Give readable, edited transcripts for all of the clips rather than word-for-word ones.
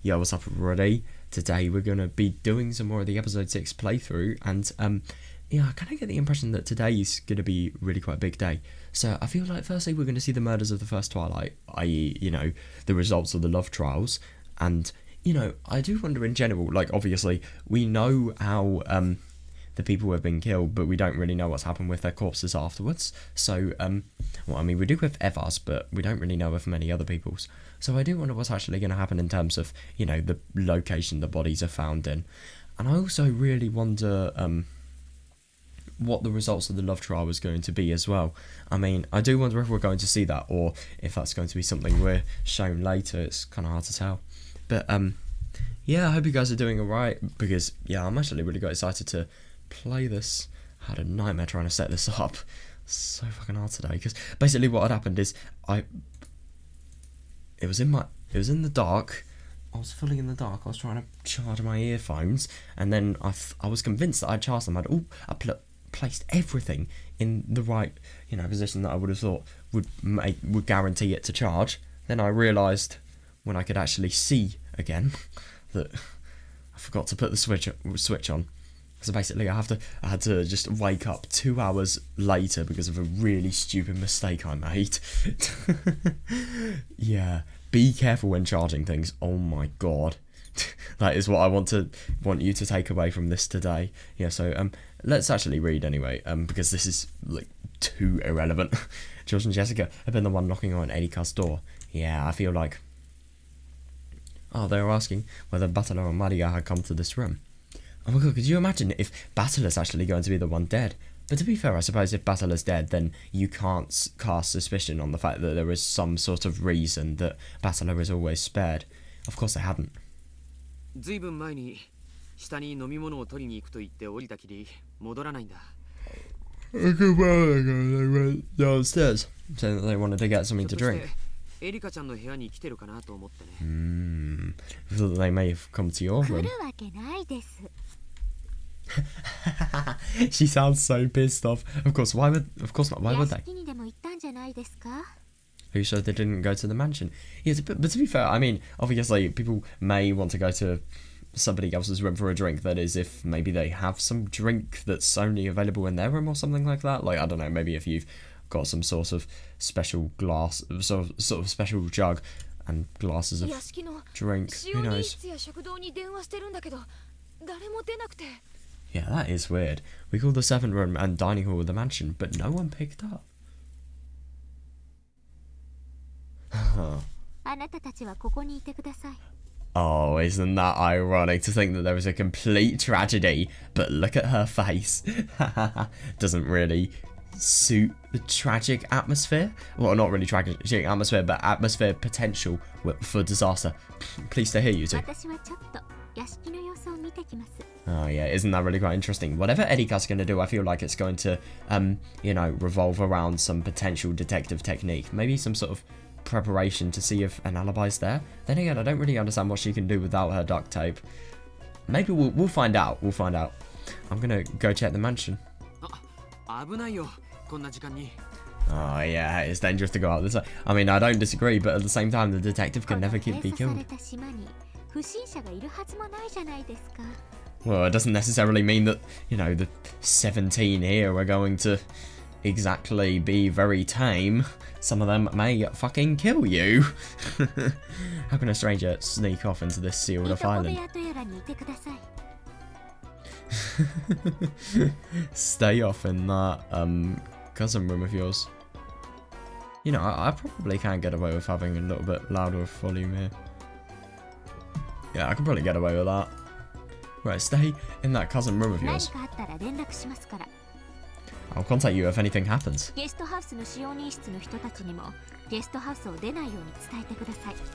Yo, what's up everybody? Today we're going to be doing some more of the episode 6 playthrough, and yeah, I kind of get the impression that today is going to be really quite a big day. So I feel like firstly we're going to see the murders of the first Twilight, i.e., you know, the results of the love trials, and, you know, I do wonder in general, like, obviously, we know how the people have been killed, but we don't really know what's happened with their corpses afterwards. So, well, I mean, we do with Eva's, but we don't really know of many other people's. So I do wonder what's actually going to happen in terms of, you know, the location the bodies are found in. And I also really wonder what the results of the love trial was going to be as well. I mean, I do wonder if we're going to see that, or if that's going to be something we're shown later. It's kind of hard to tell. But, yeah, I hope you guys are doing alright, because, yeah, I'm actually really got excited to play this. I had a nightmare trying to set this up. So fucking hard today, because basically what had happened is it was in the dark. I was fully in the dark. I was trying to charge my earphones, and then I was convinced that I'd charged them. I placed everything in the right, you know, position that I would have thought would guarantee it to charge. Then I realised when I could actually see again that I forgot to put the switch on. So basically I had to just wake up 2 hours later because of a really stupid mistake I made. Yeah, be careful when charging things. Oh my god. That is what I want you to take away from this today. Yeah, so let's actually read anyway, because this is like too irrelevant. George and Jessica have been the one knocking on Erika's door. Yeah, I feel like, oh, they were asking whether Butler and Maria had come to this room. Oh my god, could you imagine if Butler's actually going to be the one dead? But to be fair, I suppose if Butler's dead, then you can't cast suspicion on the fact that there is some sort of reason that Butler is always spared. Of course they hadn't. They went downstairs, saying that they wanted to get something to drink. I thought that they may have come to your room. She sounds so pissed off. Of course not. Why would they? Who said they didn't go to the mansion? Yes, but to be fair, I mean, obviously people may want to go to somebody else's room for a drink. That is, if maybe they have some drink that's only available in their room or something like that. Like, I don't know, maybe if you've got some sort of special glass, sort of special jug and glasses of drink. Who knows? Yeah, that is weird. We called the 7th room and dining hall of the mansion, but no one picked up. Oh, isn't that ironic to think that there was a complete tragedy, but look at her face. Doesn't really suit the tragic atmosphere. Well, not really tragic atmosphere, but atmosphere potential for disaster. Pleased to hear you two. Oh yeah, isn't that really quite interesting? Whatever Erika's going to do, I feel like it's going to, you know, revolve around some potential detective technique. Maybe some sort of preparation to see if an alibi's there. Then again, I don't really understand what she can do without her duct tape. Maybe we'll find out. We'll find out. I'm going to go check the mansion. Oh yeah, it's dangerous to go out this way. I mean, I don't disagree, but at the same time, the detective can never be killed. Well, it doesn't necessarily mean that, you know, the 17 here are going to exactly be very tame. Some of them may fucking kill you. How can a stranger sneak off into this sealed off island? Stay off in that cousin room of yours. You know, I probably can get away with having a little bit louder volume here. Yeah, I can probably get away with that. Right, stay in that cousin room of yours. I'll contact you if anything happens.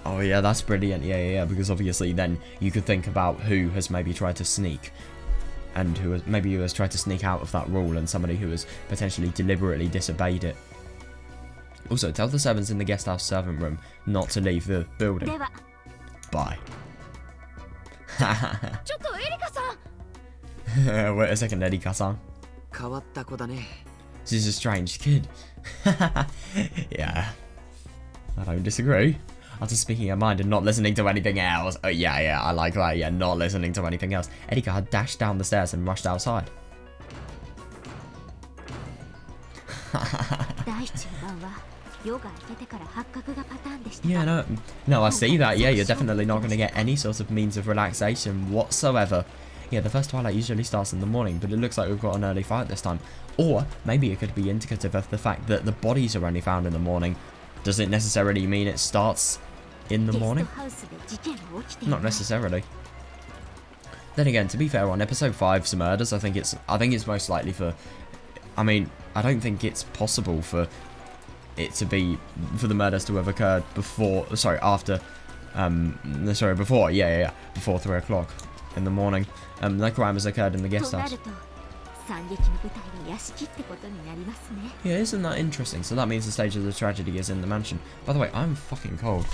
Oh yeah, that's brilliant. Yeah, because obviously then you could think about who has maybe tried to sneak, and who has tried to sneak out of that rule, and somebody who has potentially deliberately disobeyed it. Also, tell the servants in the guest house servant room not to leave the building. Bye. Wait a second, Erika-san. She's a strange kid. Yeah, I don't disagree. After speaking her mind and not listening to anything else. Oh, yeah, I like that. Yeah, not listening to anything else. Erika had dashed down the stairs and rushed outside. Yeah, no, I see that. Yeah, you're definitely not going to get any sort of means of relaxation whatsoever. Yeah, the first Twilight usually starts in the morning, but it looks like we've got an early fight this time. Or maybe it could be indicative of the fact that the bodies are only found in the morning. Does it necessarily mean it starts in the morning? Not necessarily. Then again, to be fair, on episode 5's murders, I think it's most likely for. I mean, I don't think it's possible for it to be for the murders to have occurred before. Sorry, after. Before. Yeah, before 3 o'clock in the morning. The crime has occurred in the guest house. Yeah, isn't that interesting? So that means the stage of the tragedy is in the mansion. By the way, I'm fucking cold.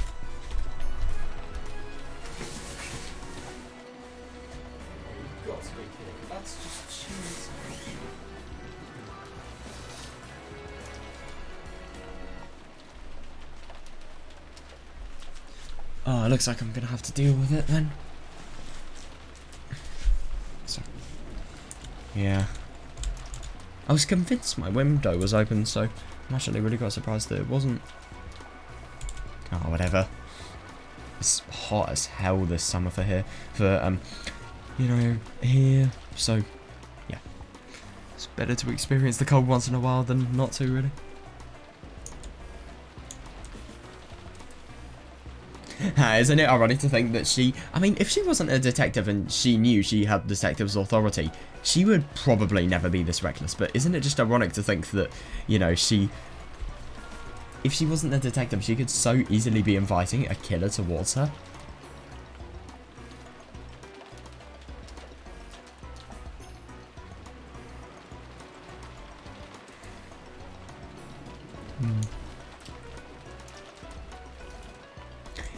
Oh, it looks like I'm gonna have to deal with it then. So, yeah. I was convinced my window was open, so I'm actually really quite surprised that it wasn't. Oh, whatever. It's hot as hell this summer for here. Here. So, yeah. It's better to experience the cold once in a while than not to, really. Isn't it ironic to think that if she wasn't a detective and she knew she had detective's authority, she would probably never be this reckless. But isn't it just ironic to think that, if she wasn't a detective, she could so easily be inviting a killer towards her?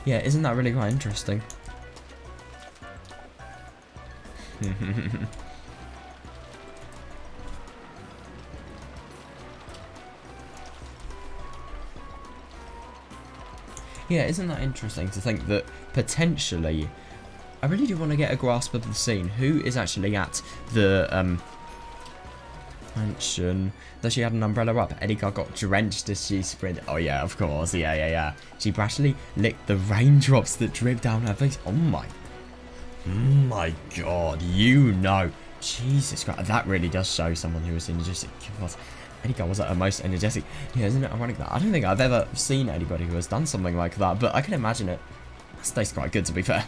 Yeah, isn't that really quite interesting? Yeah, isn't that interesting to think that potentially, I really do want to get a grasp of the scene. Who is actually at the mansion? Does she have an umbrella up? Erika got drenched as she sprinted. Oh yeah, of course. Yeah. She brashly licked the raindrops that dripped down her face. Oh my god, Jesus Christ, that really does show someone who was energetic. God, Erika was at her most energetic. Yeah, isn't it ironic that I don't think I've ever seen anybody who has done something like that, but I can imagine it. That tastes quite good, to be fair.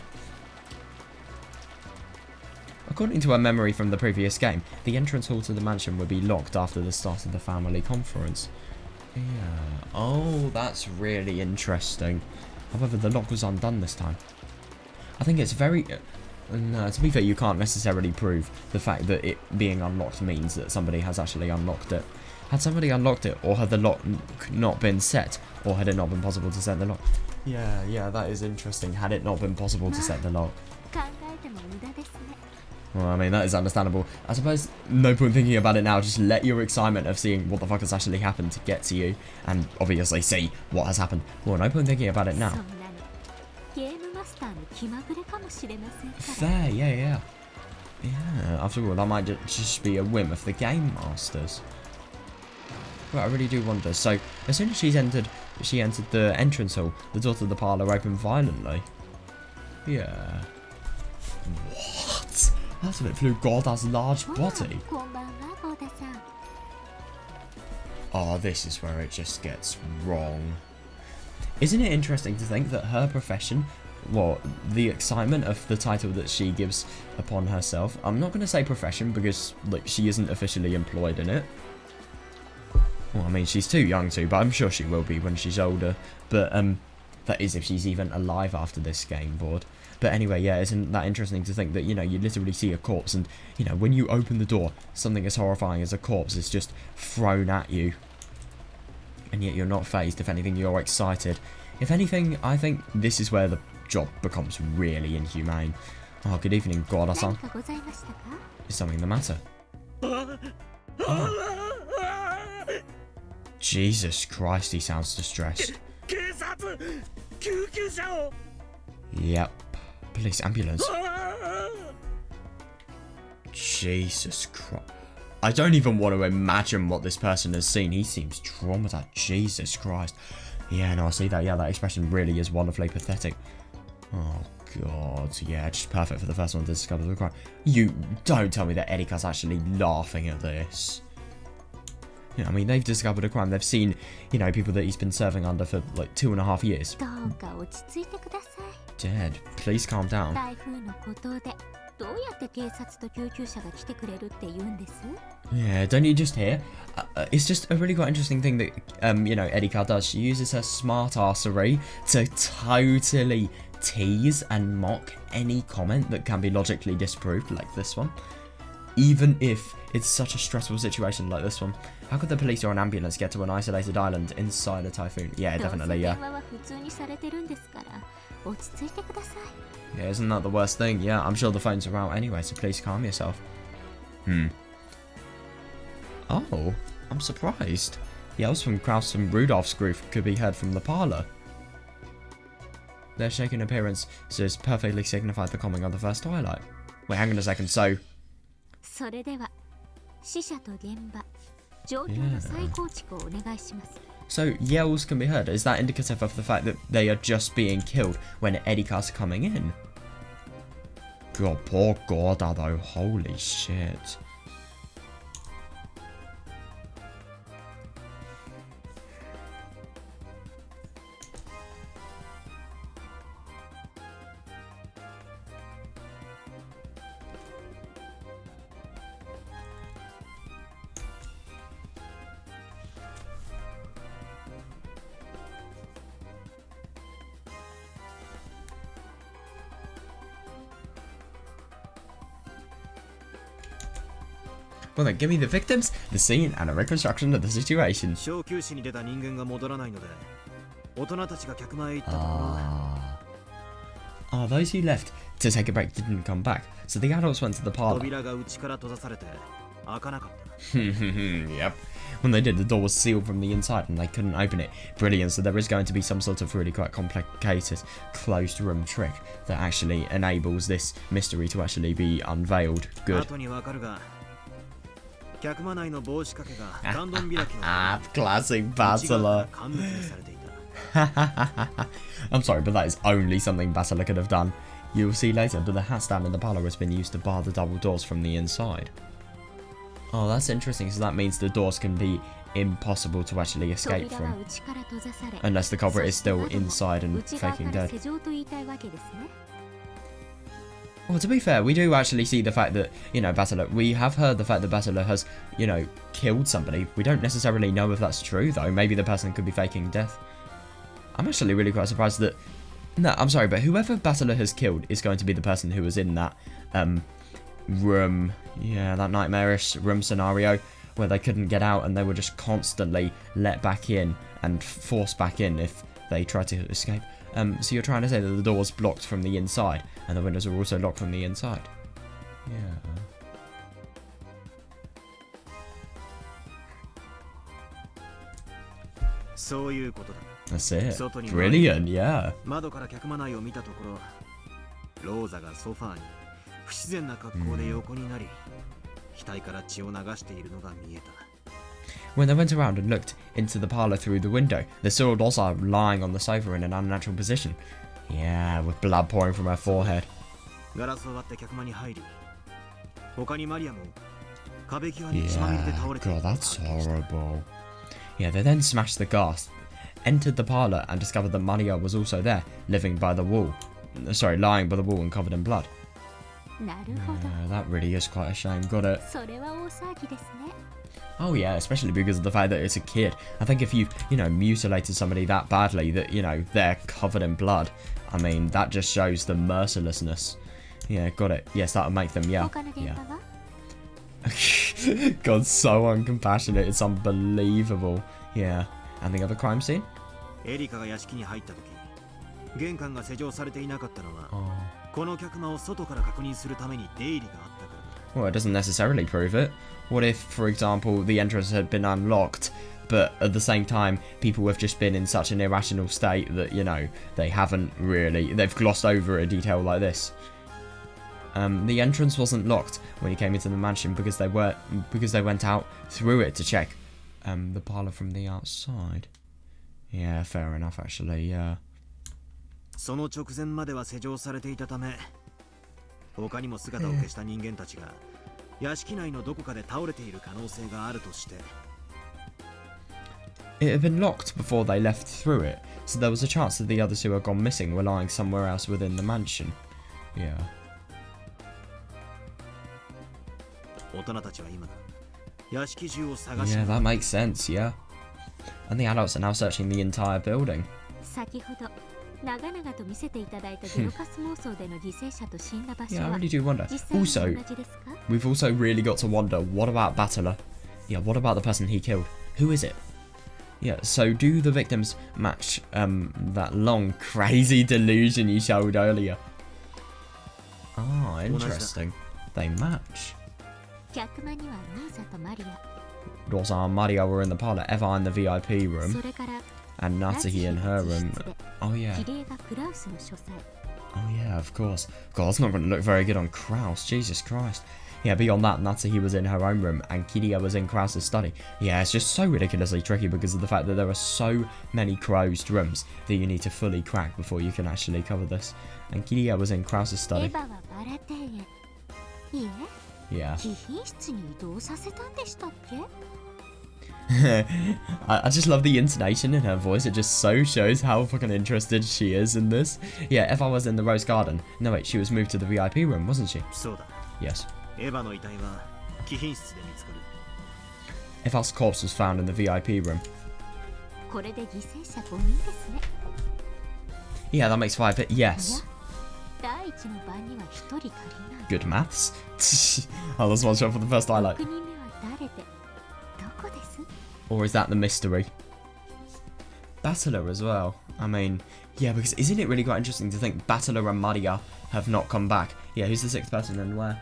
According to a memory from the previous game, the entrance hall to the mansion would be locked after the start of the family conference. Yeah. Oh, that's really interesting. However, the lock was undone this time. I think it's very... No, to be fair, you can't necessarily prove the fact that it being unlocked means that somebody has actually unlocked it. Had somebody unlocked it, or had the lock not been set, or had it not been possible to set the lock? Yeah, that is interesting. Had it not been possible to set the lock? Well, I mean, that is understandable. I suppose no point thinking about it now. Just let your excitement of seeing what the fuck has actually happened to get to you, and obviously see what has happened. Well, no point thinking about it now. Fair, yeah. After all, that might just be a whim of the game masters. Well, I really do wonder. So, as soon as she entered the entrance hall, the door to the parlour opened violently. Yeah. What? That's a bit through Gorda's large body. Oh, this is where it just gets wrong. Isn't it interesting to think that her profession, well, the excitement of the title that she gives upon herself, I'm not going to say profession because, like, she isn't officially employed in it. Well, I mean, she's too young to, but I'm sure she will be when she's older. But, that is if she's even alive after this game board. But anyway, yeah, isn't that interesting to think that, you literally see a corpse and, when you open the door, something as horrifying as a corpse is just thrown at you. And yet you're not fazed. If anything, you're excited. If anything, I think this is where the job becomes really inhumane. Oh, good evening, Gorda-san. Is something the matter? Oh. Jesus Christ, he sounds distressed. Yep. Police ambulance. Jesus Christ. I don't even want to imagine what this person has seen. He seems traumatized. Jesus Christ. Yeah, no, I see that. Yeah, that expression really is wonderfully pathetic. Oh, God. Yeah, just perfect for the first one to discover the crime. You don't tell me that Erika's actually laughing at this. Yeah, I mean, they've discovered a crime. They've seen, you know, people that he's been serving under for like 2.5 years. Dead. Please calm down. Yeah, don't you just hear? It's just a really quite interesting thing that, you know, Erika does. She uses her smart arsery to totally tease and mock any comment that can be logically disproved, like this one. Even if it's such a stressful situation like this one. How could the police or an ambulance get to an isolated island inside a typhoon? Yeah, definitely, yeah. Yeah, isn't that the worst thing? Yeah, I'm sure the phones are out anyway, so please calm yourself. Oh, I'm surprised. Yells from Kraus and Rudolph's group could be heard from the parlour. Their shaken appearance has perfectly signified the coming of the first Twilight. Wait, hang on a second, so... Yeah. So, yells can be heard. Is that indicative of the fact that they are just being killed when Erika's coming in? God, poor Gorda though. Holy shit. Well then, give me the victims, the scene, and a reconstruction of the situation. Ah, those who left to take a break didn't come back, so the adults went to the parlour. Yep. When they did, the door was sealed from the inside and they couldn't open it. Brilliant, so there is going to be some sort of really quite complicated closed room trick that actually enables this mystery to actually be unveiled. Good. Classic Basila. I'm sorry, but that is only something Basila could have done. You'll see later, but the hat stand in the parlour has been used to bar the double doors from the inside. Oh, that's interesting, so that means the doors can be impossible to actually escape from. Unless the culprit is still inside and faking dead. Well, to be fair, we do actually see the fact that, you know, Basila, we have heard the fact that Basila has, you know, killed somebody. We don't necessarily know if that's true, though. Maybe the person could be faking death. I'm actually really quite surprised that... No, I'm sorry, but whoever Basila has killed is going to be the person who was in that, room... Yeah, that nightmarish room scenario where they couldn't get out and they were just constantly let back in and forced back in if they tried to escape. So you're trying to say that the door's blocked from the inside and the windows are also locked from the inside? Yeah. That's it. Brilliant, yeah. When they went around and looked into the parlour through the window, they saw Rosa lying on the sofa in an unnatural position. Yeah, with blood pouring from her forehead. Yeah, God, that's horrible. Yeah, they then smashed the glass, entered the parlour and discovered that Maria was also there, lying by the wall and covered in blood. Yeah, that really is quite a shame, got it. Oh yeah, especially because of the fact that it's a kid. I think if you know, mutilated somebody that badly that, you know, they're covered in blood, I mean, that just shows the mercilessness. Yeah, got it. Yes, that would make them, yeah. God, so uncompassionate, it's unbelievable. Yeah. And the other crime scene? Well, it doesn't necessarily prove it. What if, for example, the entrance had been unlocked but at the same time, people have just been in such an irrational state that, you know, they've glossed over a detail like this. The entrance wasn't locked when he came into the mansion because they went out through it to check the parlour from the outside. Yeah, fair enough, actually, yeah. その直前までは施錠されていたため、他にも姿を消した人間たちが屋敷内のどこかで倒れている可能性があるとして。It had been locked before they left through it, so there was a chance that the others who had gone missing were lying somewhere else within the mansion. Yeah. 大人たちは今屋敷中を探し。Yeah, that makes sense, yeah. And the adults are now searching the entire building. 先ほど長々と見せていただいたゲロカス妄想での犠牲者と死んだ場所 Yeah, I は really do wonder. 実際に Also, 同じですか？ we've also really got to wonder, what about Battler? Yeah, what about the person he killed? Who is it? Yeah, so do the victims match that long, crazy delusion you showed earlier? Ah, interesting. They match. 客間にはローザとマリア、 Rosa and Mario were in the parlour, Eva in the VIP room, それから and Natsuki in her room. Oh yeah. キリエがクラウスの書斎。 Oh yeah, of course. God, that's not going to look very good on Kraus. Jesus Christ. Yeah, beyond that, Natsuki was in her own room, and Kiria was in Kraus's study. Yeah, it's just so ridiculously tricky because of the fact that there are so many closed rooms that you need to fully crack before you can actually cover this. And Kiria was in Kraus's エ study. ヴァはバラ邸へ。いいえ、 Yeah. 貴賓室に移動させたんでしたっけ？ I just love the intonation in her voice. It just so shows how fucking interested she is in this. Yeah, Eva was in the Rose Garden. No, wait, she was moved to the VIP room, wasn't she? そうだ。 Yes. エヴァの遺体は貴賓室で見つかる。 Eva's corpse was found in the VIP room. これで犠牲者5人ですね。 Yeah, that makes 5. Yes. 第一の番には1人足りない。 Good maths. Oh, that's one shot for the first highlight. 6人目は誰で、どこです？ Or is that the mystery? Battler as well. I mean, yeah, because isn't it really quite interesting to think Battler and Maria have not come back? Yeah, who's the sixth person and where?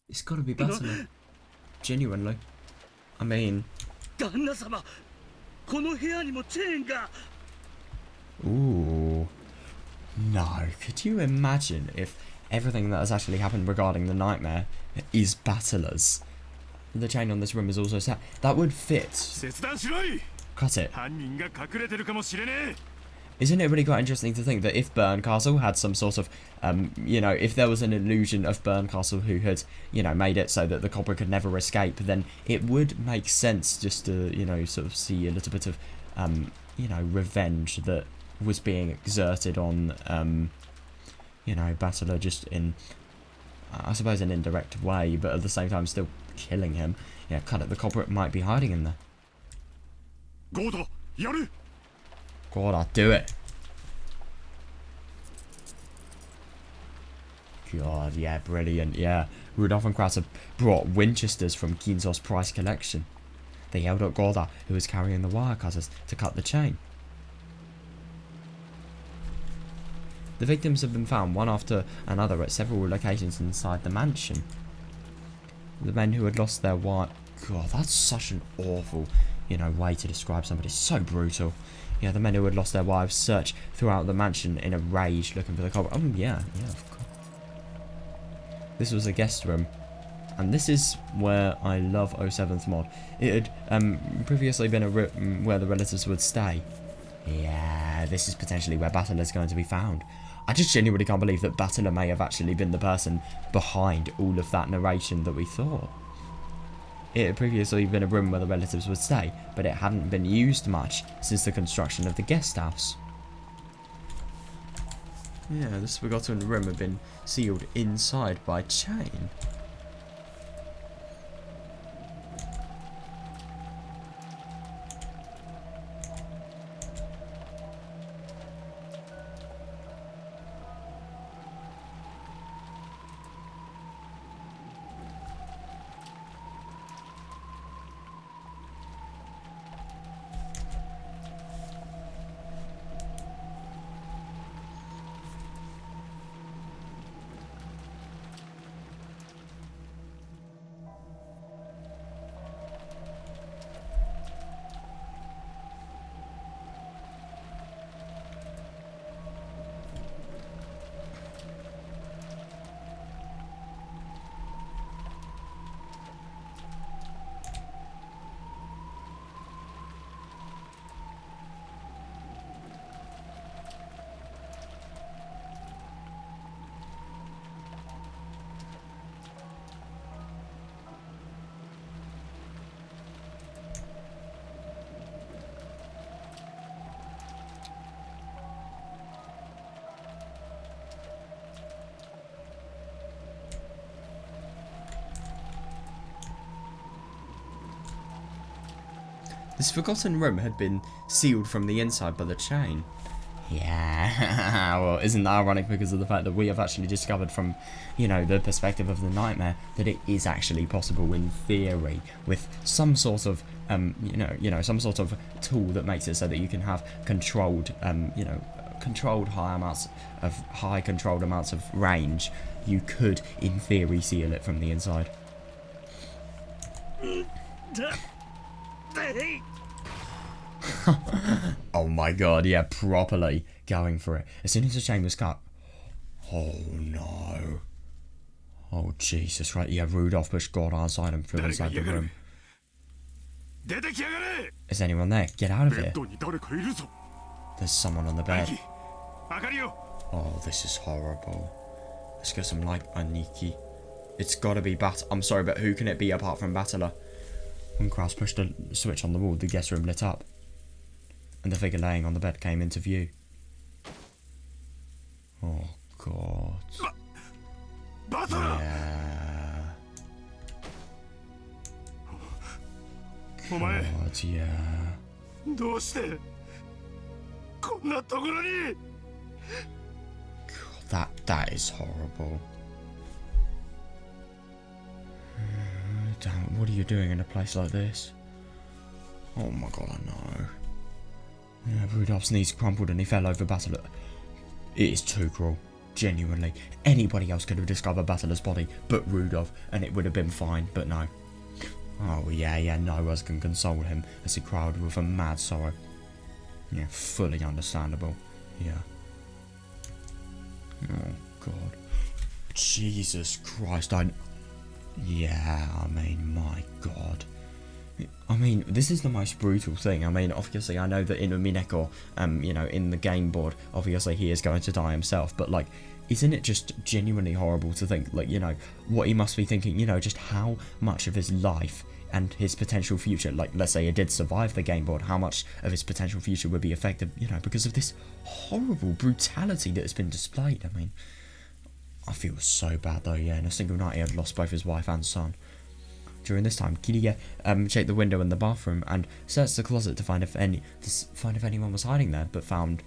It's gotta be Battler. Genuinely. I mean... 旦那様、この部屋にもチェーンが。 Ooh. No, could you imagine if everything that has actually happened regarding the nightmare is Battler's? The chain on this room is also set. That would fit. Cut it. Isn't it really quite interesting to think that if Berncastle had some sort of, you know, if there was an illusion of Berncastle who had, you know, made it so that the cobra could never escape, then it would make sense just to, you know, sort of see a little bit of, you know, revenge that was being exerted on, you know, Battler just in, I suppose, an indirect way, but at the same time still killing him. Yeah, cut it. The culprit might be hiding in there. God, do it. God, yeah, brilliant, yeah. Rudolph and Kraus have brought Winchesters from Kinzo's prize collection. They held up Gorda, who was carrying the wire cutters, to cut the chain. The victims have been found one after another at several locations inside the mansion. The men who had lost their wife... God, that's such an awful, you know, way to describe somebody. So brutal. Yeah, the men who had lost their wives search throughout the mansion in a rage looking for the culprit. Oh, yeah, of course. This was a guest room. And this is where I love 07th mod. It had previously been a room where the relatives would stay. Yeah, this is potentially where Battler's going to be found. I just genuinely can't believe that Battler may have actually been the person behind all of that narration that we thought. It had previously been a room where the relatives would stay, but it hadn't been used much since the construction of the guest house. Yeah, this forgotten room had been sealed inside by chain. This forgotten room had been sealed from the inside by the chain. Yeah, well, isn't that ironic because of the fact that we have actually discovered from, you know, the perspective of the nightmare that it is actually possible in theory with some sort of, some sort of tool that makes it so that you can have controlled, controlled high controlled amounts of range. You could, in theory, seal it from the inside. Oh my god, yeah, properly going for it. As soon as the chain was cut. Oh no. Oh Jesus, right, yeah, Rudolph pushed God outside and threw inside the room. Is anyone there? Get out of here. There's someone on the bed. Oh, this is horrible. Let's get some light on Nikki. It's gotta be I'm sorry, but who can it be apart from Battler? When Kraus pushed a switch on the wall, the guest room lit up. And the figure laying on the bed came into view. Oh, God. Yeah. God, yeah. God, that is horrible. Damn, what are you doing in a place like this? Oh my god, I know. Yeah, Rudolph's knees crumpled and he fell over Battler. It is too cruel. Genuinely. Anybody else could have discovered Battler's body but Rudolph and it would have been fine, but no. Oh yeah, no one can console him as he cried with a mad sorrow. Yeah, fully understandable. Yeah. Oh god. Jesus Christ, yeah, I mean, my god. I mean, this is the most brutal thing. I mean, obviously, I know that in Umineko, in the game board, obviously he is going to die himself, but, like, isn't it just genuinely horrible to think, like, what he must be thinking, just how much of his life and his potential future, like, let's say he did survive the game board, how much of his potential future would be affected, because of this horrible brutality that has been displayed. I mean, I feel so bad though, yeah. In a single night he had lost both his wife and son. During this time, Kiria checked the window in the bathroom and searched the closet to find if anyone was hiding there, but found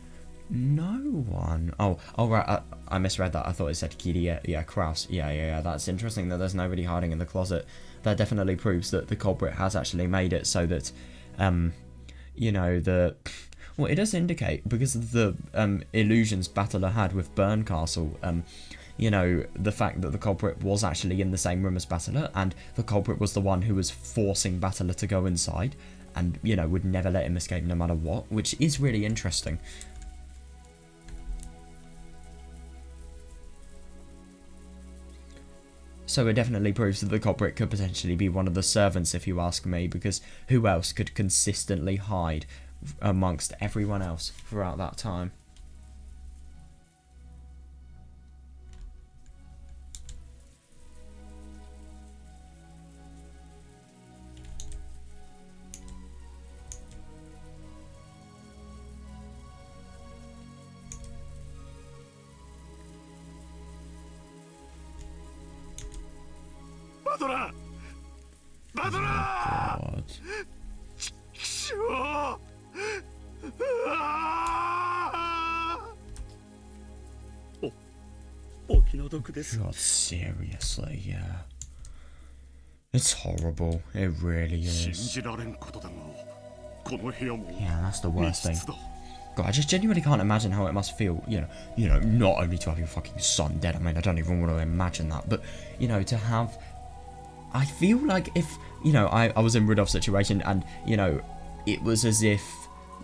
no one. Oh right, I misread that. I thought it said Kiria. Yeah, Kraus. Yeah. That's interesting that there's nobody hiding in the closet. That definitely proves that the culprit has actually made it so that, well, it does indicate because of the illusions Battler had with Burn Castle. The fact that the culprit was actually in the same room as Battler, and the culprit was the one who was forcing Battler to go inside, and, would never let him escape no matter what, which is really interesting. So it definitely proves that the culprit could potentially be one of the servants, if you ask me, because who else could consistently hide amongst everyone else throughout that time? God. God, seriously, yeah. It's horrible. It really is. Yeah, that's the worst thing. God, I just genuinely can't imagine how it must feel, not only to have your fucking son dead. I mean, I don't even want to imagine that, but, to have... I feel like if, I was in Rudolph's situation and, it was as if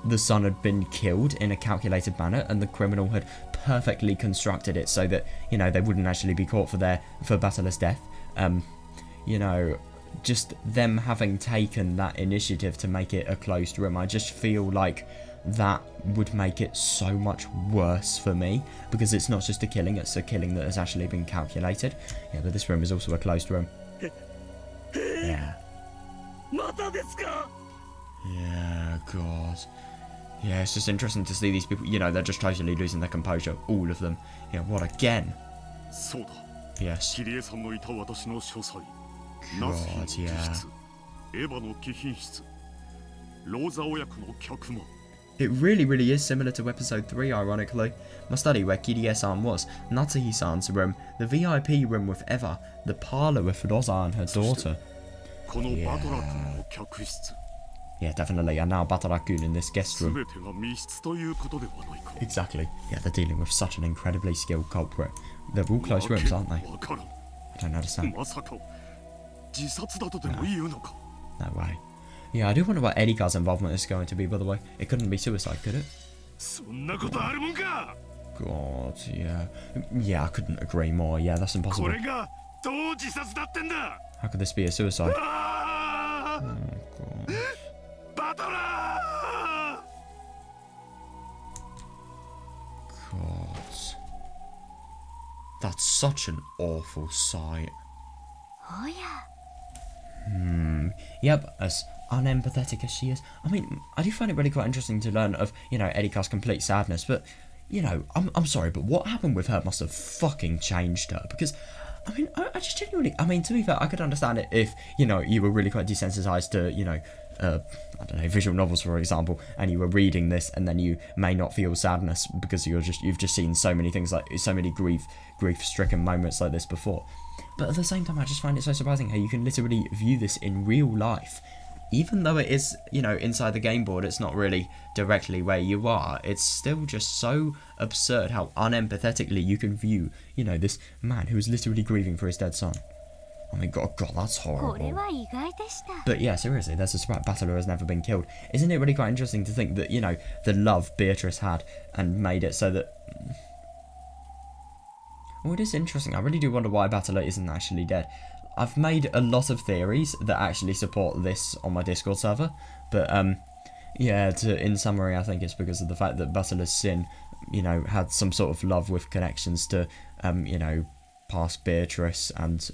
the son had been killed in a calculated manner and the criminal had perfectly constructed it so that, they wouldn't actually be caught for Battler's death. Just them having taken that initiative to make it a closed room, I just feel like that would make it so much worse for me, because it's not just a killing, it's a killing that has actually been calculated. Yeah, but this room is also a closed room. Yeah. Yeah, God. Yeah, it's just interesting to see these people, they're just totally losing their composure, all of them. Yeah, what again? Yes. God, yeah. It really is similar to episode 3, ironically. My study where Kirie-san was, Natsuhi-san's room, the VIP room with Eva, the parlour with Rosa and her daughter. Yeah, definitely, and now Batara-kun in this guest room. Exactly. Yeah, they're dealing with such an incredibly skilled culprit. They're all close rooms, aren't they? I don't understand. No way. Yeah, I do wonder what Erika's involvement is going to be, by the way. It couldn't be suicide, could it? God, yeah. Yeah, I couldn't agree more. Yeah, that's impossible. How could this be a suicide? Oh, God. God. That's such an awful sight. Oh yeah. Yep, as unempathetic as she is. I mean, I do find it really quite interesting to learn of, you know, Erika's complete sadness, but, you know, I'm sorry, but what happened with her must have fucking changed her, because, I mean, I just genuinely, I mean, to be fair, I could understand it if, you know, you were really quite desensitized to, you know, I don't know, visual novels, for example, and you were reading this, and then you may not feel sadness because you've just seen so many things, like so many grief-stricken moments like this before. But at the same time, I just find it so surprising how you can literally view this in real life, even though it is, you know, inside the game board. It's not really directly where you are. It's still just so absurd how unempathetically you can view, you know, this man who is literally grieving for his dead son. Oh my god, that's horrible. But yeah, seriously, there's a surprise. Battler has never been killed. Isn't it really quite interesting to think that, you know, the love Beatrice had and made it so that... Oh, it is interesting. I really do wonder why Battler isn't actually dead. I've made a lot of theories that actually support this on my Discord server, but yeah, in summary, I think it's because of the fact that Battler's sin, you know, had some sort of love with connections to, you know, past Beatrice, and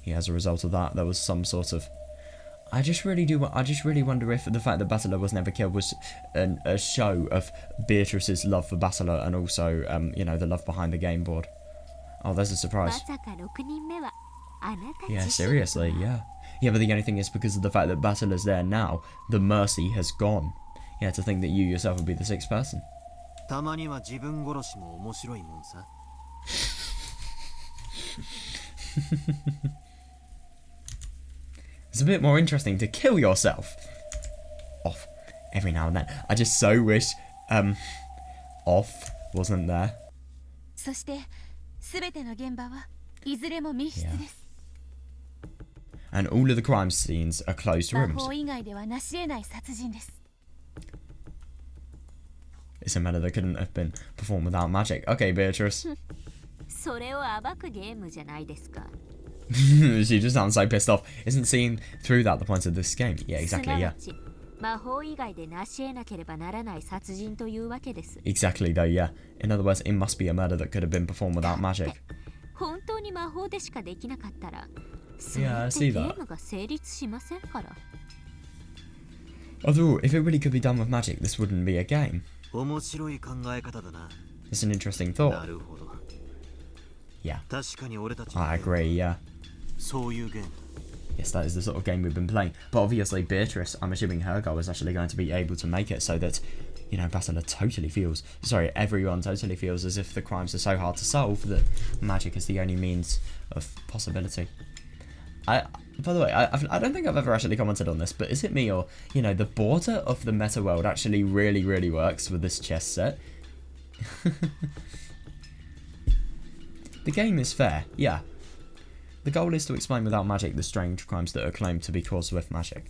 yeah, as a result of that, there was some sort of... I just really wonder if the fact that Battler was never killed was a show of Beatrice's love for Battler, and also, you know, the love behind the game board. Oh, there's a surprise. Yeah, seriously, yeah. Yeah, but the only thing is, because of the fact that Battler's there now, the mercy has gone. Yeah, to think that you yourself would be the 6th person. It's a bit more interesting to kill yourself off every now and then. I just so wish off wasn't there. Yeah. And all of the crime scenes are closed rooms. It's a matter that couldn't have been performed without magic. Okay, Beatrice. She just sounds so pissed off. Isn't seeing through that the point of this game? Yeah, exactly, yeah. Exactly, though, yeah. In other words, it must be a murder that could have been performed without magic. Yeah, I see that. Although, if it really could be done with magic, this wouldn't be a game. It's an interesting thought. Yeah. I agree, yeah. Yes, that is the sort of game we've been playing. But obviously, Beatrice, I'm assuming her goal is actually going to be able to make it so that, you know, Battler totally feels... Sorry, everyone totally feels as if the crimes are so hard to solve that magic is the only means of possibility. By the way, I don't think I've ever actually commented on this, but is it me or, you know, the border of the meta world actually really works with this chess set? The game is fair, yeah. The goal is to explain without magic the strange crimes that are claimed to be caused with magic.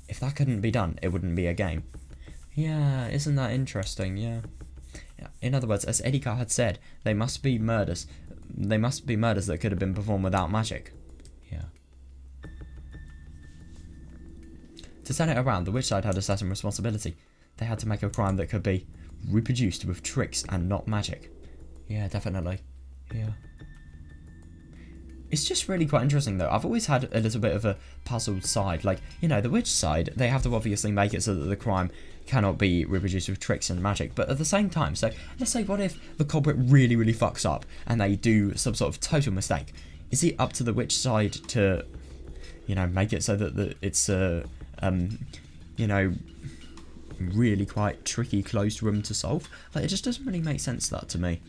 If that couldn't be done, it wouldn't be a game. Yeah, isn't that interesting, yeah. In other words, as Erika had said, they must be murders. They must be murders that could have been performed without magic. Yeah. To turn it around, the witch side had a certain responsibility. They had to make a crime that could be reproduced with tricks and not magic. Yeah, definitely. Yeah. It's just really quite interesting, though. I've always had a little bit of a puzzled side. Like, you know, the witch side, they have to obviously make it so that the crime cannot be reproduced with tricks and magic. But at the same time, so let's say what if the culprit really fucks up and they do some sort of total mistake? Is it up to the witch side to, you know, make it so that it's you know, really quite tricky closed room to solve. Like, it just doesn't really make sense, that, to me.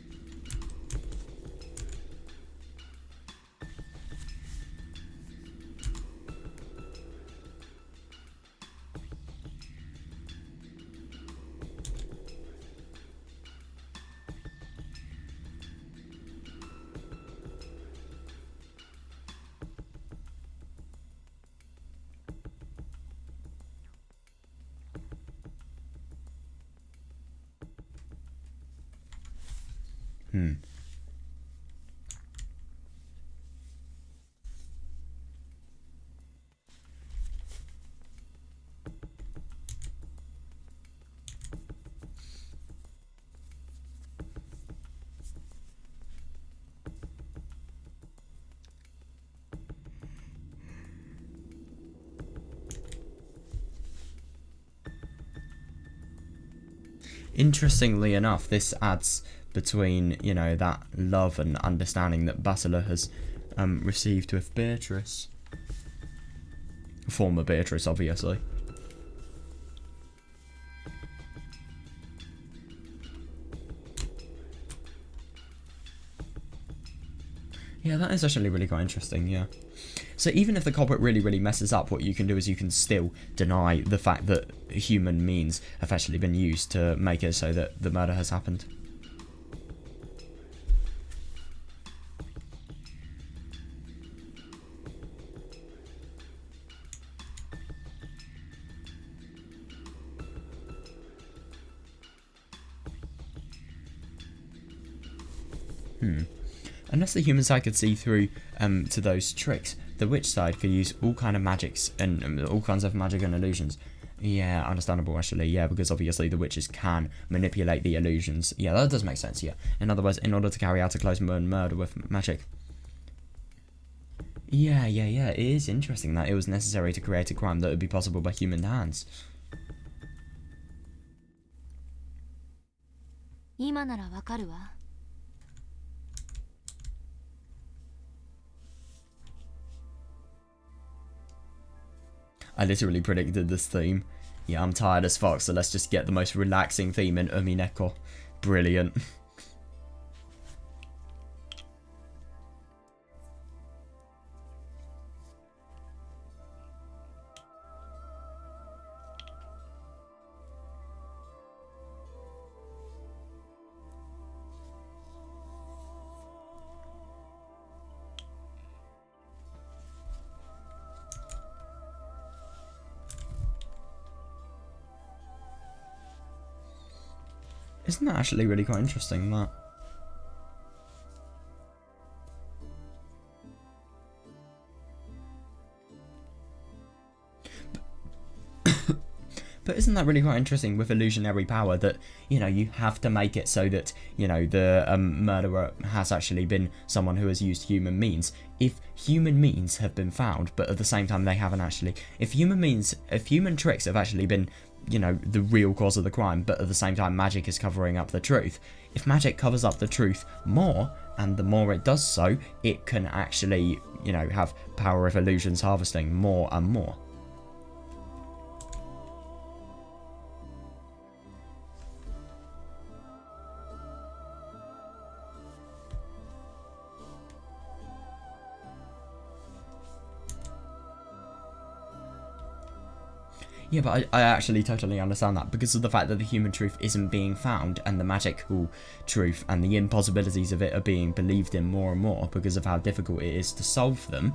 Interestingly enough, this adds between, you know, that love and understanding that Basilar has received with Beatrice. Former Beatrice, obviously. Yeah, that is actually really quite interesting, yeah. So even if the culprit really messes up, what you can do is you can still deny the fact that human means have actually been used to make it so that the murder has happened. Unless the human side could see through to those tricks, the witch side could use all kind of magics and all kinds of magic and illusions. Yeah, understandable actually, yeah, because obviously the witches can manipulate the illusions. Yeah, that does make sense, yeah. In other words, in order to carry out a close murder with magic. Yeah, it is interesting that it was necessary to create a crime that would be possible by human hands. 今ならわかるわ。I literally predicted this theme. Yeah, I'm tired as fuck, so let's just get the most relaxing theme in Umineko. Brilliant. Isn't that actually really quite interesting, that? But isn't that really quite interesting with illusionary power that, you know, you have to make it so that, you know, the murderer has actually been someone who has used human means. If human means have been found, but at the same time they haven't actually... If human tricks have actually been, you know, the real cause of the crime, but at the same time magic is covering up the truth. If magic covers up the truth more, and the more it does so, it can actually, you know, have power of illusions harvesting more and more. Yeah, but I actually totally understand that because of the fact that the human truth isn't being found and the magical truth and the impossibilities of it are being believed in more and more because of how difficult it is to solve them,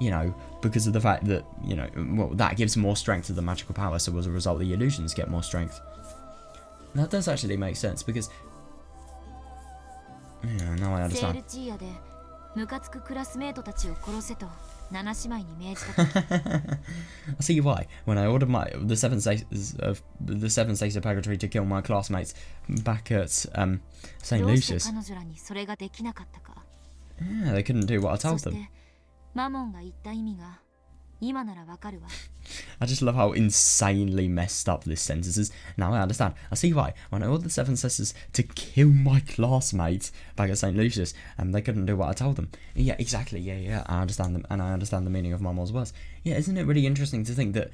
you know, because of the fact that, you know, well, that gives more strength to the magical power, so as a result the illusions get more strength. And that does actually make sense because... Yeah, now I understand. I'll see why. When I ordered the seven states of purgatory to kill my classmates back at St. Lucius. Yeah, they couldn't do what I told them. 今ならわかるわ。 I just love how insanely messed up this sentence is. Now I understand. I see why. When I ordered the seven sisters to kill my classmates back at St. Lucius, and they couldn't do what I told them. Yeah, exactly. Yeah. I understand them, and I understand the meaning of my mom's words. Yeah, isn't it really interesting to think that,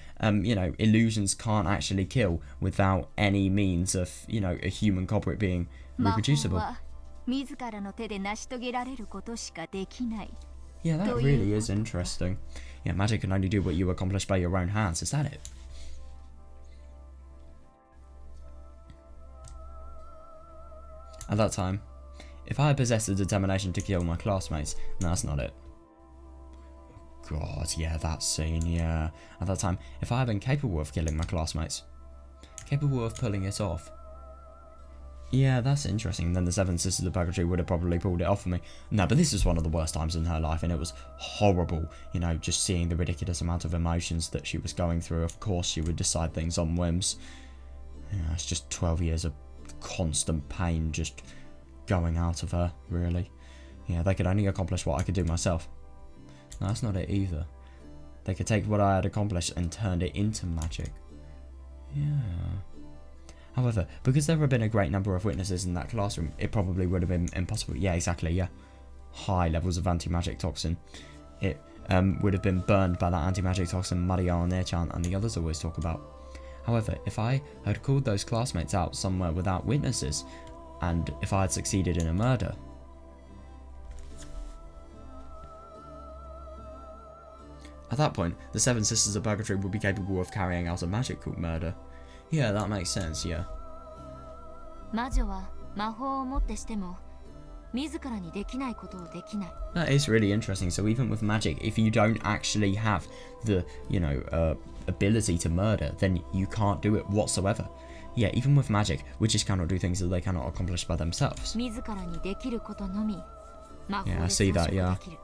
illusions can't actually kill without any means of, a human culprit being 魔法 reproducible? は自らの手で成し遂げられることしかできない。 Yeah, that really is interesting. Yeah, magic can only do what you accomplish by your own hands. Is that it? At that time, if I had possessed the determination to kill my classmates, no, that's not it. God, yeah, that scene, yeah. At that time, if I had been capable of killing my classmates, capable of pulling it off, yeah, that's interesting. Then the Seven Sisters of Purgatory would have probably pulled it off for me. No, but this was one of the worst times in her life, and it was horrible, just seeing the ridiculous amount of emotions that she was going through. Of course, she would decide things on whims. Yeah, it's just 12 years of constant pain just going out of her, really. Yeah, they could only accomplish what I could do myself. No, that's not it either. They could take what I had accomplished and turn it into magic. Yeah. However, because there had been a great number of witnesses in that classroom, it probably would have been impossible. Yeah, exactly, yeah. High levels of anti-magic toxin. It would have been burned by that anti-magic toxin Mario and Nechan and the others always talk about. However, if I had called those classmates out somewhere without witnesses, and if I had succeeded in a murder, at that point, the Seven Sisters of Purgatory would be capable of carrying out a magic called murder. Yeah, that makes sense, yeah. 魔女は魔法をもってしても自らにできないことをできない。 That is really interesting. So even with magic, if you don't actually have the, ability to murder, then you can't do it whatsoever. Yeah, even with magic, witches cannot do things that they cannot accomplish by themselves. 自らにできることのみ魔法 Yeah, で I see 装 that, 飾 yeah. できる。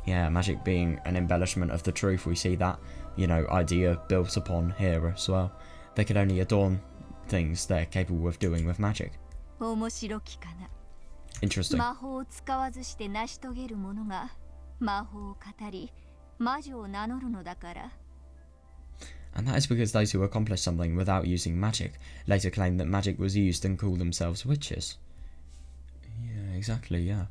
Yeah, magic being an embellishment of the truth, we see that, idea built upon here as well. They could only adorn things they're capable of doing with magic. 面白きかな。 Interesting. 魔法を使わずして成し遂げる者が魔法を語り魔女を名乗るのだから。 And that is because those who accomplish something without using magic later claim that magic was used and call themselves witches. Yeah, exactly, yeah.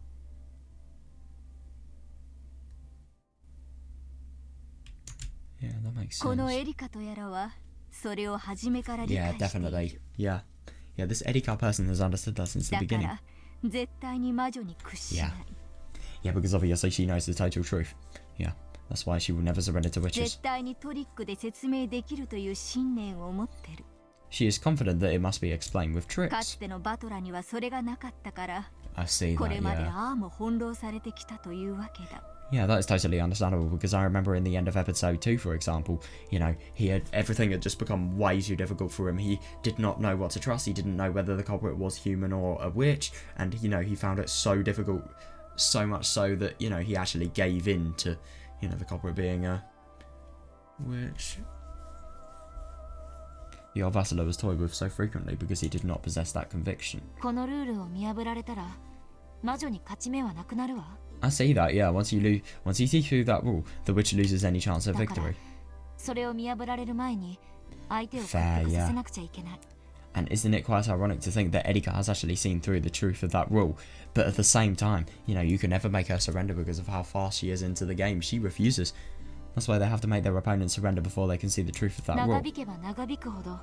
Yeah, that makes この sense. エリカとやらはそれを初めから理 Yeah, 解している。 definitely. Yeah. Yeah, this Erika person has understood that since the だか beginning. ら絶対に魔女に屈しない。 Yeah, because obviously she knows the total truth. Yeah, that's why she will never surrender to witches. 絶対にトリックで説明できるという信念を持ってる。 She is confident that it must be explained with か tricks. つてのバトラにはそれがなかったから、 I see こ that, れまで yeah. ああも翻弄されてきたというわけだ。 Yeah, that is totally understandable because I remember in the end of episode 2, for example, everything had just become way too difficult for him. He did not know what to trust. He didn't know whether the culprit was human or a witch. And, he found it so difficult, so much so that, he actually gave in to, the culprit being a witch. The old Vassala was toyed with so frequently because he did not possess that conviction. このルールを見破られたら魔女に勝ち目はなくなるわ。 I see that, yeah. Once you see through that rule, the witch loses any chance of だから victory. それを見破られる前に相手を Fair, 納得 yeah. させなくちゃいけない。 And isn't it quite ironic to think that Erika has actually seen through the truth of that rule, but at the same time, you can never make her surrender because of how fast she is into the game. She refuses. That's why they have to make their opponents surrender before they can see the truth of that 長 rule. 引けば長引くほど、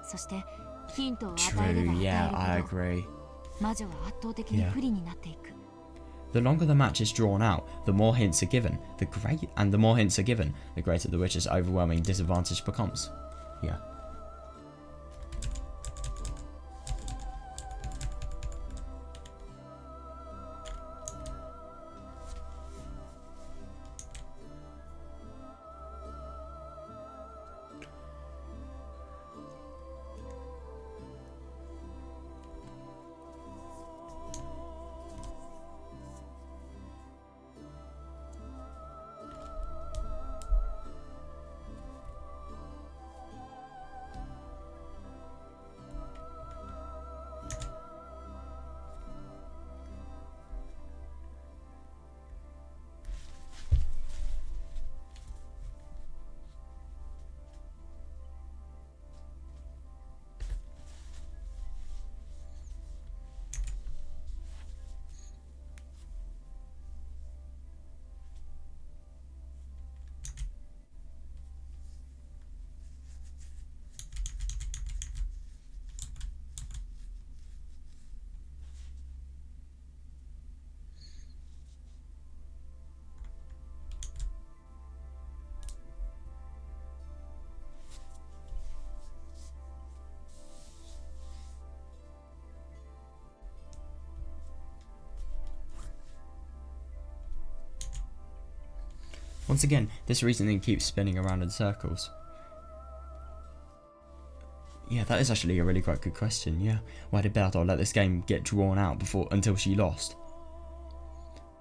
そしてヒントを与えれ True, ば yeah, 与 I えるほど、 agree. 魔女は圧倒的に Yeah. 不利になっていく。 The longer the match is drawn out, the more hints are given. The more hints are given, the greater the witch's overwhelming disadvantage becomes. Yeah. Once again, this reasoning keeps spinning around in circles. Yeah, that is actually a really quite good question, yeah. Why did Bertha let this game get drawn out until she lost?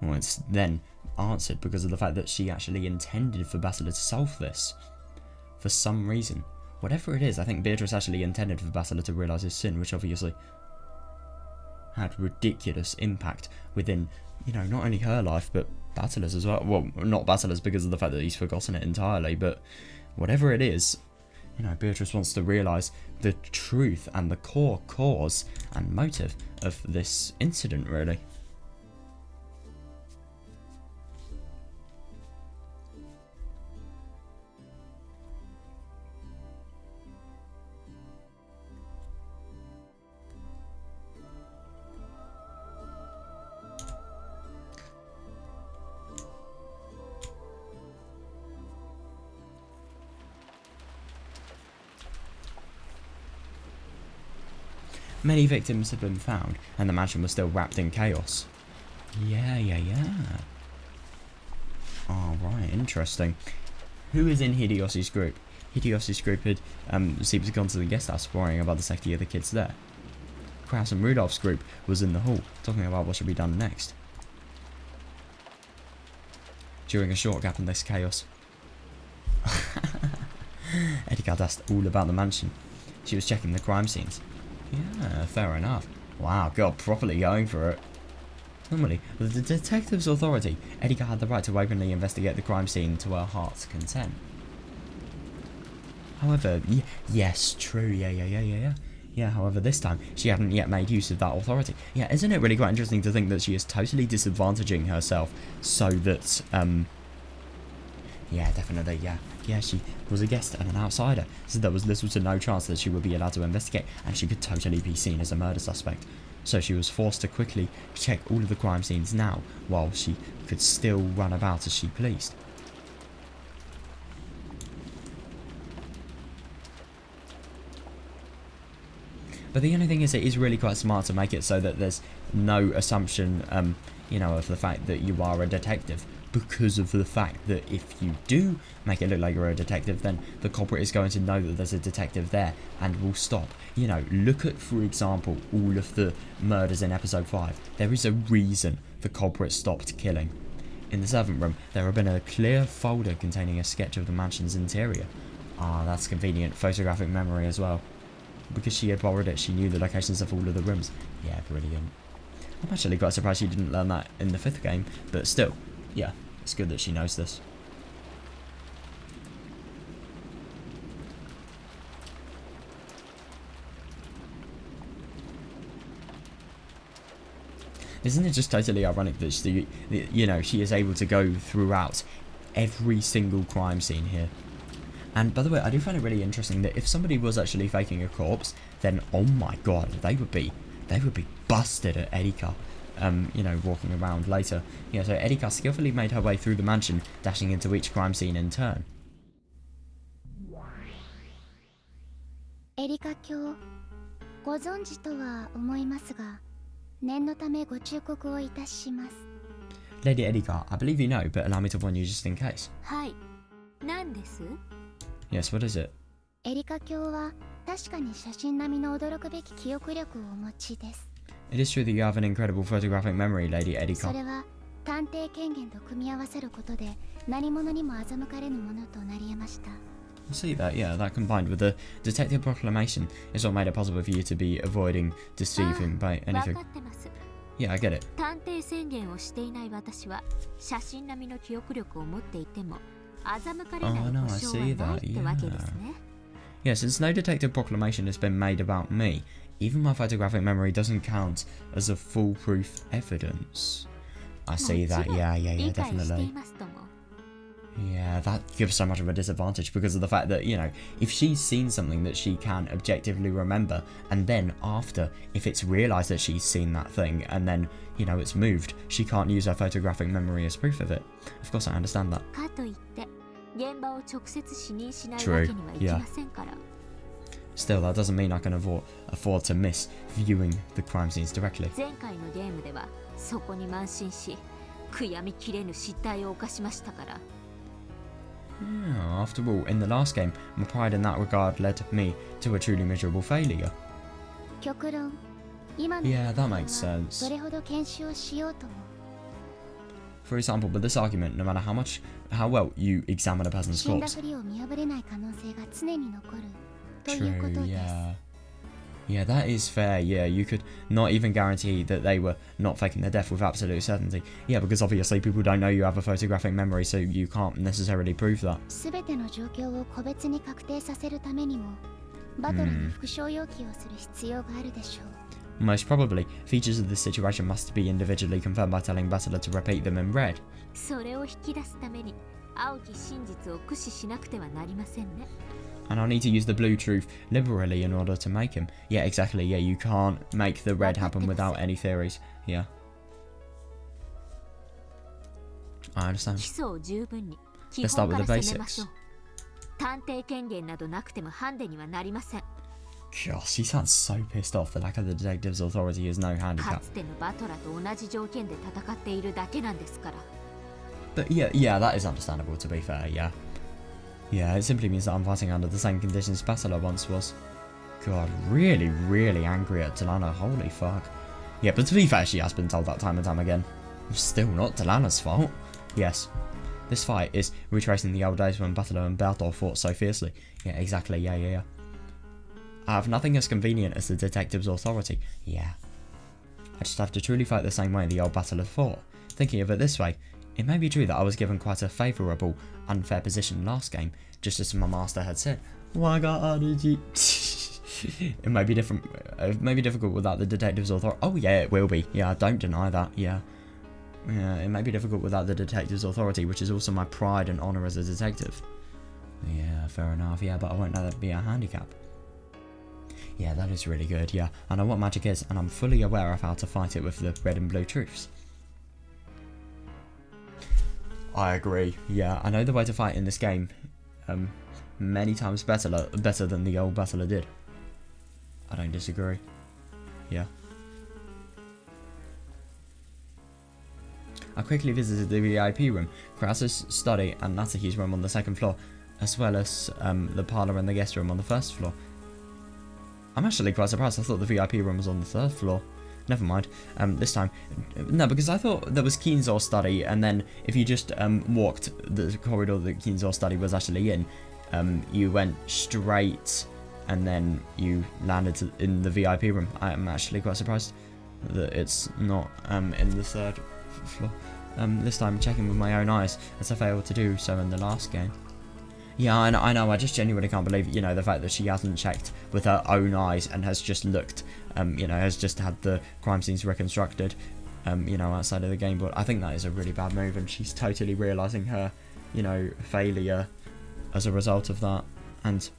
Well, it's then answered because of the fact that she actually intended for Basila to solve this. For some reason. Whatever it is, I think Beatrice actually intended for Basila to realise his sin, which obviously had ridiculous impact within, you know, not only her life, but Basila's as well. Well, not Basila's because of the fact that he's forgotten it entirely, but whatever it is, you know, Beatrice wants to realise the truth and the core cause and motive of this incident, really. Many victims have been found, and the mansion was still wrapped in chaos. Yeah. Alright, interesting. Who is in Hideyoshi's group? Hideyoshi's group had seems to have gone to the guest house worrying about the safety of the kids there. Kraus and Rudolph's group was in the hall, talking about what should be done next. During a short gap in this chaos, Erika asked all about the mansion. She was checking the crime scenes. Yeah, fair enough. Wow, God, properly going for it. Normally, with the detective's authority, Erika had the right to openly investigate the crime scene to her heart's content. However, yes, true, yeah, however, this time, she hadn't yet made use of that authority. Yeah, isn't it really quite interesting to think that she is totally disadvantaging herself so that, yeah, definitely, yeah. Yeah, she was a guest and an outsider, so there was little to no chance that she would be allowed to investigate, and she could totally be seen as a murder suspect. So she was forced to quickly check all of the crime scenes now, while she could still run about as she pleased. But the only thing is, it is really quite smart to make it so that there's no assumption, you know, of the fact that you are a detective. Because of the fact that if you do make it look like you're a detective, then the culprit is going to know that there's a detective there and will stop. You know, look at, for example, all of the murders in episode 5. There is a reason the culprit stopped killing. In the servant room, there had been a clear folder containing a sketch of the mansion's interior. Ah, that's convenient. Photographic memory as well. Because she had borrowed it, she knew the locations of all of the rooms. Yeah, brilliant. I'm actually quite surprised she didn't learn that in the 5th game, but still, yeah. It's good that she knows this. Isn't it just totally ironic that she, you know, she is able to go throughout every single crime scene here? And by the way, I do find it really interesting that if somebody was actually faking a corpse, then oh my god, they would be busted at Erika. You know, walking around later. Yeah, so Erika skillfully made her way through the mansion, dashing into each crime scene in turn. Erika 卿、ご存知とは思いますが、念のためご忠告をいたします。Lady Erika, I believe you know, but allow me to warn you just in case. はい。何です？ Yes, what is it? エリカ卿は確かに写真並みの驚くべき記憶力をお持ちです。It is true that you have an incredible photographic memory, Lady Erika. それは探偵権限と組み合わせることで何者にも欺かれぬものとなり得ました。I see that, yeah, that combined with the detective proclamation is what made it possible for you to be avoiding deceiving by anything. Yeah, I get it. 探偵宣言をしていない私は写真並みの記憶力を持っていても欺かれない保証はないってわけですね。Yeah, since no detective proclamation has been made about me, even my photographic memory doesn't count as a foolproof evidence. I see that, yeah, definitely. Yeah, that gives so much of a disadvantage because of the fact that, you know, if she's seen something that she can objectively remember, and then after, if it's realised that she's seen that thing, and then, you know, it's moved, she can't use her photographic memory as proof of it. Of course, I understand that. True, yeah. Still, that doesn't mean I can afford to miss viewing the crime scenes directly. 前回のゲームではそこに慢心し悔やみきれぬ失態を犯しましたから Yeah, after all, in the last game, my pride in that regard led me to a truly miserable failure. 極論今の Yeah, that makes は sense. どれほど研修をしようとも For example, with this argument, no matter how well you examine a person's 死んだ corpse. ふりを見破れない可能性が常に残るということ True, です。 yeah. Yeah, that is fair. Yeah, you could not even guarantee that they were not faking their death with absolute certainty. Yeah, because obviously people don't know you have a photographic memory, so you can't necessarily prove that. すべての状況を個別に確定させるためにもバトルに復唱要求をする必要があるでしょう。 Most probably, features of this situation must be individually confirmed by telling Battler to repeat them in red. それを引き出すために青き真実を駆使しなくてはなりませんね。 And I'll need to use the blue truth liberally in order to make him. Yeah, exactly. Yeah, you can't make the red happen without any theories. Yeah. I understand. 基礎を十分に基 Let's start 本 with から the 攻めましょ basics. う。探偵権限などなくてもハンデにはなりません。 Gosh, she sounds so pissed off. The lack of the detective's authority is no か handicap. つてのバトラと同じ条件で戦っているだけなんですから。 But yeah, that is understandable to be fair, yeah. Yeah, it simply means that I'm fighting under the same conditions Battler once was. God, really, really angry at Delano, holy fuck. Yeah, but to be fair, she has been told that time and time again. Still not Delano's fault. Yes. This fight is retracing the old days when Battler and Bertol fought so fiercely. Yeah, exactly, yeah. I have nothing as convenient as the detective's authority. Yeah. I just have to truly fight the same way the old Battler fought. Thinking of it this way, it may be true that I was given quite a favourable, unfair position last game, just as my master had said. Why God did you? It may be different. It may be difficult without the detective's authority. Oh yeah, it will be. Yeah, don't deny that. Yeah, it may be difficult without the detective's authority, which is also my pride and honour as a detective. Yeah, fair enough. Yeah, but I won't let that be a handicap. Yeah, that is really good. Yeah, I know what magic is, and I'm fully aware of how to fight it with the red and blue truths. I agree. Yeah, I know the way to fight in this game many times better than the old Battler did. I don't disagree. Yeah. I quickly visited the VIP room, Krause's study and Natsuki's room on the second floor, as well as the parlour and the guest room on the first floor. I'm actually quite surprised. I thought the VIP room was on the third floor. Never mind. This time, no, because I thought there was Kinzo's study, and then if you just walked the corridor that Kinzo's study was actually in, you went straight, and then you landed in the VIP room. I am actually quite surprised that it's not in the third floor. This time, checking with my own eyes, as I failed to do so in the last game. Yeah, I know. I just genuinely can't believe, the fact that she hasn't checked with her own eyes and has just looked, has just had the crime scenes reconstructed, outside of the game. But I think that is a really bad move, and she's totally realising her, failure as a result of that. And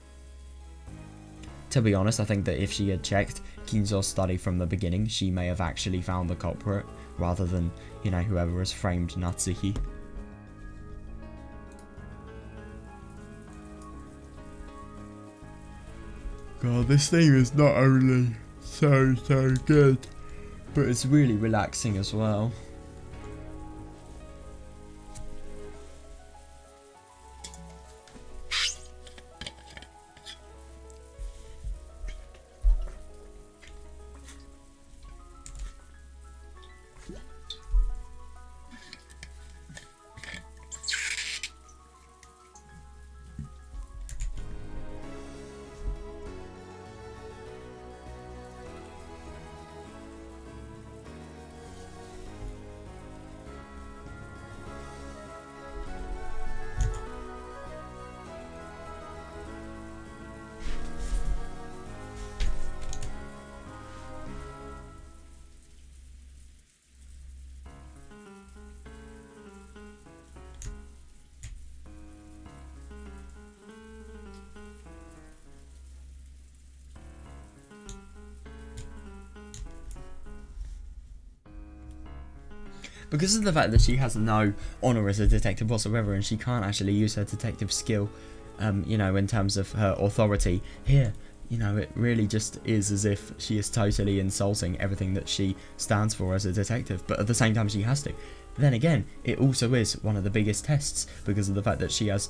to be honest, I think that if she had checked Kinzo's study from the beginning, she may have actually found the culprit, rather than, whoever has framed Natsuki. God, this theme is not only so good, but it's really relaxing as well. Because of the fact that she has no honour as a detective whatsoever, and she can't actually use her detective skill, in terms of her authority here, it really just is as if she is totally insulting everything that she stands for as a detective, but at the same time she has to. Then again, it also is one of the biggest tests because of the fact that she has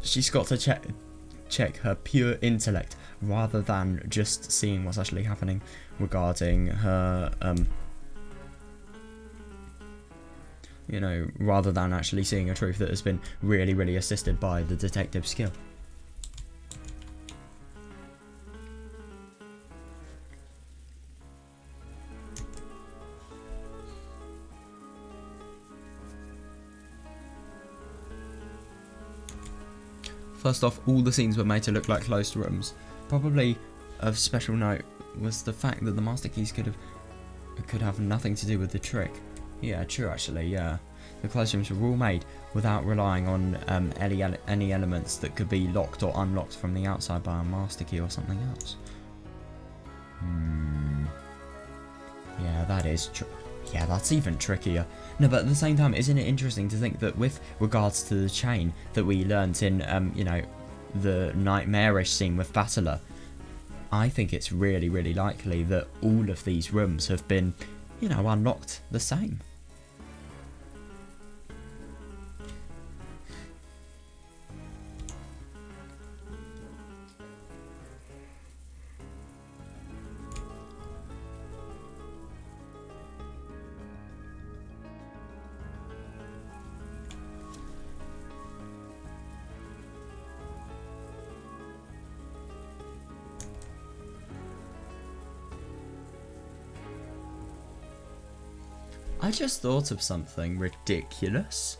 she's got to check her pure intellect rather than just seeing what's actually happening regarding her, you know, rather than actually seeing a truth that has been really, really assisted by the detective skill. First off, all the scenes were made to look like closed rooms. Probably of special note was the fact that the master keys could have nothing to do with the trick. Yeah, true actually, yeah. The closed rooms were all made without relying on any elements that could be locked or unlocked from the outside by a master key or something else. Yeah, that is true. Yeah, that's even trickier. No, but at the same time, isn't it interesting to think that with regards to the chain that we learnt in, you know, the nightmarish scene with Battler, I think it's really, really likely that all of these rooms have been, you know, unlocked the same. I just thought of something ridiculous.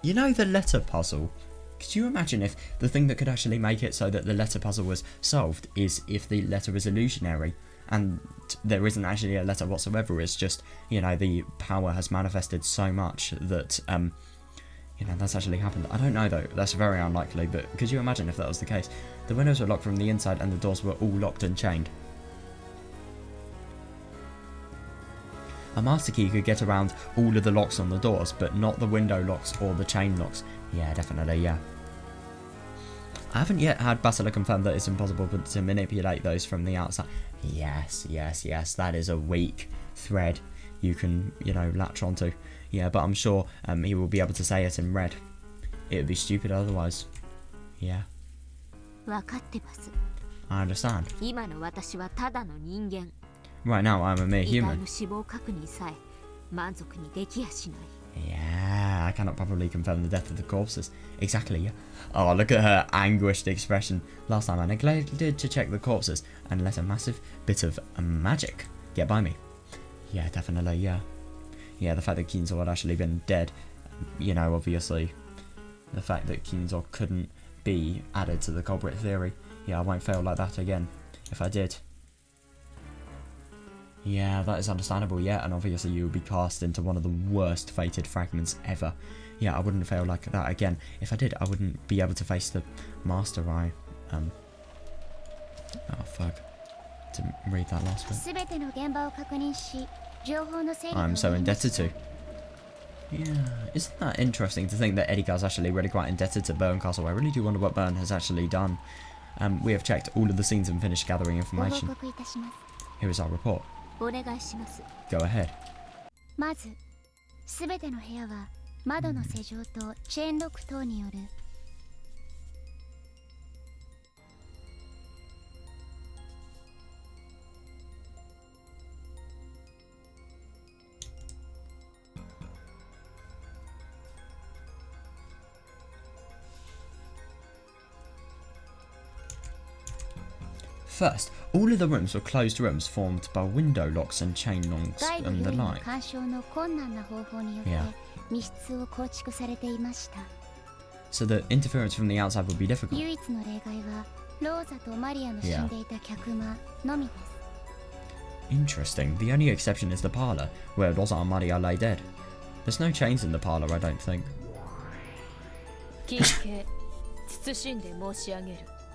You know the letter puzzle? Could you imagine if the thing that could actually make it so that the letter puzzle was solved is if the letter is illusionary and there isn't actually a letter whatsoever, it's just, you know, the power has manifested so much that, you know, that's actually happened. I don't know though, that's very unlikely, but could you imagine if that was the case? The windows were locked from the inside and the doors were all locked and chained. A master key could get around all of the locks on the doors, but not the window locks or the chain locks. Yeah, definitely, yeah. I haven't yet had Battler confirm that it's impossible to manipulate those from the outside. Yes, yes, yes, that is a weak thread you can, you know, latch onto. Yeah, but I'm sure he will be able to say it in red. It would be stupid otherwise. Yeah. I understand. Right now, I'm a mere human. Yeah, I cannot properly confirm the death of the corpses. Exactly, yeah. Oh, look at her anguished expression. Last time I neglected to check the corpses and let a massive bit of magic get by me. Yeah, definitely, yeah. Yeah, the fact that Kinzo had actually been dead, you know, obviously. The fact that Kinzo couldn't be added to the culprit theory. Yeah, I won't fail like that again, if I did. Yeah, that is understandable, yeah, and obviously you would be cast into one of the worst fated fragments ever. Yeah, I wouldn't fail like that again. If I did, I wouldn't be able to face the Master Eye. Oh, fuck. Didn't read that last bit. I'm so indebted to. Yeah, isn't that interesting to think that Erika's actually really quite indebted to Bern Castle? I really do wonder what Bern has actually done. We have checked all of the scenes and finished gathering information. Here is our report. Go ahead. First, all of the rooms were closed rooms formed by window locks and chain locks and the like. Yeah. So the interference from the outside would be difficult. Yeah. Interesting. The only exception is the parlour, where Rosa and Maria lay dead. There's no chains in the parlour, I don't think.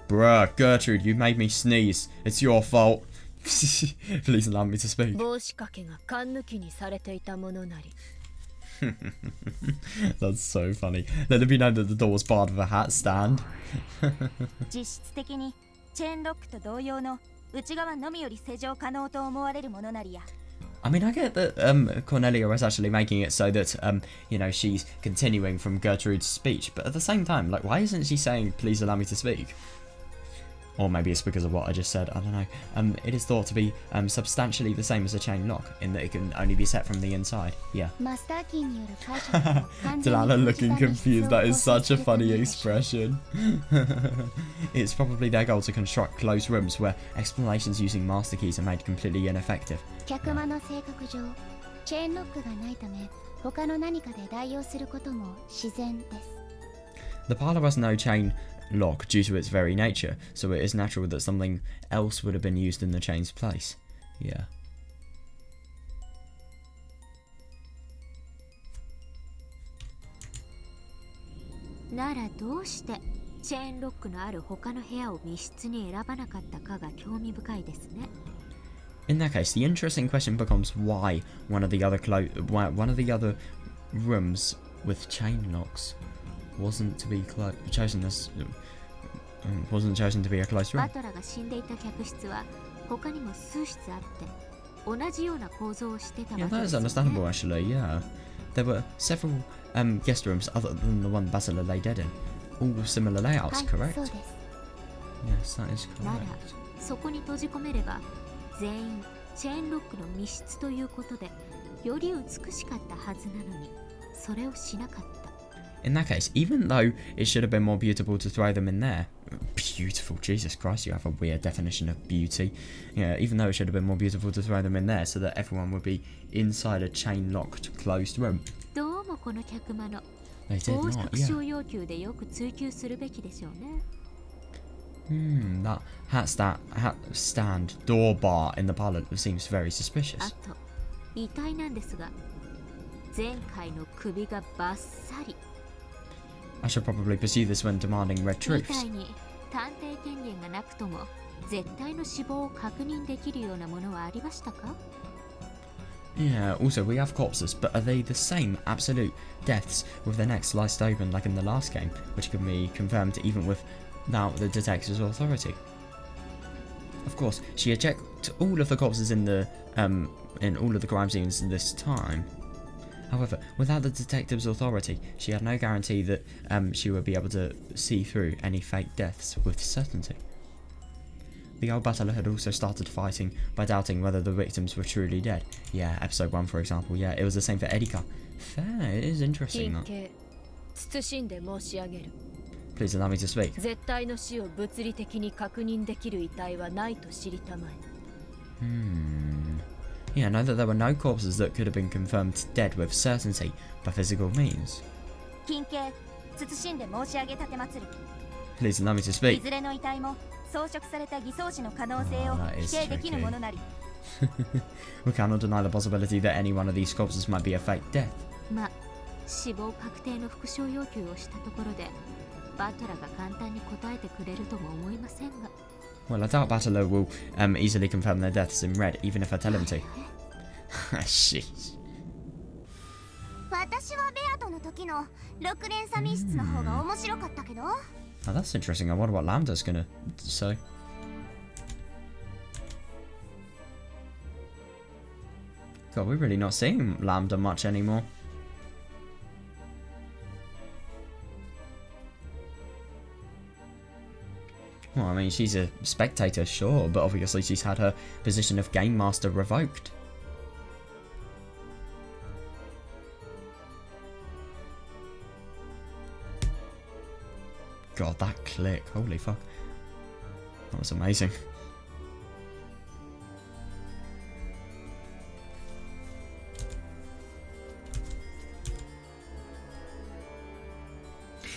Bruh, Gertrude, you made me sneeze. It's your fault. Please allow me to speak. That's so funny. Let it be known that the door was part of a hat stand. I mean, I get that Cornelia was actually making it so that, you know, she's continuing from Gertrude's speech. But at the same time, like, why isn't she saying, please allow me to speak? Or maybe it's because of what I just said, I don't know. It is thought to be substantially the same as a chain lock, in that it can only be set from the inside. Yeah. Delala looking confused, that is such a funny expression. It's probably their goal to construct closed rooms where explanations using master keys are made completely ineffective. Yeah. The parlour has no chain lock due to its very nature, so it is natural that something else would have been used in the chain's place. Yeah. In that case, the interesting question becomes why one of the other rooms with chain locks wasn't to be chosen as wasn't chosen to be a closed room. Yeah, that is understandable actually, yeah. There were several guest rooms other than the one Basila lay dead in. All with similar layouts, correct? Yes, that is correct. In that case, even though it should have been more beautiful to throw them in there, beautiful, Jesus Christ, you have a weird definition of beauty. Yeah, even though it should have been more beautiful to throw them in there so that everyone would be inside a chain-locked closed room. They did not, yeah. That hat stand door bar in the parlour seems very suspicious. I should probably pursue this when demanding red truths. Yeah, also we have corpses, but are they the same absolute deaths with their necks sliced open like in the last game, which can be confirmed even without the detective's authority? Of course, she had checked all of the corpses in all of the crime scenes this time. However, without the detective's authority, she had no guarantee that she would be able to see through any fake deaths with certainty. The old butler had also started fighting by doubting whether the victims were truly dead. Yeah, episode 1 for example, yeah, it was the same for Erika. Fair, it is interesting that. Please allow me to speak. Yeah, know that there were no corpses that could have been confirmed dead with certainty by physical means. Please allow me to speak. Oh, that is tricky. We cannot deny the possibility that any one of these corpses might be a fake death. Well, I doubt Butler will easily confirm their deaths in red, even if I tell him to. Sheesh. Oh, that's interesting. I wonder what Lambda's gonna say. God, we're really not seeing Lambda much anymore. Well, I mean, she's a spectator, sure, but obviously she's had her position of Game Master revoked. God, that click. Holy fuck. That was amazing.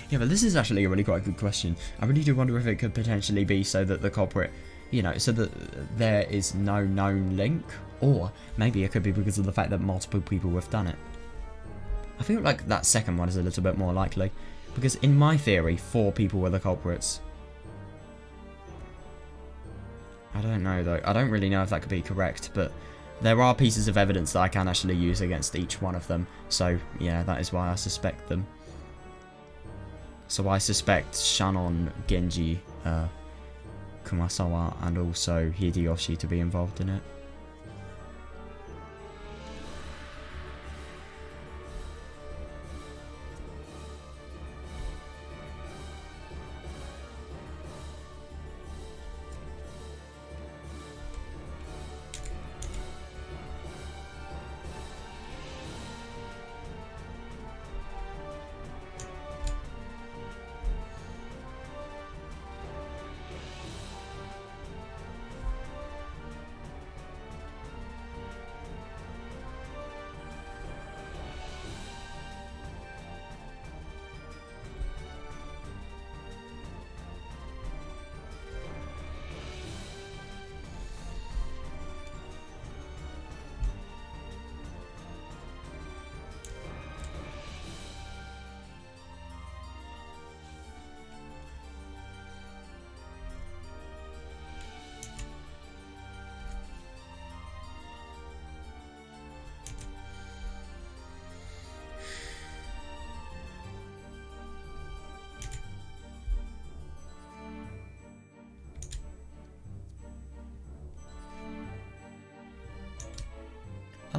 Yeah, but this is actually a really quite good question. I really do wonder if it could potentially be so that the culprit, you know, so that there is no known link, or maybe it could be because of the fact that multiple people have done it. I feel like that second one is a little bit more likely, because in my theory, 4 people were the culprits. I don't know though, I don't really know if that could be correct, but there are pieces of evidence that I can actually use against each one of them, so yeah, that is why I suspect them. So I suspect Shannon, Genji, Kumasawa and also Hideyoshi to be involved in it.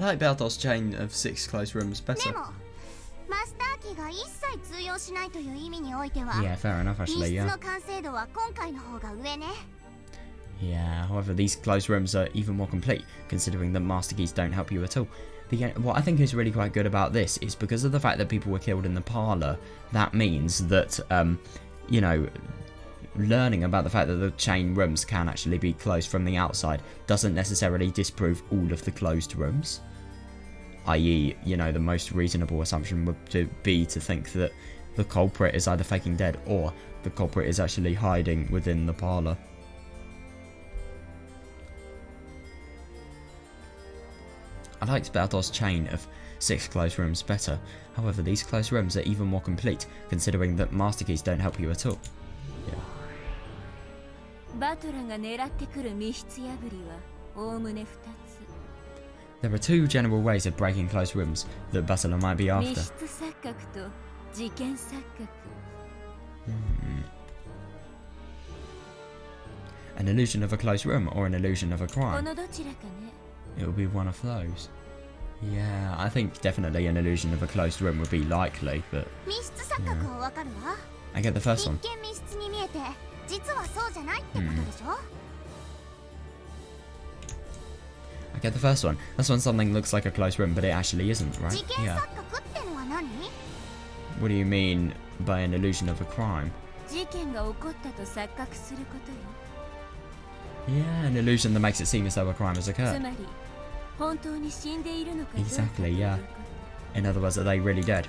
I like Baldos' chain of 6 closed rooms で better. もマスターキーが一切通用しないという意味においては Yeah, fair enough 密 actually, 室 yeah. の完成度は今回の方が上ね Yeah, however, these closed rooms are even more complete, considering that master keys don't help you at all. What I think is really quite good about this is because of the fact that people were killed in the parlour, that means that, you know, learning about the fact that the chain rooms can actually be closed from the outside doesn't necessarily disprove all of the closed rooms. I.e., you know, the most reasonable assumption would be to think that the culprit is either faking dead or the culprit is actually hiding within the parlour. I liked Baldos' chain of 6 closed rooms better, however these closed rooms are even more complete, considering that master keys don't help you at all. Yeah. バトラが狙ってくる密室破りはおおむね2つ。 There are 2 general ways of breaking closed rooms that Butler might be 密 after. 室錯覚と事件錯覚。 An illusion of a closed room or an illusion of a こ crime. のどちらかね。 It will be one of those. Yeah, I think definitely an illusion of a closed room would be likely, but 密室錯覚はわかるわ I get the first 一 one. 見密室に見えて実はそうじゃないってことでしょ、 I get the first one. That's when something looks like a closed room, but it actually isn't, right? 事件 Yeah. 錯覚ってのは何 What do you mean by an illusion of a crime? 事件が起こったと錯覚することよ。 Yeah, an illusion that makes it seem as though a crime has つ occurred. まり本当に死んでいるのかどうかという Exactly, yeah. こと。 In other words, are they really dead?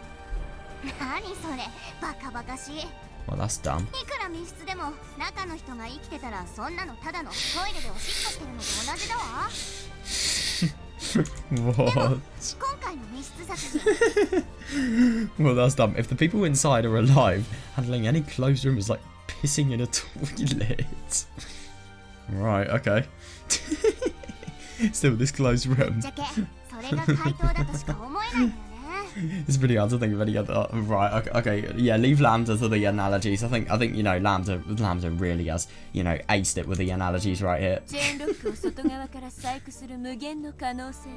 何それバカバカしいい Well, that's dumb. くら密室でも中の人が生きてたらそんなのただのトイレでおしっこしてるのと同じだわ What? 今回の密室殺人 Well, that's dumb. If the people inside are alive, handling any closed room is like pissing in a toilet. Right, okay. Still, this closed ぶっ room. ちゃけそれが回答だとしか思えないのよね It's pretty hard to think of any other. Right, okay, yeah. Leave Lambda to the analogies. I think you know Lambda really has aced it with the analogies right here. チェーンロックを外側から細工する無限の可能性は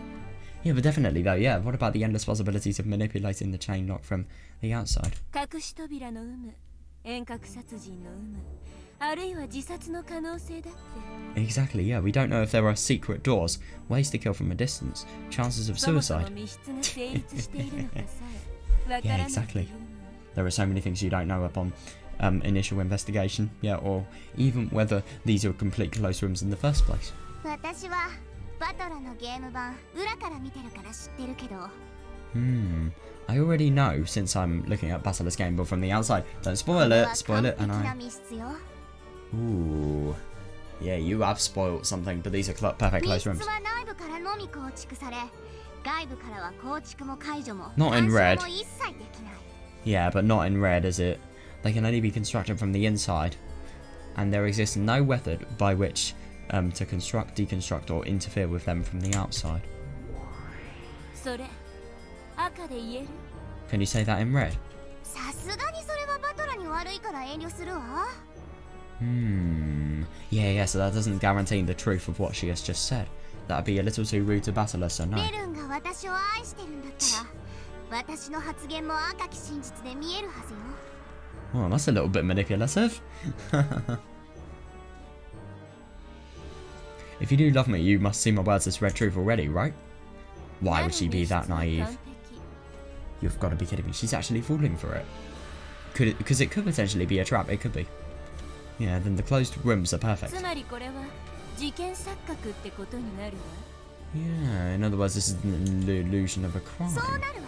Yeah, but definitely though. Yeah, what about the endless possibilities of manipulating the chain lock from the outside? 隠し扉の有無、遠隔殺人の有無、あるいは自殺の可能性だって Exactly. Yeah, we don't know if there are secret doors, ways to kill from a distance, chances of そもそも suicide. 密室が成立しているのかさえわから Yeah, ないという exactly. There are so many things you don't know upon initial investigation. Yeah, or even whether these are complete closed rooms in the first place. 私はバトラのゲーム版裏から見てるから知ってるけど I already know since I'm looking at Basila's game board from the outside. Don't spoil it, spoil it, and 完璧な I. 密室よ Ooh. Yeah, you have spoiled something, but these are perfect 密 closed 室 rooms. は内部からのみ構築され外部からは構築も解除も Not in 干 red. 渉も一切できない Yeah, but not in red, is it? They can only be constructed from the inside, and there exists no method by which to construct, deconstruct, or interfere with them from the outside. それ赤で言える Can you say that in red? さすがにそれはバトラに悪いから遠慮するわ Yeah, so that doesn't guarantee the truth of what she has just said. That'd be a little too rude to Basila, so no. ベルンが私を愛してるんだったら私の発言も赤き真実で見えるはずよ Well, that's a little bit manipulative. If you do love me, you must see my words as red truth already, right? Why would she be that naive? You've got to be kidding me. She's actually falling for it. Because it could potentially be a trap. It could be. Yeah, then the closed rooms are perfect. つまりこれは事件錯覚ってことになるわ Yeah, in other words, this is an illusion of a そう crime. なるわ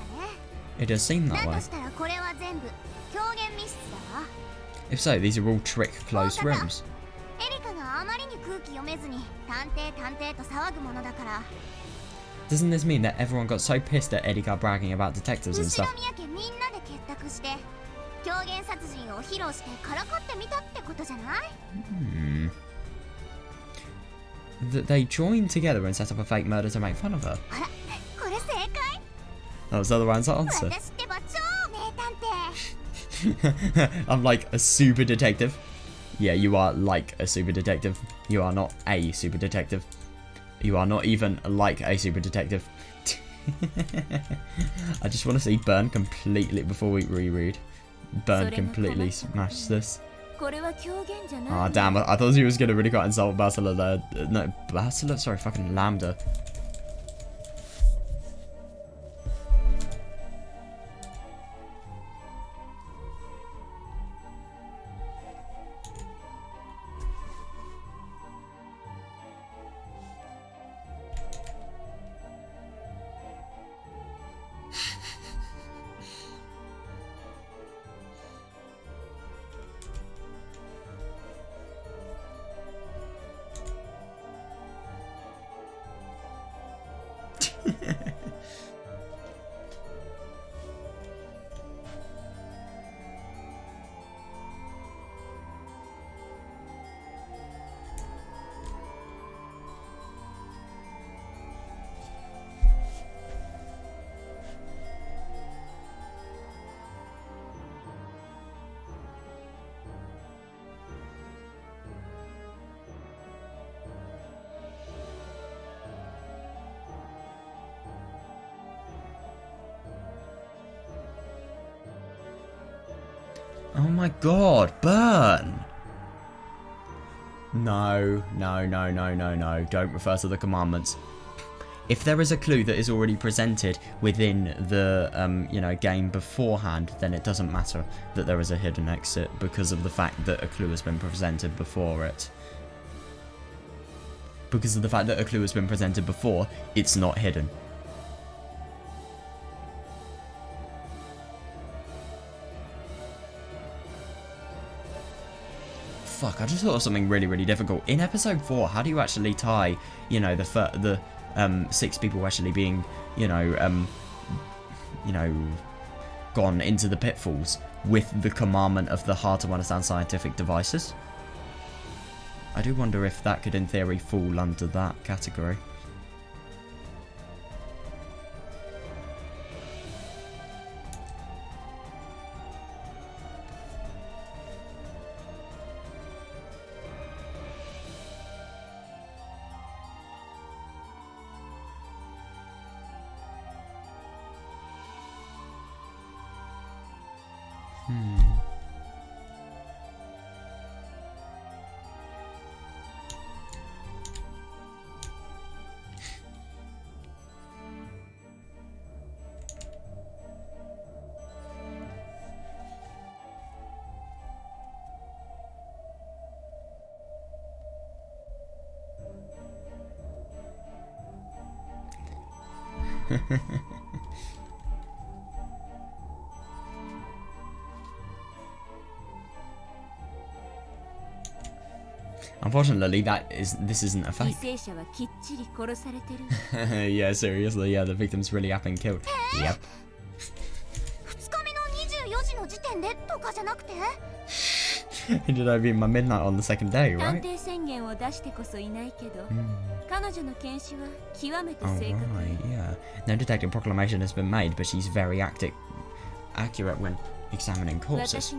ね It does seem だ that と way. したらこれは全部狂言密室だわ If so, these are all trick closed rooms. エリカがあまりに空気読めずに探偵探偵と騒ぐものだから Doesn't this mean that everyone got so pissed at Erika bragging about detectives 後 and stuff? 宮家みんなで結託して狂言殺人を披露してからかってみたってことじゃない That they joined together and set up a fake murder to make fun of her. あらこれ正解 That was the other one's answer. 私ってば超名探偵 I'm like a super detective. Yeah, you are like a super detective. You are not a super detective. You are not even like a super detective. I just want to see Burn completely, before we reread, Burn completely smash this. Ah, damn, I thought he was going to really quite insult Basila there. No, Basila, sorry, fucking Lambda. Oh my god, Burn! No, don't refer to the commandments. If there is a clue that is already presented within the, you know, game beforehand, then it doesn't matter that there is a hidden exit because of the fact that a clue has been presented before it. Because of the fact that a clue has been presented before, it's not hidden. Fuck, I just thought of something really difficult. In episode 4, how do you actually tie, you know, the 6 people actually being, you know, gone into the pitfalls with the commandment of the hard to understand scientific devices? I do wonder if that could in theory fall under that category. Unfortunately, this isn't a fake. Yeah, seriously, yeah, the victims really have been killed. Yep. Ended up being my midnight on the second day, right? Alright, yeah. No detective proclamation has been made, but she's very accurate when examining corpses.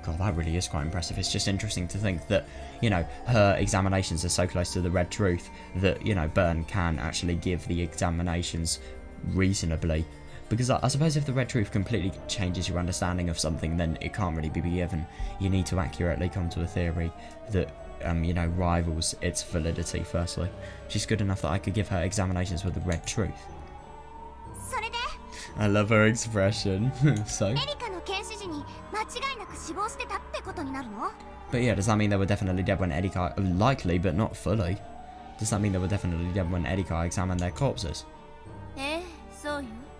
God, that really is quite impressive. It's just interesting to think that, you know, her examinations are so close to the red truth that, you know, Byrne can actually give the examinations reasonably. Because I suppose if the red truth completely changes your understanding of something, then it can't really be given. You need to accurately come to a theory that, you know, rivals its validity, firstly. She's good enough that I could give her examinations with the red truth. I love her expression. So? But yeah, does that mean they were definitely dead when Erika... Likely, but not fully. Does that mean they were definitely dead when Erika examined their corpses?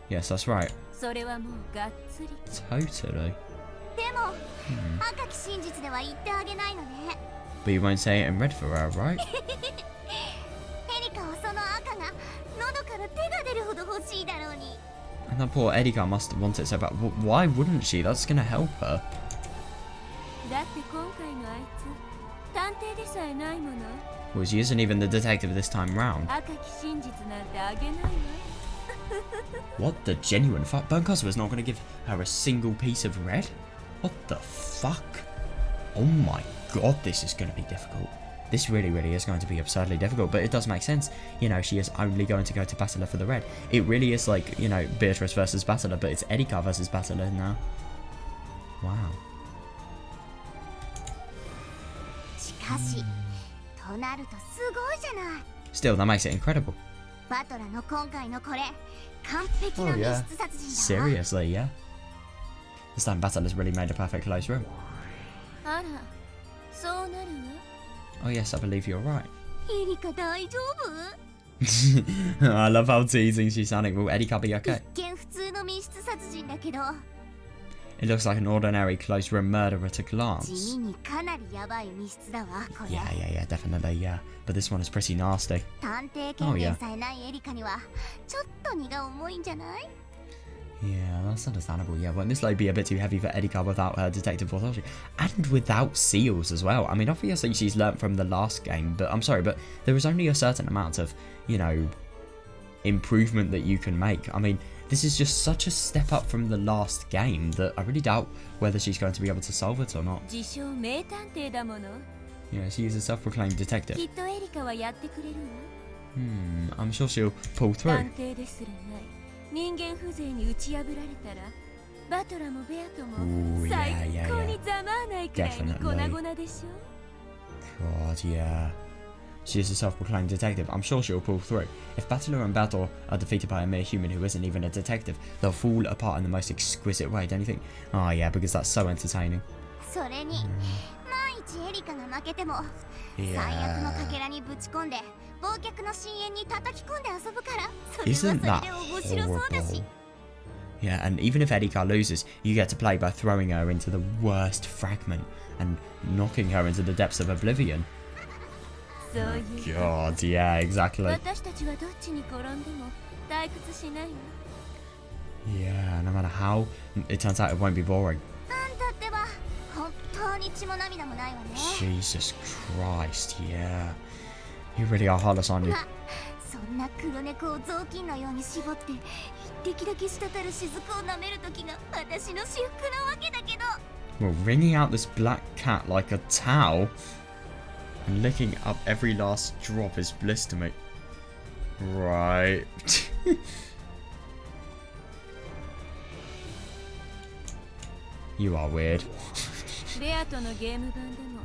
Yes, that's right. Totally. But you won't say it in red for her, right? And that poor Erika must want it so bad. Why wouldn't she? That's gonna help her. Well, she isn't even the detective this time round. What the genuine fuck? Burncaster not gonna give her a single piece of red? What the fuck? Oh my god, this is gonna be difficult. this really is going to be absurdly difficult, but it does make sense. You know, she is only going to go to Battler for the red. It really is like, you know, Beatrice versus Battler, but it's Erika versus Battler now. Wow. しかし、となるとすごいじゃない。 Still, that makes it incredible. バトラの今回のこれ、完璧な Oh 密 yeah. 室殺人だわ。 Seriously, yeah. This time Battler's really made a perfect close room. あら、そうなるわ。 Oh yes, I believe you're right. エリカ大丈夫？ I love how teasing she's sounding. Will Erika be okay? 一見普通の密室殺人だけど、 It looks like an ordinary close room murderer to 地 glance. 味にかなりヤバい密室だわ、これ。 Yeah, definitely, yeah. But this one is pretty nasty. 探偵権限さえないエリカには、ちょっと荷が重いんじゃない？ Yeah, that's understandable. Yeah, won't this load be a bit too heavy for Erika without her detective authority? And without seals as well. I mean, obviously she's learnt from the last game, but I'm sorry, but there is only a certain amount of, you know, improvement that you can make. I mean, this is just such a step up from the last game that I really doubt whether she's going to be able to solve it or not. 自称名探偵だもの。 Yeah, she is a self-proclaimed detective. きっとエリカはやってくれるわ。 I'm sure she'll pull through. 探偵ですらない。人間風情に打ち破られたら、バトラもベアとも Ooh, 最 yeah, 高にざまあないくらいに粉々でしょ。 God, yeah. She is a self-proclaimed detective. I'm sure she'll pull through. If Battler and Battle are defeated by a mere human who isn't even a detective, they'll fall apart in the most exquisite way, don't you think? Oh yeah, because that's so entertaining. それに、万一エリカが負けても、最悪のかけらにぶち込んで、忘却の深淵に叩き込んで遊ぶから、それはそ Isn't れ that で面白そうだし。 horrible? Yeah, and even if Erika loses, you get to play by throwing her into the worst fragment and knocking her into the depths of oblivion. そういう。 God, yeah, exactly. 私たちはどっちに転んでも退屈しないわ。 Yeah, no matter how it turns out, it won't be boring. あんたってば、本当に血も涙もないわね。 Jesus Christ, yeah. You really are heartless, aren't you? まあ、そんな黒猫を雑巾のように絞って、一滴だけ滴る雫を舐める時が私の至福なわけだけど。 Well, wringing out this black cat like a towel and licking up every last drop is bliss to me. Right. You are weird. ベアとのゲーム版でも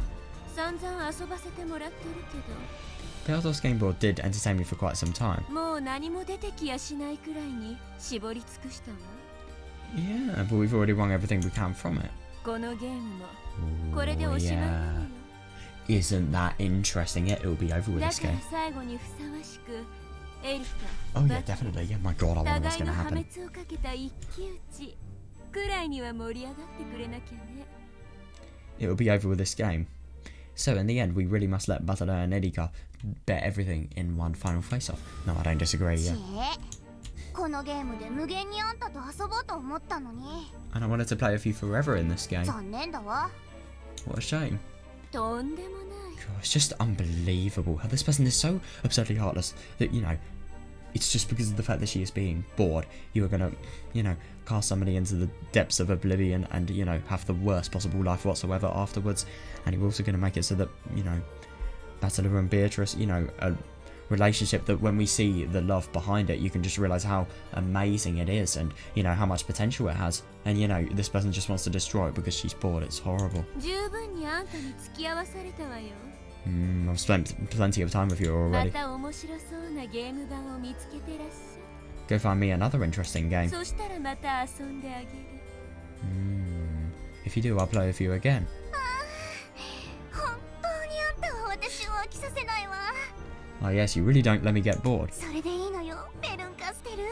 散々遊ばせてもらってるけど、 Beatos Game Board did entertain me for quite some time. もう何も出てきやしないくらいに絞り尽くしたわ。 Yeah, but we've already won everything we can from it. このゲームもこれでおしまいなのよ。 Isn't that interesting? Yeah, it'll be over with だ this から game. 最後にふさわしくエリカ、 Oh yeah, バトラ definitely. Yeah, my god, I wonder 互 what's い gonna の破 happen. 滅をかけた一騎打ちくらいには盛り上がってくれなきゃね。 It'll be over with this game. So in the end, we really must let Battler and Erika bet everything in one final face-off. No, I don't disagree, ち yeah. え、このゲームで無限にあんたと遊ぼうと思ったのに。 And I wanted to play with you forever in this game. 残念だわ。 What a shame. とんでもない。 God, it's just unbelievable how this person is so absurdly heartless that, you know, it's just because of the fact that she is being bored, you are gonna, you know, cast somebody into the depths of oblivion and, you know, have the worst possible life whatsoever afterwards. And you're also gonna make it so that, you know, Battler and Beatrice, you know, a relationship that when we see the love behind it, you can just realise how amazing it is and, you know, how much potential it has. And, you know, this person just wants to destroy it because she's bored. It's horrible. 十分にあんたに付き合わされたわよ。 I've spent plenty of time with you ま already. た面白そうなゲーム版を見つけてらっし Go find me another interesting ゃ game. い。そしたらまた遊んであげる。 If you do, I'll play with you again. 本当にあんたは私を飽きさせないわ。 Oh yes, you really don't let me get bored. それでいいのよ、ベルンカステル。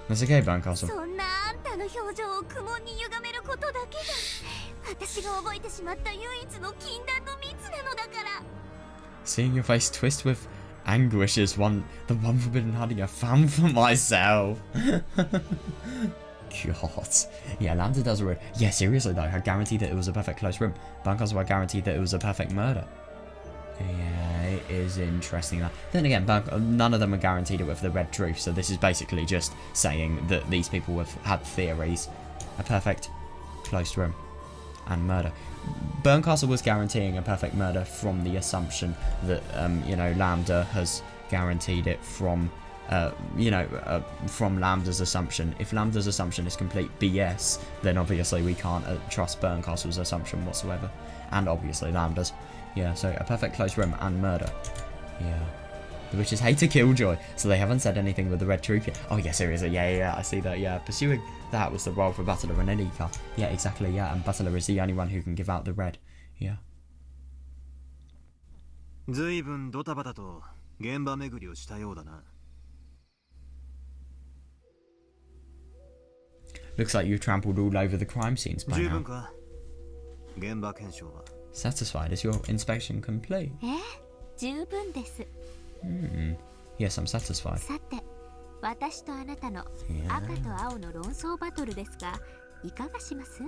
That's okay, Barncastle. そんなあんたの表情を苦悶に歪めることだけが私が覚えてしまった唯一の禁断の蜜なのだから。 Seeing your face twist with anguish is the one forbidden honey I found for myself. God. Yeah, Lambda does a yeah, seriously though, I guarantee that it was a perfect close room. Barncastle, I guarantee that it was a perfect murder. Yeah, it is interesting that. Then again, none of them are guaranteed it with the red truth, so this is basically just saying that these people have had theories. A perfect closed room. and murder. Berncastle was guaranteeing a perfect murder from the assumption that, you know, Lambda has guaranteed it from, from Lambda's assumption. If Lambda's assumption is complete BS, then obviously we can't trust Berncastle's assumption whatsoever. And obviously Lambda's. Yeah, so a perfect close room and murder. Yeah. The witches hate a killjoy, so they haven't said anything with the red truth yet. Oh, yeah, seriously, yeah, I see that, yeah. Pursuing that was the role for Butler and Erika. Yeah, exactly, yeah, and Butler is the only one who can give out the red. Yeah. 随分ドタバタと現場巡りをしたようだな。Looks like you've trampled all over the crime scenes by 十分 now. か。現場検証は。Satisfied? Is your inspection complete? 十分です。Yes, I'm satisfied. さて、私とあなたの赤と青の論争バトルですが、いかがします？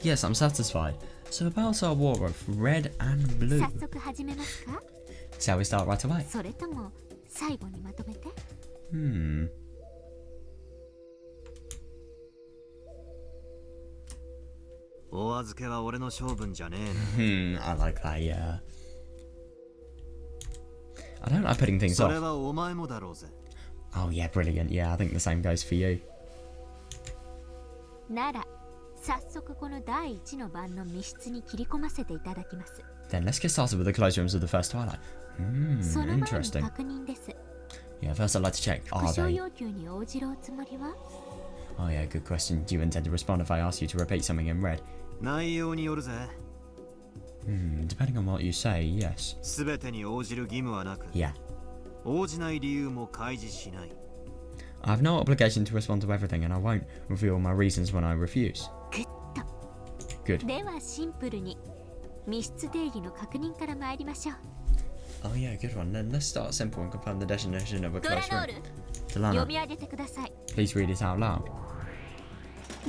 Yes, I'm satisfied. So about our war of red and blue. 早速始めますか？ Shall we start right away? それとも最後にまとめて？ お預けは俺の性分じゃねえな。 I like that, yeah. I don't like putting things それ off. はお前もだろうぜ。 Oh yeah, brilliant. Yeah, I think the same goes for you. なら、早速この第一の番の密室に切り込ませていただきます。 Then let's get started with the closed rooms of the first Twilight. その前に Interesting. 確認です。 Yeah, first I'd like to check. 副 Are 賞 they? 要求に応じるおつもりは？ Oh yeah, good question. Do you intend to respond if I ask you to repeat something in red? 内容によるぜ。Depending on what you say, yes. すべてに応じる義務はなく、 Yeah. 応じない理由も開示しない。 I have no obligation to respond to everything, and I won't reveal my reasons when I refuse. グッと。 Good. ではシンプルに密室定義の確認から参りましょう。 Oh yeah, good one. Then let's start simple and confirm the definition of a グラ closed ノー room. ル、読 Delana, み上げてください。 please read it out loud.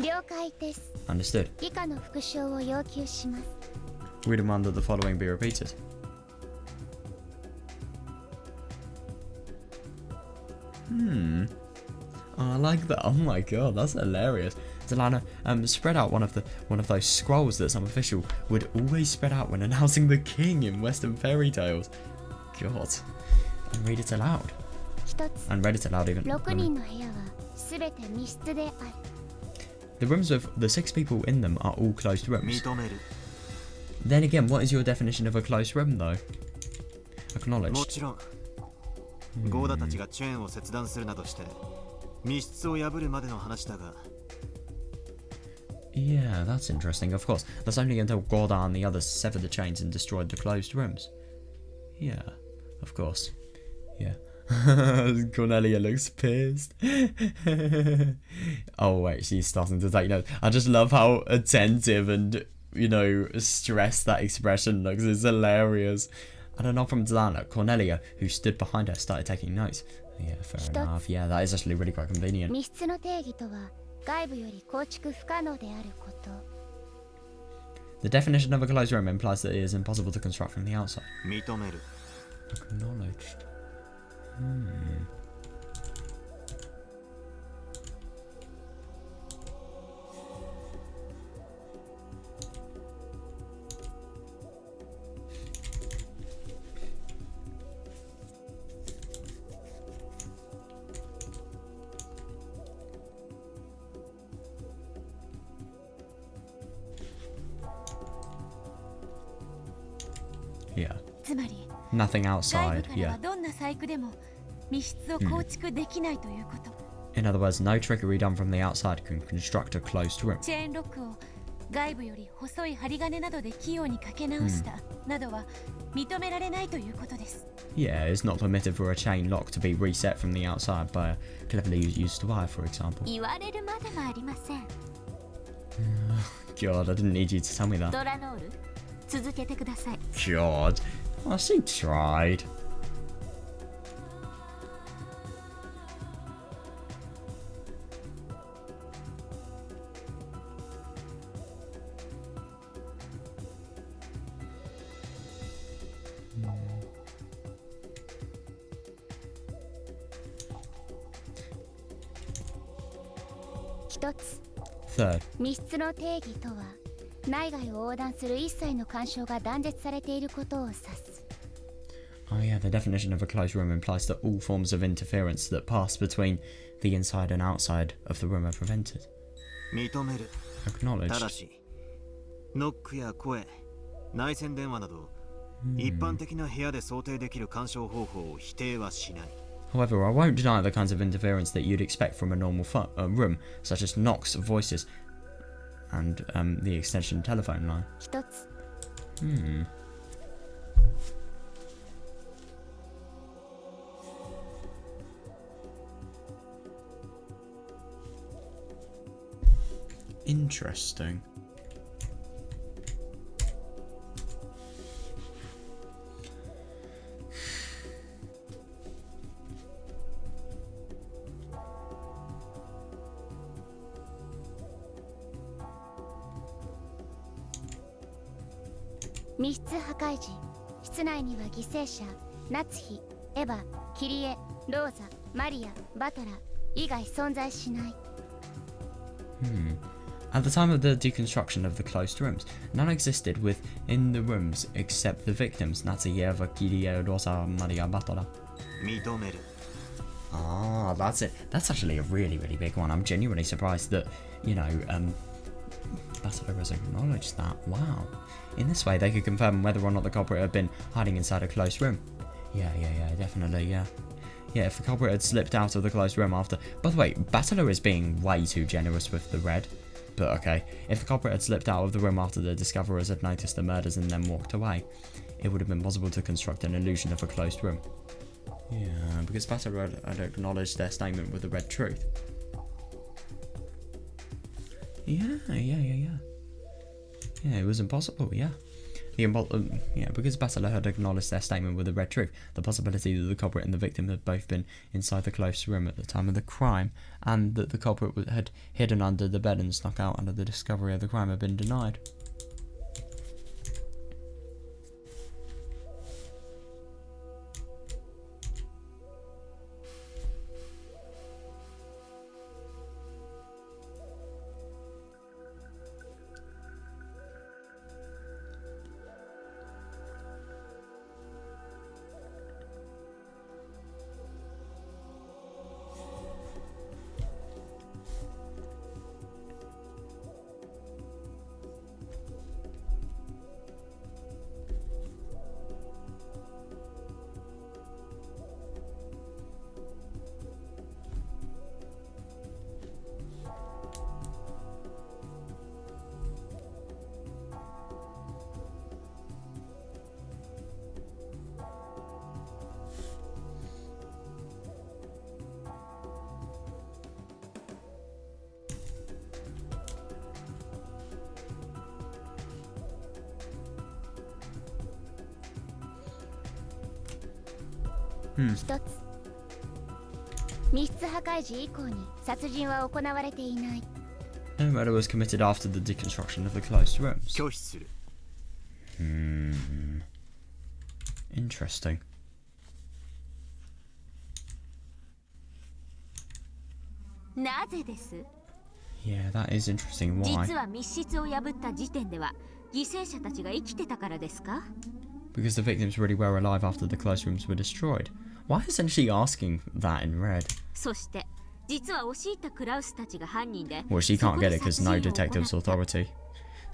了解です。 Understood. 以下の復唱を要求します。 We demand that the following be repeated. Oh, I like that. Oh my god, that's hilarious. Delana, spread out one of those scrolls that some official would always spread out when announcing the king in Western fairy tales. God. And read it aloud. 一つ、 And read it aloud even. 6人の部屋はすべて密室である。 The rooms of the 6 people in them are all closed rooms. 認める。 Then again, what is your definition of a closed room though? も Acknowledged. ちろん、ゴーダたちがチェーンを切断するなどして密室を破るまでの話だが、 Yeah, that's interesting. Of course, that's only until Gorda and the others severed the chains and destroyed the closed rooms. Yeah, of course. Yeah. Cornelia looks pissed. Oh wait, she's starting to take notes. I just love how attentive and, you know, stressed that expression looks. It's hilarious. And a nod from Delana, Cornelia, who stood behind her, started taking notes. Yeah, fair enough. Yeah, that is actually really quite convenient. 密室の定義とは外部より構築不可能であること。 The definition of a closed room implies that it is impossible to construct from the outside. 認める。 Acknowledged. つまり Nothing 外 outside, 部からは yeah. どんな細工でも密室を構築できないということ。In other words, no trickery done from the outside can construct a closed room. チェーンロックを外部より細い針金などで器用にかけ直したなどは認められないということです。Yeah, it's not permitted for a chain lock to be reset from the outside by a cleverly used wire, for example. 言われるまでもありません。 God, I didn't need you to tell me that. ドラノール、続けてください。 God, oh, she tried. Third, 密室の定義とは内外を横断する一切の干渉が断絶されていることを指す。 oh yeah, the definition of a closed room implies that all forms of interference that pass between the inside and outside of the room are prevented. 認める。ただ Acknowledged. し、ノックや声、内線電話など、一般的な部屋で想定できる干渉方法を否定はしない。 However, I won't deny the kinds of interference that you'd expect from a normal room, such as knocks, voices, and the extension telephone line. 一つ、 Interesting.「密室破壊時、室内には犠牲者、ナツヒ、エヴァ、キリエ、ローザ、マリア、バトラ以外存在しない。 At the time of the deconstruction of the closed rooms, none existed within the rooms except the victims, Natsuyeva, Kirie, Rosa, Maria, Batora. 認める。 Ah, that's it. That's actually a really, really big one. I'm genuinely surprised that, Batora has acknowledged that. Wow. In this way, they could confirm whether or not the culprit had been hiding inside a closed room. Yeah, definitely, yeah. Yeah, if the culprit had slipped out of the closed room after... By the way, Battler is being way too generous with the red. But okay, if the culprit had slipped out of the room after the discoverers had noticed the murders and then walked away, it would have been possible to construct an illusion of a closed room. Yeah, because Battler had acknowledged their statement with the red truth. Yeah, it was impossible, yeah. Because Battler had acknowledged their statement with the red truth, the possibility that the culprit and the victim had both been inside the closed room at the time of the crime, and that the culprit had hidden under the bed and snuck out under the discovery of the crime had been denied. Hmm. 一つ、密室破壊時以降に殺人は行われていない。 No murder was committed after the deconstruction of the closed rooms. 拒否する。Interesting. なぜです？ Yeah, that is interesting. Why? 実は密室を破った時点では犠牲者たちが生きてたからですか？ Because the victims really were alive after the closed rooms were destroyed. Why isn't she asking that in red? そして実は押し入ったクラウスたちが犯人で。 Well, she can't get it because no detective's authority.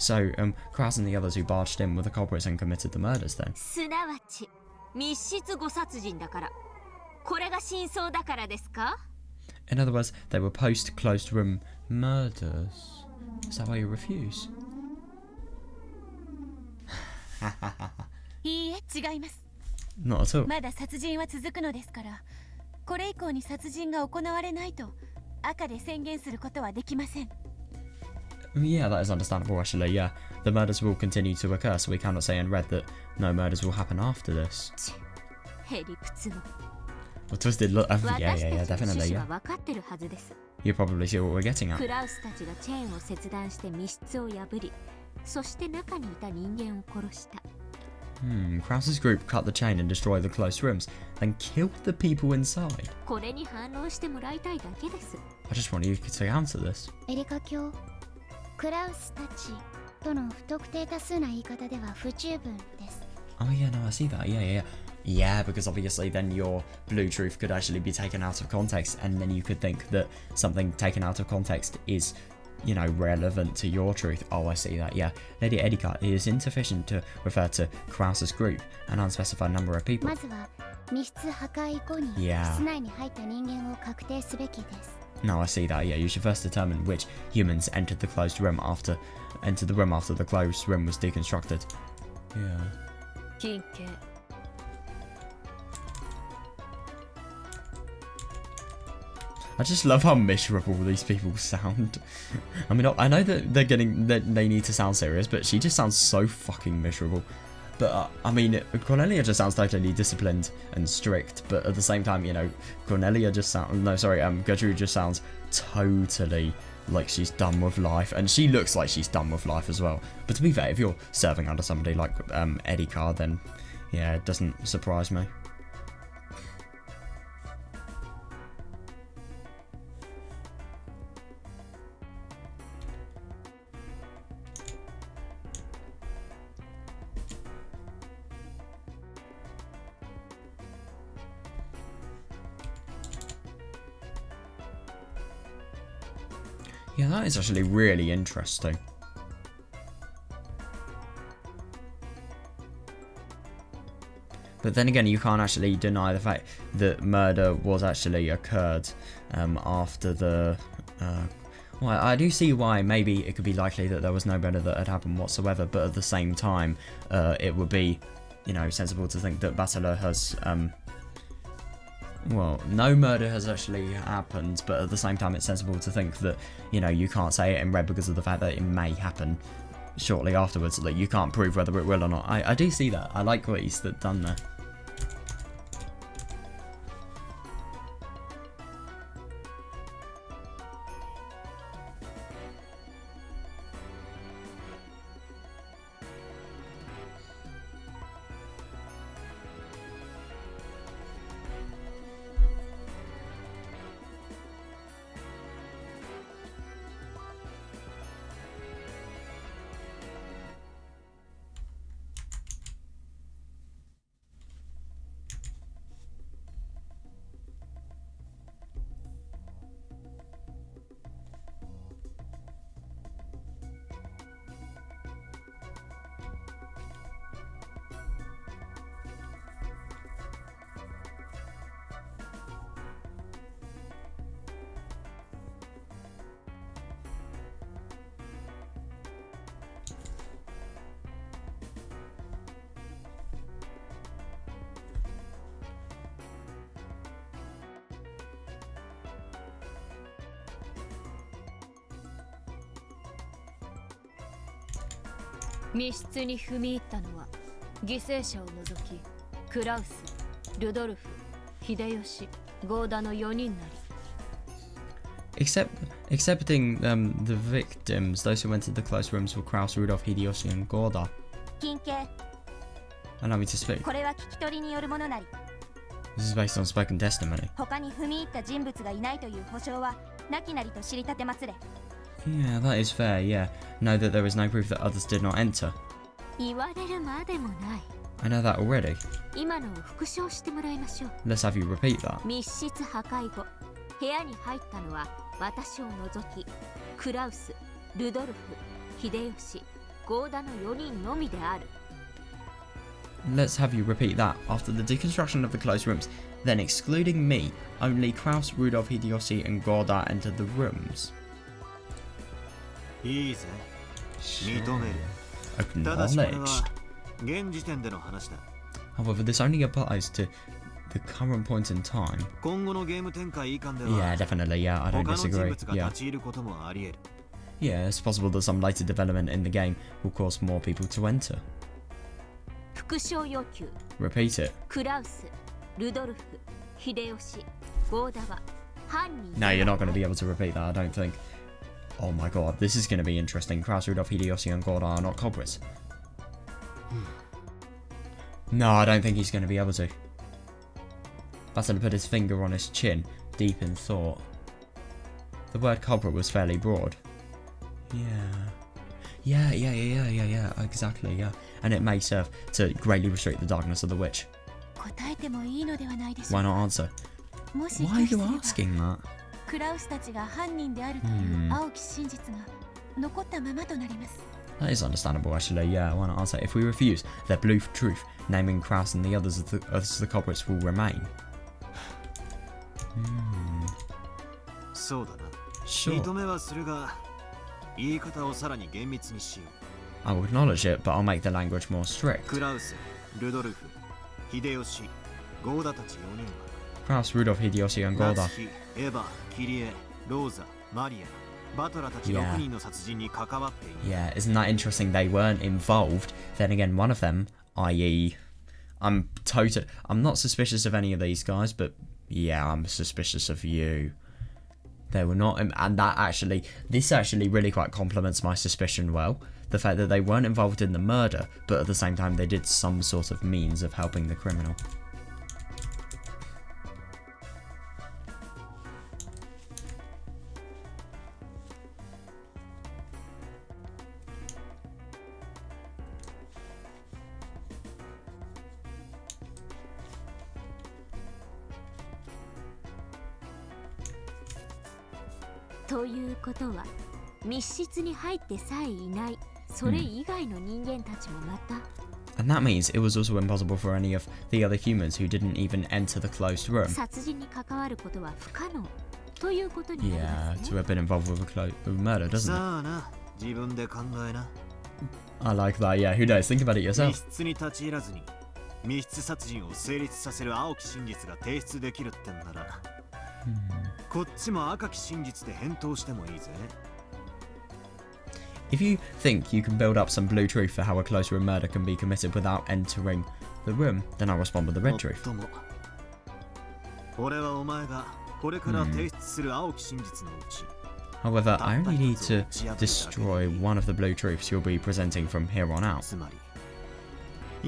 So, Kraus and the others who barged in were the culprits and committed the murders then? すなわち密室誤殺人だから。これが真相だからですか？ In other words, they were post-closed room murders. Is that why you refuse? いいえ、違います。 Not at all. まだ殺人は続くのですから、これ以降に殺人が行われないと赤で宣言することはできません。 Yeah, that is understandable actually, yeah. The murders will continue to occur, so we cannot say in red that no murders will happen after this. へりくつを。 Well, twisted look, yeah, 私たちの definitely, 趣旨 yeah. は分かってるはずです。 You probably see what we're getting ク at. ラウスたちがチェーンを切断して密室を破り、そして中にいた人間を殺した。Kraus's group cut the chain and destroyed the closed rooms, then killed the people inside. これに反応してもらいたいだけです。 I just want you to answer this. エリカ卿、クラウスたちとの不特定多数な言い方では不十分です。 Oh yeah, no, I see that. Yeah. Yeah, because obviously then your blue truth could actually be taken out of context, and then you could think that something taken out of context is, you know, relevant to your truth. Oh, I see that, yeah. Lady Erika, it is insufficient to refer to Kraus's group, an unspecified number of people. まずは密室破壊後に Yeah. 室内に入った人間を確定すべきです。 No, I see that, yeah. You should first determine which humans entered the closed room after the closed room was deconstructed. Yeah. 金系。 I just love how miserable these people sound. I mean, I know that they need to sound serious, but she just sounds so fucking miserable. But I mean, Cornelia just sounds totally disciplined and strict, but at the same time, you know, Gertrude just sounds totally like she's done with life, and she looks like she's done with life as well. But to be fair, if you're serving under somebody like Erika, then yeah, it doesn't surprise me. Yeah, that is actually really interesting. But then again, you can't actually deny the fact that murder was actually occurred after the... well, I do see why maybe it could be likely that there was no murder that had happened whatsoever, but at the same time, it would be, you know, sensible to think that Bachelor has... well, no murder has actually happened, but at the same time it's sensible to think that, you know, you can't say it in red because of the fact that it may happen shortly afterwards, so that you can't prove whether it will or not. I do see that. I like what he's done there. "密室に踏み入ったのは犠牲者を除きクラウス、ルドルフ、秀吉、ゴーダの4人なり。Excepting the victims, those who entered the closed rooms were Kraus, Rudolph, Hideyoshi, and Gorda. 金系、 Allow me to speak. これは聞き取りによるものなり、 This is based on spoken testimony. 他に踏み入った人物がいないという保証はなきなりと知りたてまつれ。 Yeah, that is fair, yeah. Know that there is no proof that others did not enter. 言われるまでもない。 I know that already. 今のを復唱してもらいましょう。 Let's have you repeat that. 密室破壊後、部屋に入ったのは私を除きクラウス、ルドルフ、秀吉、ゴーダの4人のみである。 Let's have you repeat that. After the deconstruction of the closed rooms, then excluding me, only Kraus, Rudolph, Hideyoshi, and Gorda entered the rooms. いいぜ。認める。ただしこれは Acknowledged. 現時点での話だ。 However, this only applies to the current point in time. 今後のゲーム展開以下では Yeah, definitely. Yeah, I don't 他の人 disagree. 物が Yeah. 立ち入ることもあり得る。 Yeah, it's possible that some later development in the game will cause more people to enter. 復唱要求。 Repeat it. クラウス、ルドルフ、秀吉、ゴーダは犯人。 No, you're not going to be able to repeat that, I don't think. Oh my god, this is going to be interesting. Kraus, Rudolph, Hideyoshi, and Gorda are not culprits. No, I don't think he's going to be able to. Battle put his finger on his chin, deep in thought. The word culprit was fairly broad. Yeah, exactly, yeah. And it may serve to greatly restrict the darkness of the witch. 答えてもいいのではないでしょ Why う not か。 answer? もし Why are 拒 you 否すれば asking that? クラウスたちが犯人であるという青き真実が残ったままとなります。 That is understandable, actually. Yeah, why not answer? If we refuse, their blue truth, naming Kraus and the others as the culprits, will remain. そうだな。 Sure, 認めはするが、言い方をさらに厳密にしよう。 I will acknowledge it, but I'll make the language more strict. クラウス、ルドルフ、秀吉、ゴーダたち4人は Kraus, Rudolph, Hideyoshi, and 夏 Gorda. 日、エヴァ、キリエ、ローザ、マリア、バトラたち Yeah. 6人の殺人に関わっている。 Yeah, isn't that interesting? They weren't involved. Then again, one of them, i.e., I'm not suspicious of any of these guys, but yeah, I'm suspicious of you. They were not, and this actually really quite complements my suspicion well. The fact that they weren't involved in the murder, but at the same time they did some sort of means of helping the criminal. "ということは密室に入ってさえいないそれ以外の人間たちもまた、 And that means it was also impossible for any of the other humans who didn't even enter the closed room. 殺人に関わることは不可能ということになり Yeah, ます to ね。 have been involved with a murder, doesn't it? さあな、自分で考えな。 I like that, yeah, who knows? Think about it 密 yourself. 室に立ち入らずに密室殺人を成立させる青き真実が提出できるってんなら、こっちも赤き真実で返答してもいいぜ。 If you think you can build up some blue truth for how a close room murder can be committed without entering the room, then I'll respond with the red も truth. っとも俺はお前がこれから提出する青き真実のうち、 However, I only need to destroy one of the blue truths you'll be presenting from here on out. つまり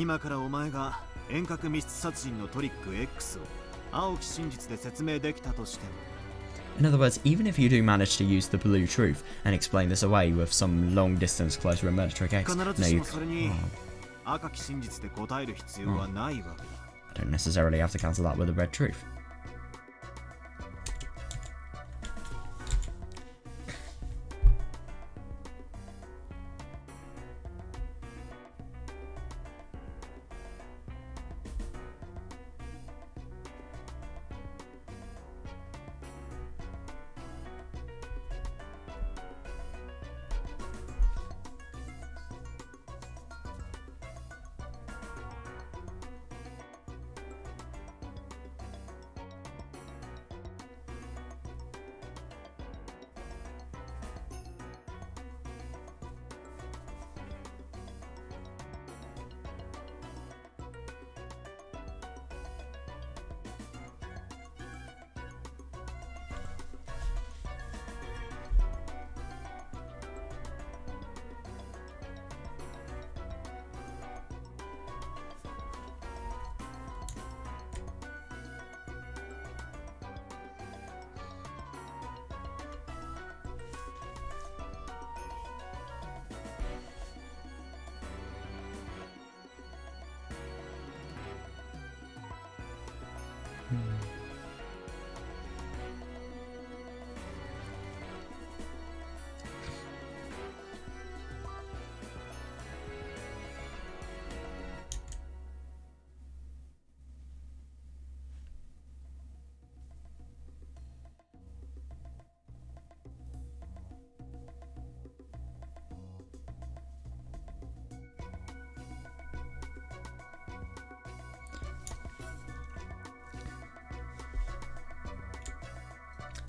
今からお前が遠隔密室殺人のトリック X を青き真実で説明できたとしても、 In other words, even if you do manage to use the blue truth and explain this away with some long distance close room murder trick X, 必 no, ずし you もそれに赤き真実で答える必要はないわけだ。 I don't necessarily have to cancel that with a red truth.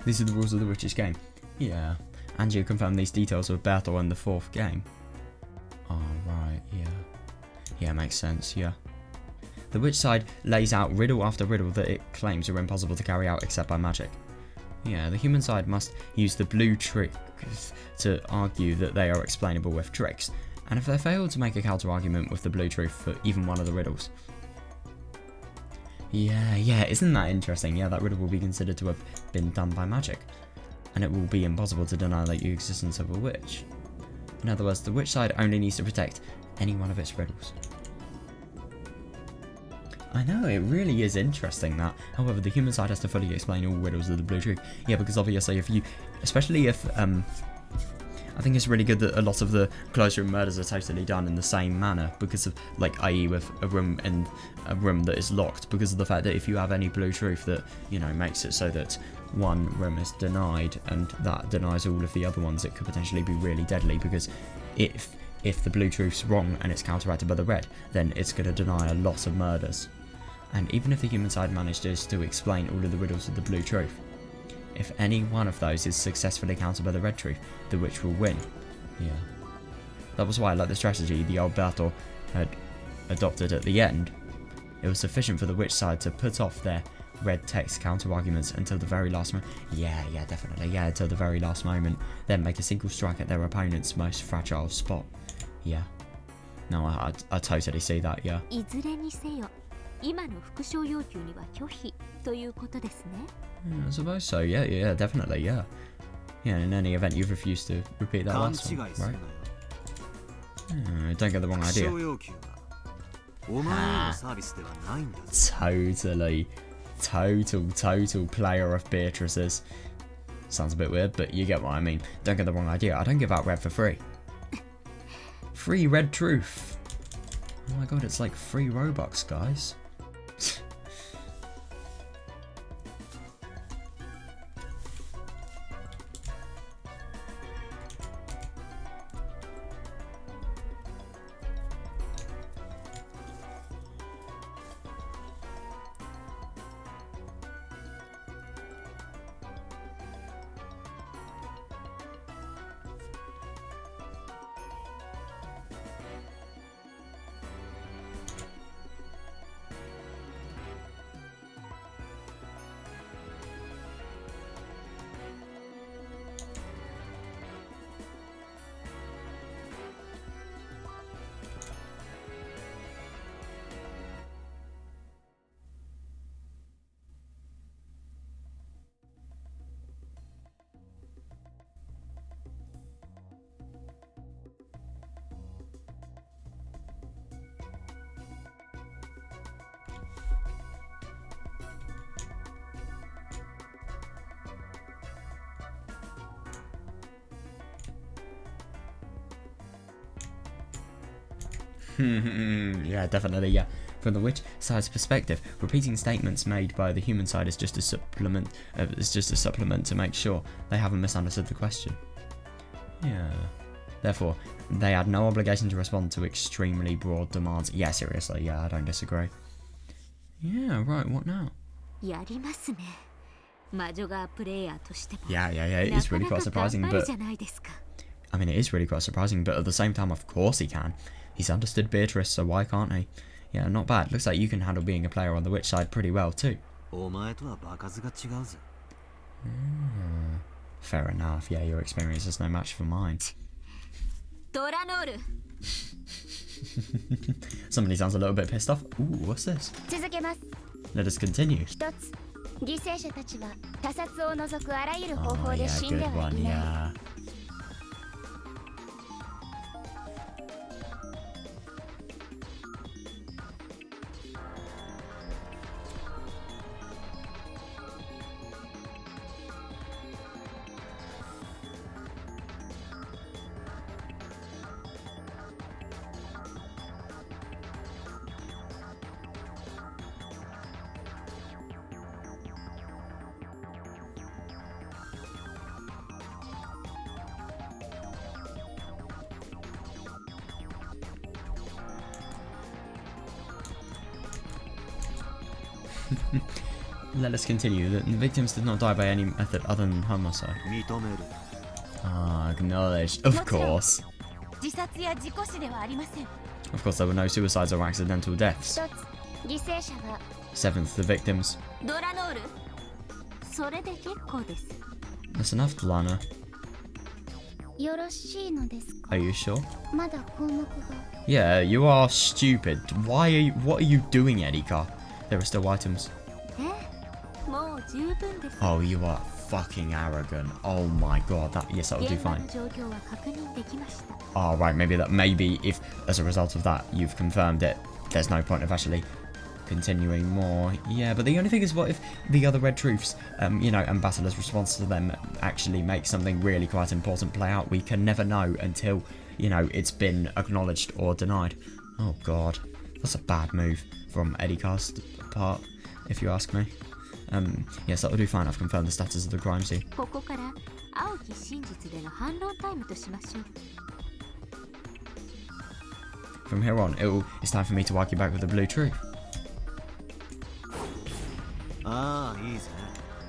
These are the rules of the Witch's game. Yeah. And you confirm these details with battle in the 4th game. Oh, right, yeah. Yeah, makes sense, yeah. The Witch side lays out riddle after riddle that it claims are impossible to carry out except by magic. Yeah, the human side must use the blue tricks to argue that they are explainable with tricks, and if they fail to make a counter-argument with the blue truth for even one of the riddles. Yeah, isn't that interesting? Yeah, that riddle will be considered to have been done by magic, and it will be impossible to deny the existence of a witch. In other words, the Witch side only needs to protect any one of its riddles. I know, it really is interesting that. However, the human side has to fully explain all riddles of the blue truth. Yeah, because obviously especially if, I think it's really good that a lot of the closed room murders are totally done in the same manner, because of, like, i.e. with a room that is locked, because of the fact that if you have any blue truth that, you know, makes it so that one room is denied, and that denies all of the other ones, it could potentially be really deadly, because if the blue truth's wrong and it's counteracted by the red, then it's going to deny a lot of murders. And even if the human side manages to explain all of the riddles of the blue truth, if any one of those is successfully countered by the red truth, the witch will win. Yeah. That was why I like the strategy the old battle had adopted at the end. It was sufficient for the witch side to put off their red text counter-arguments until the very last moment. Yeah, definitely. Yeah, until the very last moment. Then make a single strike at their opponent's most fragile spot. Yeah. No, I totally see that, yeah. いずれにせよ、今の復唱要求には拒否ということですね。I suppose so, yeah, definitely, yeah. Yeah, in any event, you've refused to repeat that last one, right? Don't get the wrong idea. Total player of Beatrice's. Sounds a bit weird, but you get what I mean. Don't get the wrong idea. I don't give out red for free. Free red truth. Oh my god, it's like free Robux, guys. Yeah, definitely, yeah. From the witch side's perspective, repeating statements made by the human side is just a supplement. To make sure they haven't misunderstood the question. Yeah. Therefore, they had no obligation to respond to extremely broad demands. Yeah, seriously, yeah, I don't disagree. Yeah, right. What now? やりますね。魔女側プレイヤーとしても。Yeah, it is really quite surprising, but I mean, it is really quite surprising, but at the same time, of course he can. He's understood Beatrice, so why can't he? Yeah, not bad. Looks like you can handle being a player on the witch side pretty well, too. Fair enough. Yeah, your experience is no match for mine. Somebody sounds a little bit pissed off. Ooh, what's this? Let us continue. Oh yeah, good one, yeah. let us continue. The victims did not die by any method other than homicide. 認める。 Ah, acknowledged. Of course. 自殺や事故死ではありません。 Of course, there were no suicides or accidental deaths. 一つ犠牲者が Seventh, the victims. ドラノール、それで結構です。 That's enough, Lana. よろしいのですか？ Are you sure? まだ項目が。 Yeah, you are stupid. What are you doing, Erika? There are still items. もう十分です。 Oh, you are fucking arrogant. Oh my god, yes, that will do 現場 fine. の状況は確認できました。 Oh, right, maybe if, as a result of that, you've confirmed it, there's no point of actually continuing more. Yeah, but the only thing is, what if the other Red Truths, you know, and Basila's response to them actually make something really quite important play out? We can never know until, you know, it's been acknowledged or denied. Oh god, that's a bad move from Erika's part, if you ask me. Yes, that will do fine. I've confirmed the status of the crime scene. ここから青き真実での反論タイムとしましょう。 From here on, it's time for me to argue back with the blue truth. ああ、いいぜ。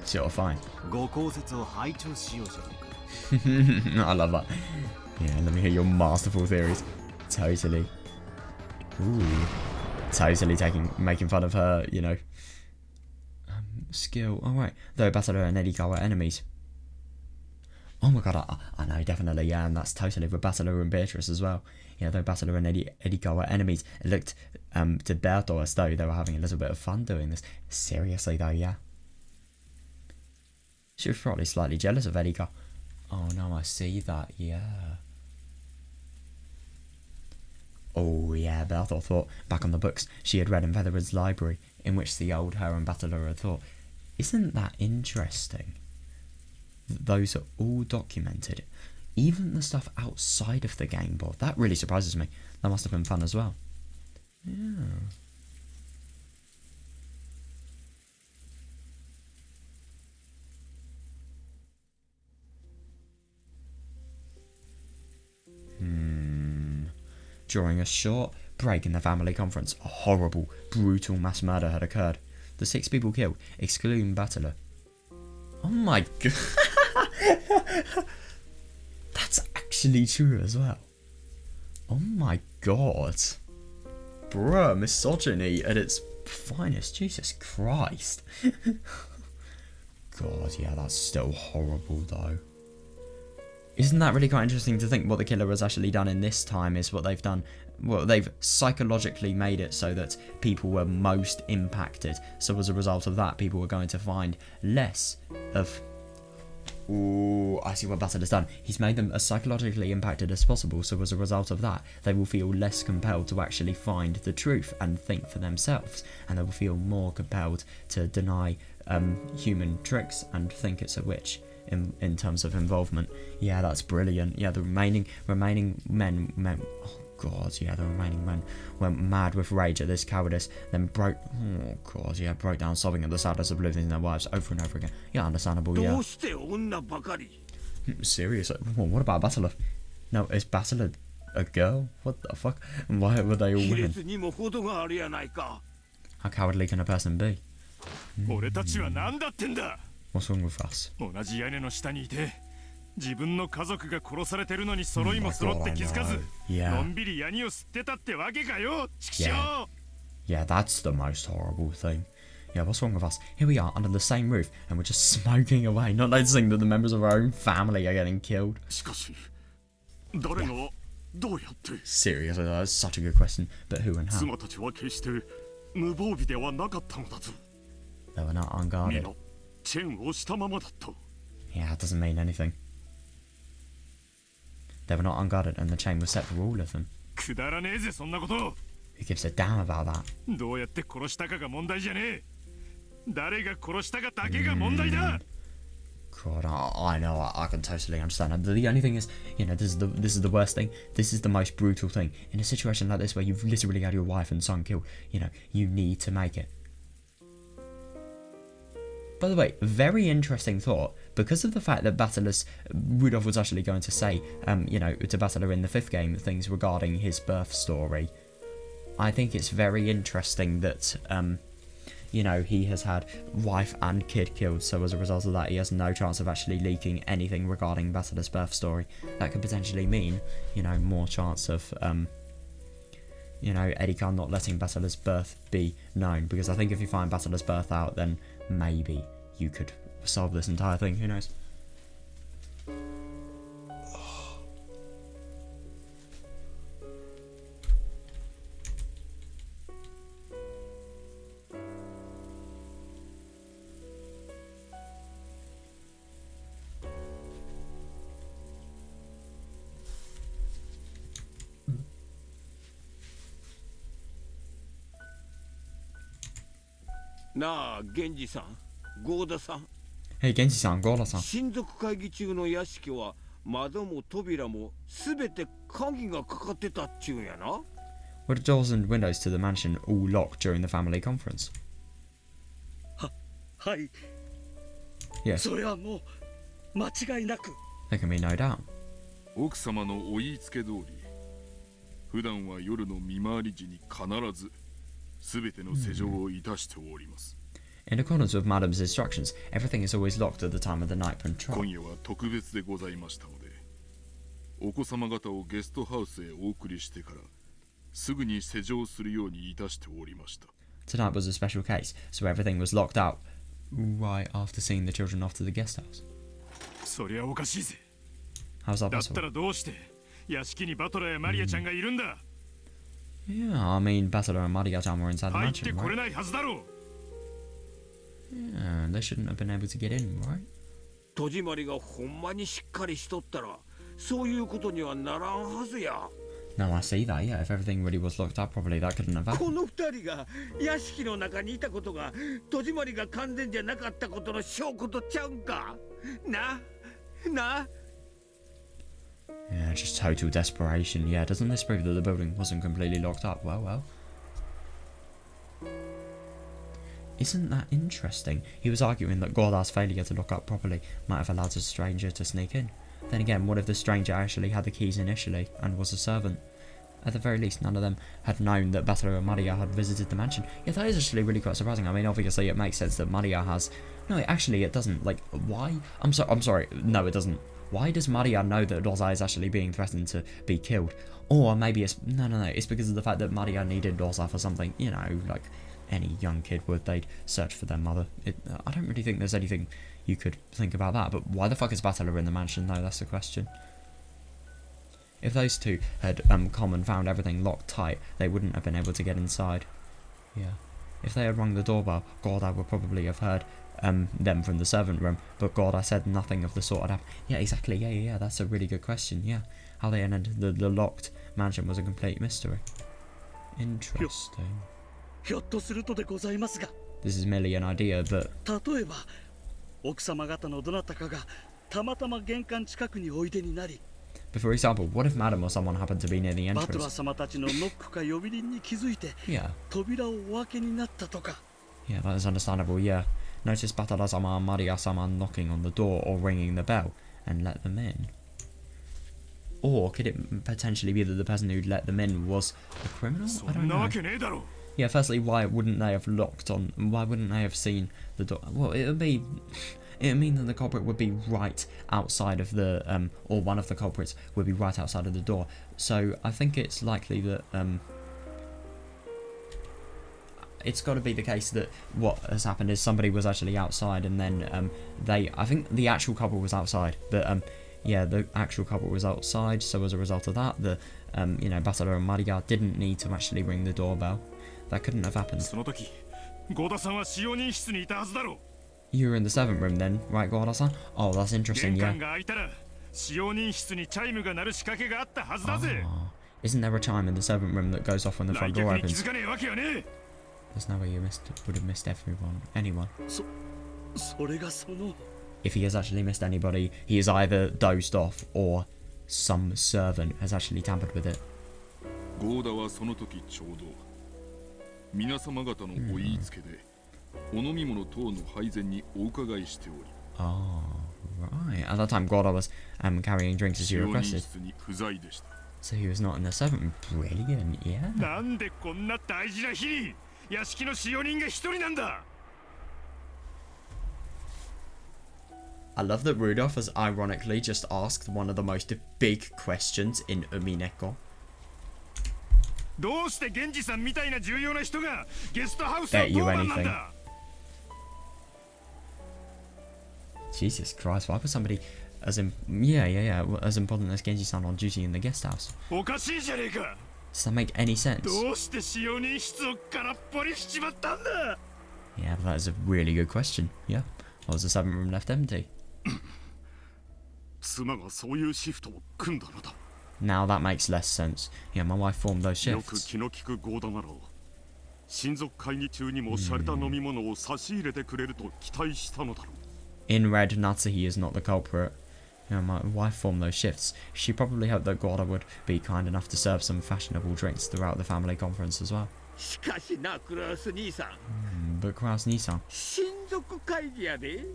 Sure, fine. ご考説を拝聴しようじゃないか。 I love that. Yeah, let me hear your masterful theories. Totally. Ooh. Totally making fun of her, you know, skill. Alright. Though Basila and Erika were enemies. Oh my god, I know, definitely, yeah, and that's totally with Basila and Beatrice as well. Yeah, though Basila and Erika were enemies, it looked to Berto as though they were having a little bit of fun doing this. Seriously though, yeah. She was probably slightly jealous of Erika. Oh no, I see that, yeah. Oh yeah, Bertha thought, back on the books she had read in Featherwood's library, in which the old her and Basila had thought, isn't that interesting? Those are all documented. Even the stuff outside of the game board. That really surprises me. That must have been fun as well. Yeah. During a short break in the family conference, a horrible, brutal mass murder had occurred. The 6 people killed, excluding Battler. Oh my god. That's actually true as well. Oh my god. Bruh, misogyny at its finest. Jesus Christ. God, yeah, that's still horrible though. Isn't that really quite interesting to think what the killer has actually done in this time is what they've done? Well, they've psychologically made it so that people were most impacted. So as a result of that, people were going to find less of... Ooh, I see what Bassett has done. He's made them as psychologically impacted as possible, so as a result of that, they will feel less compelled to actually find the truth and think for themselves, and they will feel more compelled to deny human tricks and think it's a witch in terms of involvement. Yeah, that's brilliant. Yeah, the remaining men oh god, yeah, the remaining men went mad with rage at this cowardice, then broke down sobbing at the sadness of losing their wives over and over again. Yeah, understandable, yeah. Seriously, what about Battler? No, is Battler a girl? What the fuck? And why were they all women? How cowardly can a person be? What's wrong with us? 自分の家族が殺されてるのに揃いも揃って気づかず、のんびりヤニを吸ってたってわけかよ、畜生。Yeah, that's the most horrible thing. Yeah, what's wrong with us? Here we are under the same roof and we're just smoking away, not noticing that the members of our own family are getting killed. しかし、誰がどうやって？ Seriously, that's such a good question. But who and how? 妻たちは決して無防備ではなかったのだぞ。 They were not unguarded. みんなチェーンをしたままだった。 Yeah, it doesn't mean anything. They were not unguarded and the chain was set for all of them. くだらねえぜそんなこと。 Who gives a damn about that? どうやって殺したかが問題じゃねえ。誰が殺したかだけが問題だ。 God, I know, I can totally understand that. But the only thing is, you know, this is the worst thing. This is the most brutal thing. In a situation like this where you've literally had your wife and son killed, you know, you need to make it. By the way, very interesting thought. Because of the fact that Rudolph was actually going to say, you know, to Battler in the 5th game, things regarding his birth story. I think it's very interesting that, you know, he has had wife and kid killed, so as a result of that, he has no chance of actually leaking anything regarding Basila's birth story. That could potentially mean, you know, more chance of, you know, Erika not letting Basila's birth be known, because I think if you find Basila's birth out, then maybe you could solve this entire thing, who knows.なあ、源氏さん、郷田さん。Hey, Genji-san, Goda-san. 親族会議中の屋敷は窓も扉もすべて鍵がかかってたっちゅうんやな。Were the doors and windows to the mansion all locked during the family conference? はい。 Yes. それはもう間違いなく。 There can be no doubt. 奥様のお言いつけ通り、普段は夜の見回り時に必ずすべての施錠をいたしております。In accordance with Madam's instructions, everything is always locked at the time of the night patrol. 今夜は特別でございましたので、お子様方をゲストハウスへお送りしてからすぐに施錠するようにいたしておりました。Tonight was a special case, so everything was locked out right after seeing the children off to the guest house. そりゃおかしいぜ。 How's that だった possible? らどうして屋敷にバトラーやマリアちゃんがいるんだ。 Yeah, I mean, Basila and Maria-chan were inside the 入って mansion, これ right? ないはずだろう。 Yeah, they shouldn't have been able to get in, right? 戸締まりがほんまにしっかりしとったらそういうことにはならんはずや。 No, I see that, yeah. If everything really was locked up properly, that couldn't have こ happened. の二人が屋敷の中にいたことが戸締まりが完全じゃなかったことの証拠とちゃうんかな。 Yeah, just total desperation. Yeah, doesn't this prove that the building wasn't completely locked up? Well, well. Isn't that interesting? He was arguing that Gordar's failure to lock up properly might have allowed a stranger to sneak in. Then again, what if the stranger actually had the keys initially and was a servant? At the very least, none of them had known that Basilar and Maria had visited the mansion. Yeah, that is actually really quite surprising. I mean, obviously it makes sense that Maria has... No, actually it doesn't. Like, why? I'm sorry. No, it doesn't. Why does Maria know that Rosa is actually being threatened to be killed? Or maybe it's... No. It's because of the fact that Maria needed Rosa for something, you know, like any young kid would. They'd search for their mother. I don't really think there's anything you could think about that. But why the fuck is Basilar in the mansion, though? That's the question. If those two had come and found everything locked tight, they wouldn't have been able to get inside. Yeah. If they had rung the doorbell, Gorda would probably have heard them from the servant room, but Gorda said nothing of the sort had happened. Yeah, exactly. Yeah. That's a really good question. Yeah. How they entered the locked mansion was a complete mystery. Interesting. ひょっとするとでございますが、 This is merely an idea, but 例えば奥様方のどなたかがたまたま玄関近くにおいでになり、 but for example, what if Madam or someone happened to be near the バトラー entrance? 様たちのノックか呼び鈴に気づいて Yeah. 扉をお開けになったとか。 Yeah, that is understandable, yeah. Notice Batala-sama and Maria-sama knocking on the door or ringing the bell and let them in. Or could it potentially be that the person who let them in was a criminal? そ I don't んな know. わけねえだろう。 Yeah, firstly, why wouldn't they have locked on... Why wouldn't they have seen the door? Well, it would mean that the culprit would be right outside of the... or one of the culprits would be right outside of the door. So I think it's likely that... it's got to be the case that what has happened is somebody was actually outside and then I think the actual culprit was outside, but yeah, the actual culprit was outside, so as a result of that, the you know, Basilar and Maria didn't need to actually ring the doorbell. That couldn't have happened. その時、ゴーダさんは使用人室にいたはずだろう。 You were in the servant room then, right, Gorda-san? Oh, that's interesting, 玄 yeah. 関が開いたら使用人室にチャイムが鳴る仕掛けがあったはずだぜ。 Ah, isn't there a chime in the servant room that goes off when the 来 front 客 door に気 opens? づかねえわけはねえ。 There's no way you would have missed anyone. それがその If he has actually missed anybody, he has either dozed off or some servant has actually tampered with it. ゴーダはその時ちょうど皆様方のお言いつけで、お飲み物等の配膳にお伺いしており、 Oh, right. At that time, Gorda was carrying drinks as 使 you 用人 requested. 室に不在でした。 So he was not in the servant room. Brilliant, yeah. なんでこんな大事な日に屋敷の使用人が一人なんだ。 I love that Rudolph has ironically just asked one of the most big questions in Umineko. どうして源氏さんみたいな重要な人がゲストハウスの Bet you 当番なん anything. だ。 Jesus Christ, why would somebody as as important as Genji-san on duty in the guest house? おかしいじゃねえか。 Does that make any sense? どうして使用人室を空っぽにしちまったんだ。 Yeah, that is a really good question. Yeah. Why was the 7th room left empty? 妻がそういうシフトを組んだのだ。 Now that makes less sense. Yeah, my wife formed those よく shifts. 気の利くゴーダなら親族会議中にも洒落た飲み物を差し入れてくれると期待したのだろう。 In red, Natsuhi is not the culprit. You know, my wife formed those shifts. She probably hoped that Gorda would be kind enough to serve some fashionable drinks throughout the family conference as well. しかしな、クラウス兄さん。 But Kraus Nissan, 親族会議やで。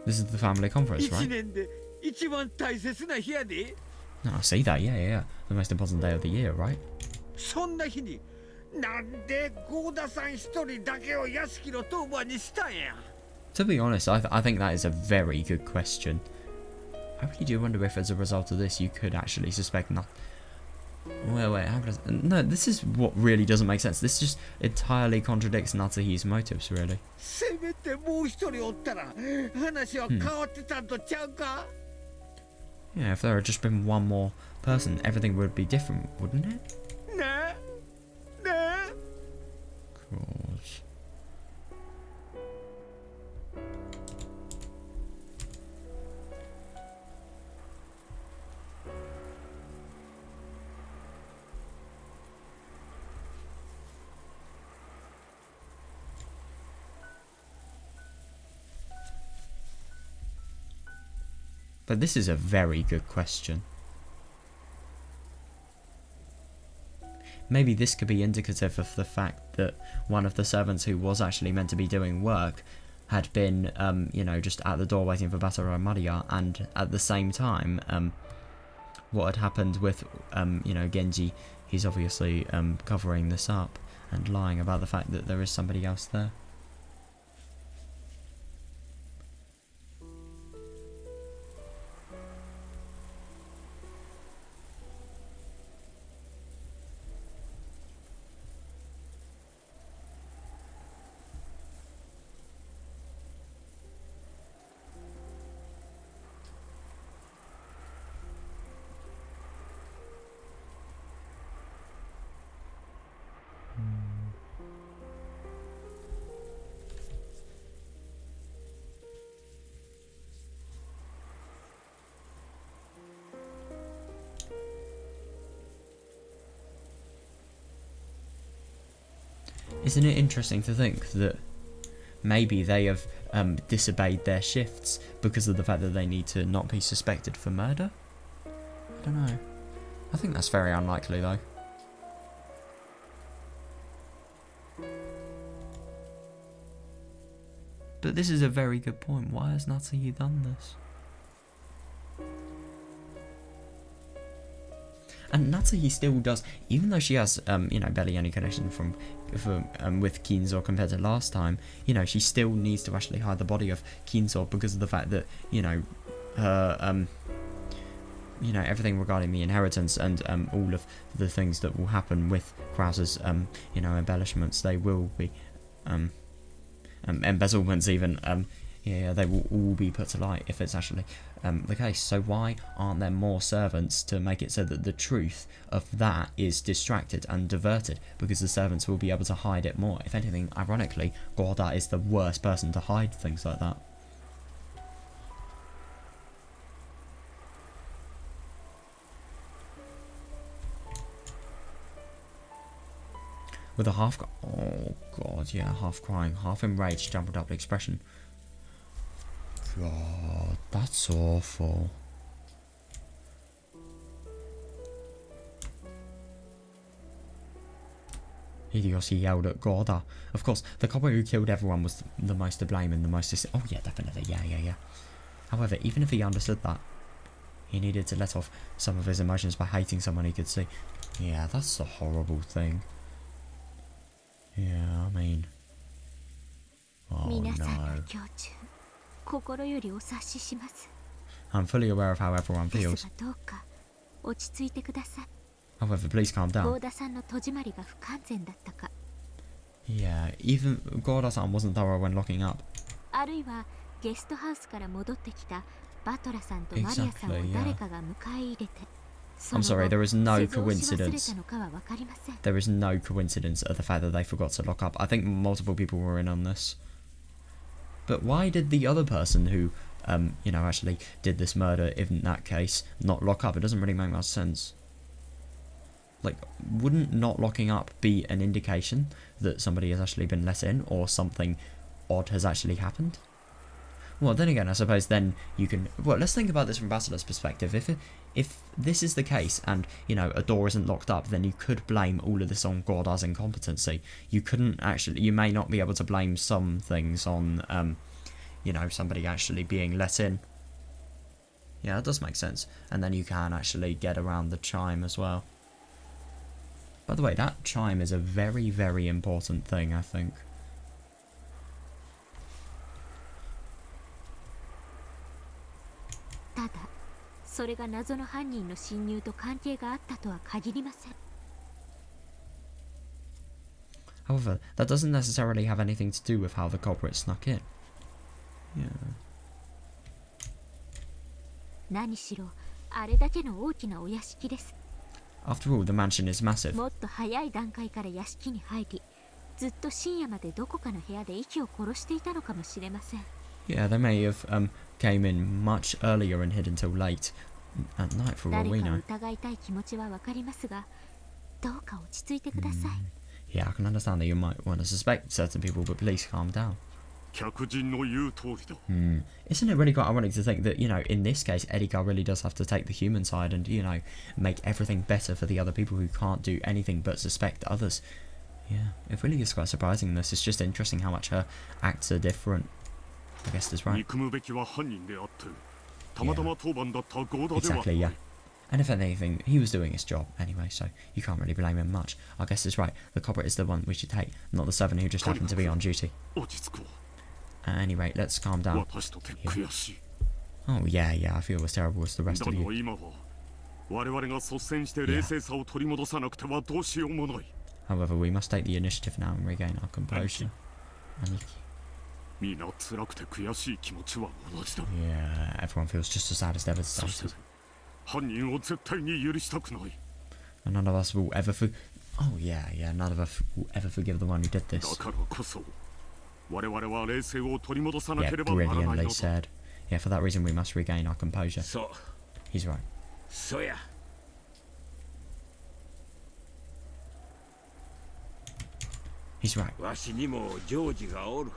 this is the family conference, 一 right? 年で一番大切な日やで。 No, I see that. Yeah. The most important day of the year, right? そんな日になんでゴーダさん一人だけを屋敷の当番にしたんや。 To be honest, I think that is a very good question. I really do wonder if, as a result of this, you could actually suspect not. Wait, how could I... No, this is what really doesn't make sense. This just entirely contradicts Natsuhi's motives, really. せめてもう一人おったら話は変わってたんとちゃうか。 Yeah, if there had just been one more person, everything would be different, wouldn't it? なあなあ。 God. But this is a very good question. Maybe this could be indicative of the fact that one of the servants who was actually meant to be doing work had been, you know, just at the door waiting for Batara Maria, and at the same time, what had happened with, you know, Genji, he's obviously covering this up and lying about the fact that there is somebody else there. Isn't it interesting to think that maybe they have disobeyed their shifts because of the fact that they need to not be suspected for murder? I don't know. I think that's very unlikely though. But this is a very good point. Why has Natsuhi done this? And Natsuhi still does, even though she has, you know, barely any connection with Kinzo compared to last time, you know, she still needs to actually hide the body of Kinzo because of the fact that, you know, her, you know, everything regarding the inheritance and all of the things that will happen with Krauser's, you know, embellishments, they will be, embezzlements even, yeah, they will all be put to light if it's actually the case. So why aren't there more servants to make it so that the truth of that is distracted and diverted? Because the servants will be able to hide it more. If anything, ironically, Gorda is the worst person to hide things like that. With a half... Oh, God, yeah, half crying, half enraged, jumbled up expression. God, that's awful. Hideyoshi yelled at Gorda. Of course, the copper who killed everyone was the most to blame and the most... Oh, yeah, definitely, yeah. However, even if he understood that, he needed to let off some of his emotions by hating someone he could see. Yeah, that's a horrible thing. Yeah, I mean... Oh 皆さんの no. 胸中心よりお察しします I'm fully aware of how everyone です feels. がどうか落ち着いてください However, please calm 郷 down. 田さんの戸締まりが不完全だったか Yeah, even Gorda-san wasn't thorough when locking up. あるいはゲストハウスから戻ってきたバトラさんとマリアさんを Exactly, yeah. 誰かが迎え入れて I'm sorry, there is no 施錠し忘れ coincidence. たのかは分かりません There is no coincidence of the fact that they forgot to lock up. I think multiple people were in on this. But why did the other person who, you know, actually did this murder in that case not lock up? It doesn't really make much sense. Like, wouldn't not locking up be an indication that somebody has actually been let in or something odd has actually happened? Well, then again, I suppose then you can... Well, let's think about this from Basilar's perspective. If this is the case and, you know, a door isn't locked up, then you could blame all of this on Gorda's incompetency. You couldn't actually... You may not be able to blame some things on, you know, somebody actually being let in. Yeah, that does make sense. And then you can actually get around the chime as well. By the way, that chime is a very, very important thing, I think. ただそれが謎の犯人の侵入と関係があったとは限りません However, that doesn't necessarily have anything to do with how the culprit snuck in. Yeah. 何しろあれだけの大きなお屋敷です After all, the mansion is massive. もっと早い段階から屋敷に入りずっと深夜までどこかの部屋で息を殺していたのかもしれません Yeah, they may have came in much earlier and hid until late at night for all 誰 we かを know. 疑いたい気持ちはわかりますがどうか落ち着いてください Yeah, I can understand that you might want to suspect certain people, but please calm down. 客人の言う通りだ。 Isn't it really quite ironic to think that, you know, in this case, Erika really does have to take the human side and, you know, make everything better for the other people who can't do anything but suspect others. Yeah, it really is quite surprising this. It's just interesting how much her acts are different. I guess that's right. 憎むべきは犯人であって、たまたま当番だったゴーダでは Exactly, yeah. And if anything, he was doing his job anyway, so you can't really blame him much. I guess it's right. The culprit is the one we should take, not the servant who just happened to be on duty. 落ち着こ At any rate, let's calm う。 down. 私とて悔しい。 Oh, yeah, I feel as terrible as the だ rest が of you. 今は我々が率先して冷静さを取り戻さなくてはどうしようもない。 However, we must take the initiative now and regain our composure. Aniki. 皆辛くて悔しい気持ちは同じだ。 Yeah, everyone feels just as sad asそして devastated. 犯人を絶対に許したくない。 And none of us will ever Oh, yeah, none of us will ever forgive the one who did だ this. からこそ我々は冷静を取り戻さな Yeah, ければならないの brilliantly だ。 said. Yeah, for that reason we must regain our composure. そう He's right. そうや He's right. わしにもジョージがおる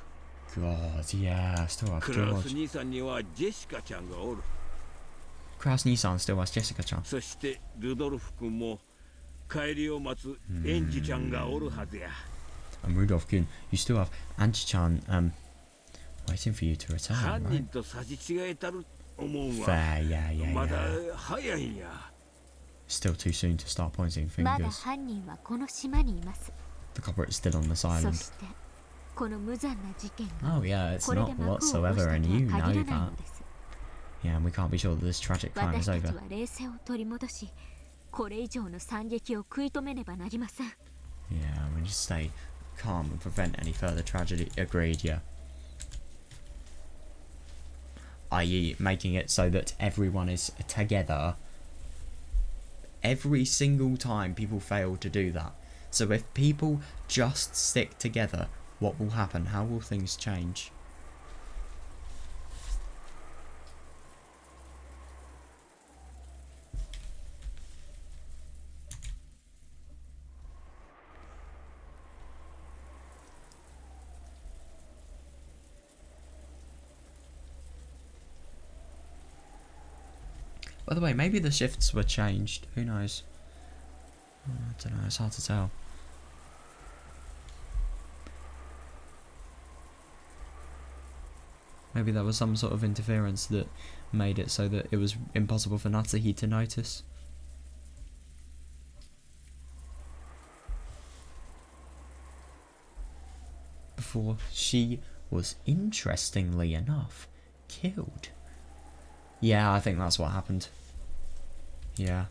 God, yeah, still have クラス George. 兄さんにはジェシカちゃんがおる Kraus Nissan still has Jessica-chan. そしてルドルフ君も帰りを待つエンジちゃんがおるはずや And Rudolph-kun, you still have Anchi-chan, waiting for you to return, 犯 right? 人と差し違えたる思うわ Fair, yeah, まだ yeah. 早いんや Still too soon to start pointing まだ fingers. 犯人はこの島にいます The culprit is still on this そ island. してこの無残な事件が Oh yeah, it's これ not で幕を下ろした whatsoever, とは and 限 you ら know ない that. のです Yeah, and we can't be sure that this tragic crime 私 is たち over. は冷静を取り戻しこれ以上の惨劇を食い止めねばなりません Yeah, we just stay calm and prevent any further tragedy. Agreed, yeah. I.e., making it so that everyone is together. Every single time people fail to do that. So if people just stick together, what will happen? How will things change? By the way, maybe the shifts were changed. Who knows? I don't know. It's hard to tell. Maybe there was some sort of interference that made it so that it was impossible for Natsuhi to notice. before she was, interestingly enough, killed. Yeah, I think that's what happened. Yeah.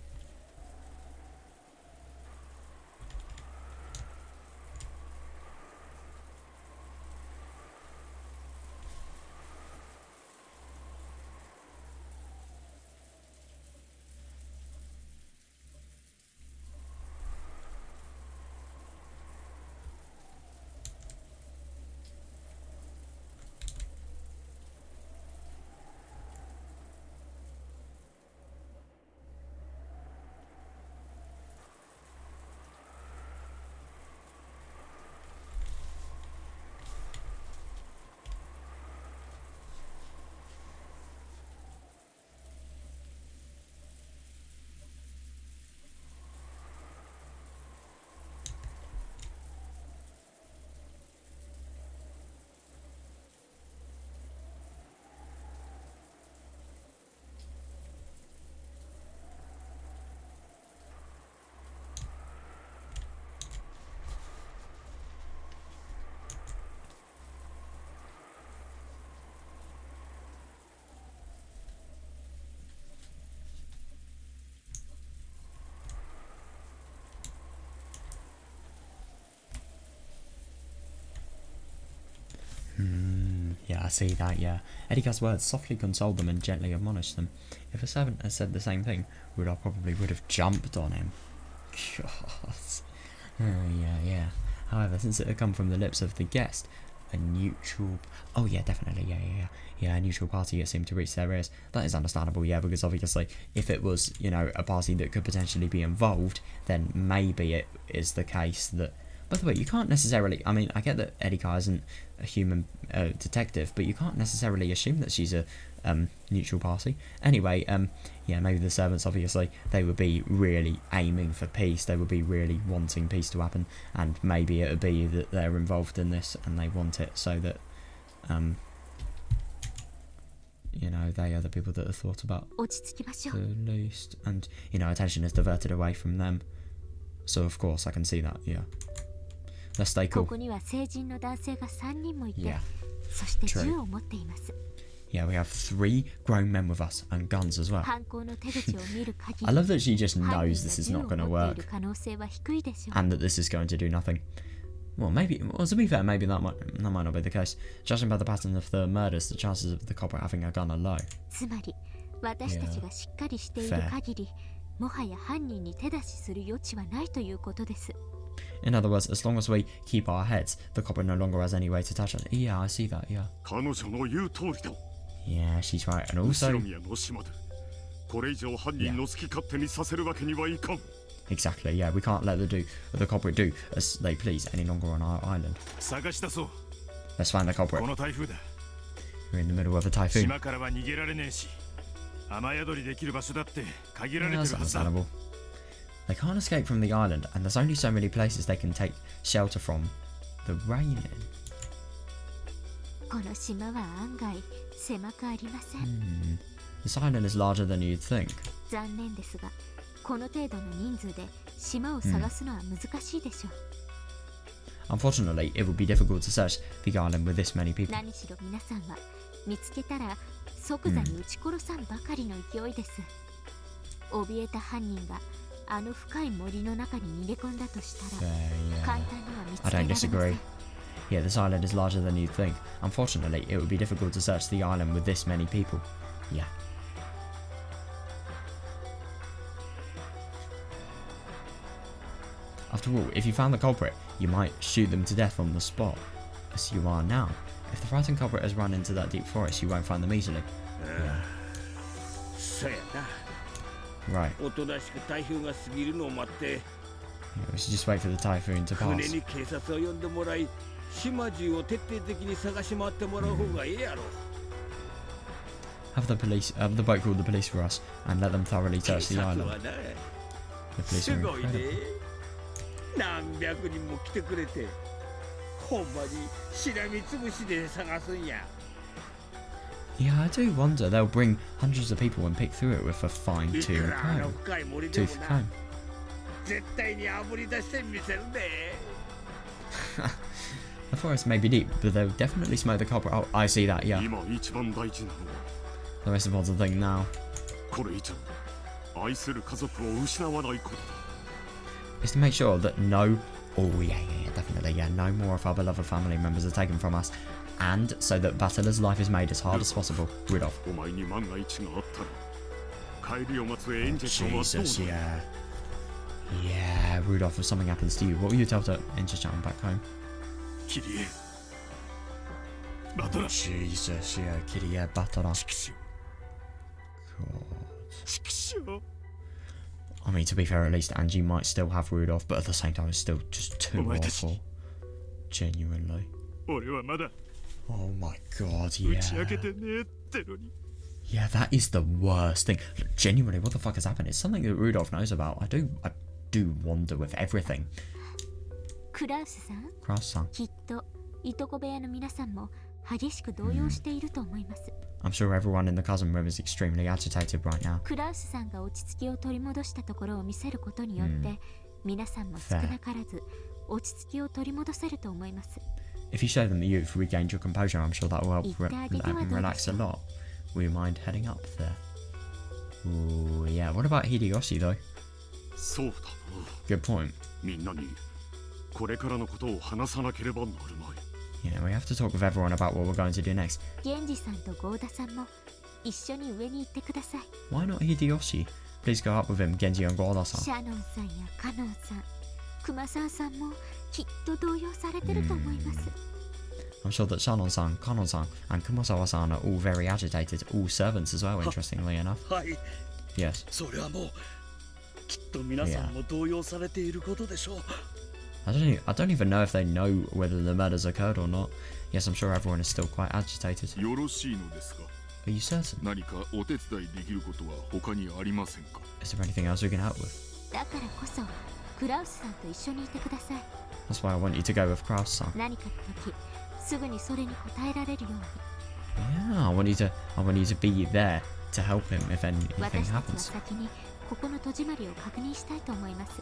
Yeah, I see that, yeah. Erika's words softly consoled them and gently admonished them. If a servant had said the same thing, Rudolph probably would have jumped on him. God. Yeah. However, since it had come from the lips of the guest, a neutral... Oh, yeah, definitely, yeah, a neutral party, it seemed to reach their ears. That is understandable, yeah, because obviously, if it was, you know, a party that could potentially be involved, then maybe it is the case that... By the way, you can't necessarily... I mean, I get that Erika isn't a human detective, but you can't necessarily assume that she's a neutral party. Anyway, yeah, maybe the servants, obviously, they would be really aiming for peace. They would be really wanting peace to happen, and maybe it would be that they're involved in this and they want it so that, you know, they are the people that have thought about the least. And, you know, attention is diverted away from them. So, of course, I can see that, yeah. Let's stay cool. Yeah. True. Yeah, we have 3 grown men with us and guns as well. I love that she just knows this is not going to work and that this is going to do nothing. Well, maybe. Well, to be fair, maybe that might not be the case. Judging by the pattern of the murders, the chances of the culprit having a gun are low. In other words, as long as we keep our heads, the culprit no longer has any way to touch us. Yeah, I see that, yeah. Yeah, she's right. And also... Exactly, yeah, we can't let the culprit do as they please any longer on our island. Let's find the culprit. We're in the middle of a typhoon. That's understandable. They can't escape from the island, and there's only so many places they can take shelter from the rain in. This island is larger than you'd think. Unfortunately, it would be difficult to search the island with this many people. I don't disagree. Yeah, this island is larger than you'd think. Unfortunately, it would be difficult to search the island with this many people. Yeah. After all, if you found the culprit, you might shoot them to death on the spot, as you are now. If the frightened culprit has run into that deep forest, you won't find them easily. Yeah. Right. Yeah, we should just wait for the typhoon to pass. Have the boat call the police for us and let them thoroughly search the island. The police are incredible. Yeah, I do wonder they'll bring hundreds of people and pick through it with a fine-tooth comb. The forest may be deep, but they'll definitely smoke the culprit. Oh, I see that, yeah. 今一番大事なのは The most important thing now これ以上愛する家族を失わないことだ is to make sure that no... Oh, yeah, definitely, yeah. No more of our beloved family members are taken from us. And so that Batila's life is made as hard as possible. Rudolph. お前に万が一があったら帰りを待つエンジェちゃんはどう Jesus, だ yeah. Yeah, Rudolph, if something happens to you, what will you tell to Angel back home? キリエバトラ Jesus, yeah, Kitty, yeah, Batara. チキショ God. チキショ I mean, to be fair, at least Angie might still have Rudolph, but at the same time, it's still just too awful. Genuinely. 俺はまだ Oh my god, 打ち yeah. 明けてねえってのに Yeah, that is the worst thing. Genuinely, what the fuck has happened? It's something that Rudolph knows about. I do wonder with everything. クラウスさん、 Kraus-san. きっといとこ部屋の皆さんも激しく動揺していると思います。 I'm sure everyone in the cousin room is extremely agitated right now. クラウスさんが落ち着きを取り戻したところを見せることによって、皆さんも少なからず落ち着きを取り戻せると思います。 If you show them that you've regained your composure, I'm sure that will help let them relax a lot. Will you mind heading up there? Ooh, yeah. What about Hideyoshi though? そうだな Good point. みんなにこれからのことを話さなければなるまい Yeah, we have to talk with everyone about what we're going to do next. 源氏さんと郷田さんも一緒に上に行ってください。 Why not Hideyoshi? Please go up with him, Genji and シ Goda-san. ャノンさんやカノンさん、熊沢さんもきっと動揺されてると思います。 I'm sure that Shannon-san, Kanon-san, and Kumasawa-san are all very agitated. All servants as well, interestingly enough. はい Yes. それはもうきっと皆さんも動揺されていることでしょう I don't even know if they know whether the murders occurred or not. Yes, I'm sure everyone is still quite agitated. よろしいのですか Are you certain? 何かお手伝いできることは他にありませんか Is there anything else we can help with? だからこそクラウスさんと一緒にいてください。 That's why I want you to go with Kraus-san. 何かの時すぐにそれに応えられるように。 Yeah, I want you to be there to help him if anything 私たちは happens. 先にここの戸締まりを確認したいと思います。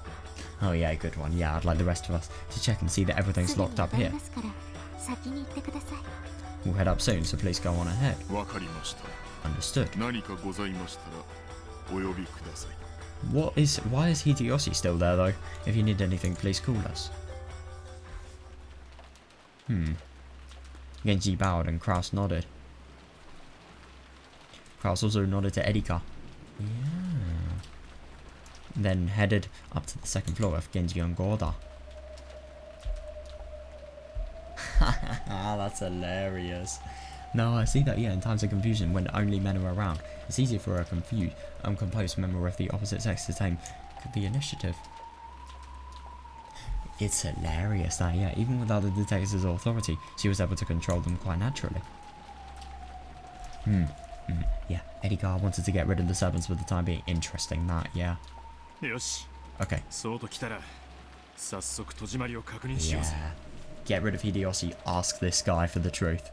Oh yeah, good one. Yeah, I'd like the rest of us to check and see that everything's すぐに locked up 戻り here. ますから先に行ってください。 We'll head up soon, so please go on ahead. わかりました Understood. 何かございましたらお呼びください Why is Hideyoshi still there though? If you need anything, please call us. Genji bowed and Kraus nodded. Kraus also nodded to Erika. Yeah. Then headed up to the second floor of Genji and Goda. That's hilarious. No, I see that, yeah, in times of confusion, when only men are around, it's easier for a confused, uncomposed member of the opposite sex to take the initiative. It's hilarious that, yeah, even without the detective's authority, she was able to control them quite naturally. Yeah, Erika wanted to get rid of the servants for the time being. Interesting that, yeah. よし Okay. そうと来たら早速戸締まりを確認しよう Yeah. ぜ Get rid of Hideyoshi, ask this guy for the truth.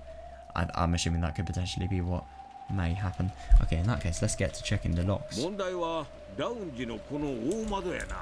I'm assuming that could potentially be what may happen. Okay, in that case, let's get to checking the locks. 問題はラウンジのこの大窓やな。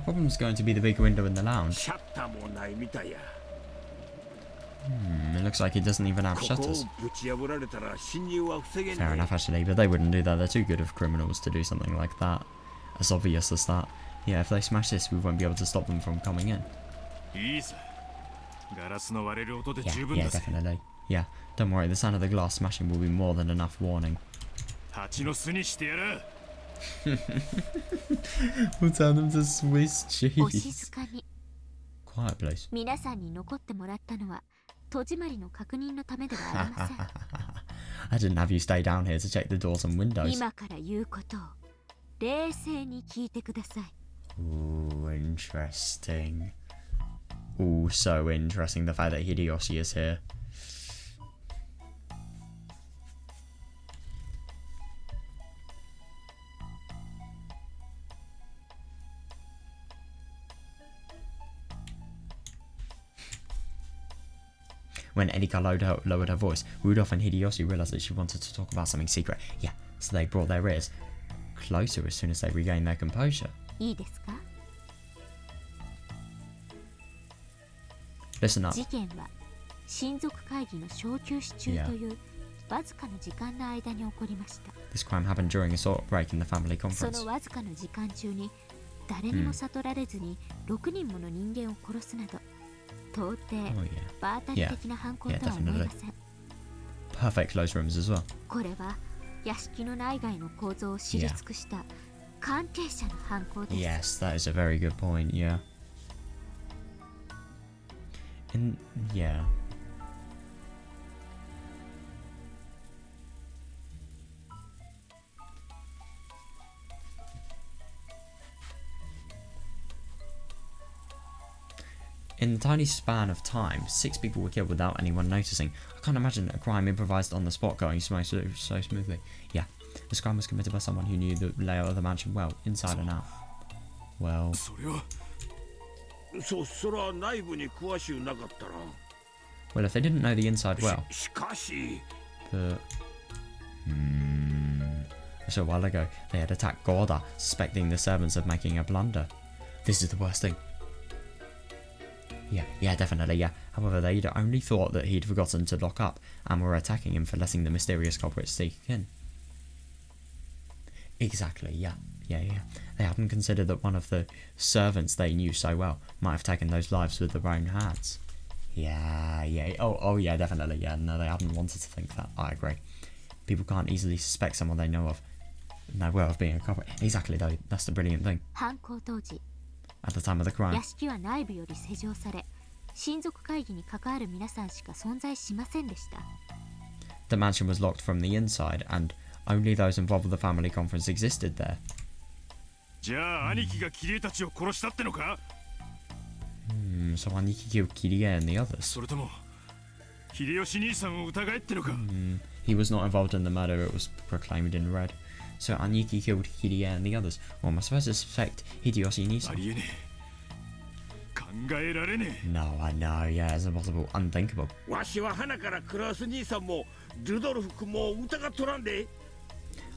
problem's going to be the big window in the lounge. シャッターもないみたいや。It looks like it doesn't even have ここ shutters. をぶち破られたら侵入は防げんね。 Fair enough, actually, but they wouldn't do that. They're too good of criminals to do something like that. As obvious as that. Yeah, if they smash this, we won't be able to stop them from coming in. いいさ。ガラスの割れる音で Yeah, 十分 yeah, だぜ。 definitely. Yeah, don't worry, the sound of the glass smashing will be more than enough warning. 蜂の巣にしてやる。We'll tell them to Swiss お cheese. 静かに。 Quiet, please. 皆さんに残ってもらったのは戸締まりの確認のためではありません。 I didn't have you stay down here to check the doors and windows. 今から言うことを冷静に聞いてください。 Ooh, interesting. Ooh, so interesting, the fact that Hideyoshi is here. When Erika lowered her voice, Rudolph and Hideyoshi realized that she wanted to talk about something secret. Yeah, so they brought their ears closer as soon as they regained their composure. いいですか？ Listen up. 事件は親族会議の小休止中というわずかの時間の間に起こりました。 This crime happened during a short break in the family そ conference. のわずかの時間中に誰にも悟られずに6人もの人間を殺すなど到底 Oh, yeah. 場当たり的な犯行とは思えません。 Perfect close rooms as well. これは屋敷の内外の構造を知り尽くした関係者の犯行です。 Yes, that is a very good point, yeah. And, yeah. In the tiny span of time, 6 people were killed without anyone noticing. I can't imagine a crime improvised on the spot going so smoothly. Yeah, this crime was committed by someone who knew the layout of the mansion well, inside and out. Well, それは。そら内部に詳しゅうなかったら。 well, if they didn't know the inside well, しかし。 but so a while ago they had attacked Gorda, suspecting the servants of making a blunder. This is the worst thing. Yeah, definitely, yeah. However, they'd only thought that he'd forgotten to lock up and were attacking him for letting the mysterious culprits sneak in. Exactly, yeah. They hadn't considered that one of the servants they knew so well might have taken those lives with their own hands. Yeah. Oh, yeah, definitely, yeah. No, they hadn't wanted to think that. I agree. People can't easily suspect someone they know well of being a culprit. Exactly, though. That's the brilliant thing. 犯行当時 At the time of the crime, 屋敷は内部より施錠され親族会議に関わる皆さんしか存在しませんでした。 the mansion was locked from the inside, and only those involved with the family conference existed there. じゃあ兄貴がキリエたちを殺したってのか？ So Aniki killed Kirie and the others. それとも秀吉兄さんを疑えってのか？ He was not involved in the murder, it was proclaimed in red. So Aniki killed Kirie and the others. Or am I supposed to suspect Hideyoshi あ Nisan? りえねえ。考えられねえ。 No, I know, yeah, it's impossible, unthinkable. わしは花からクラウス兄さんもルドルフ君も疑っとらんで。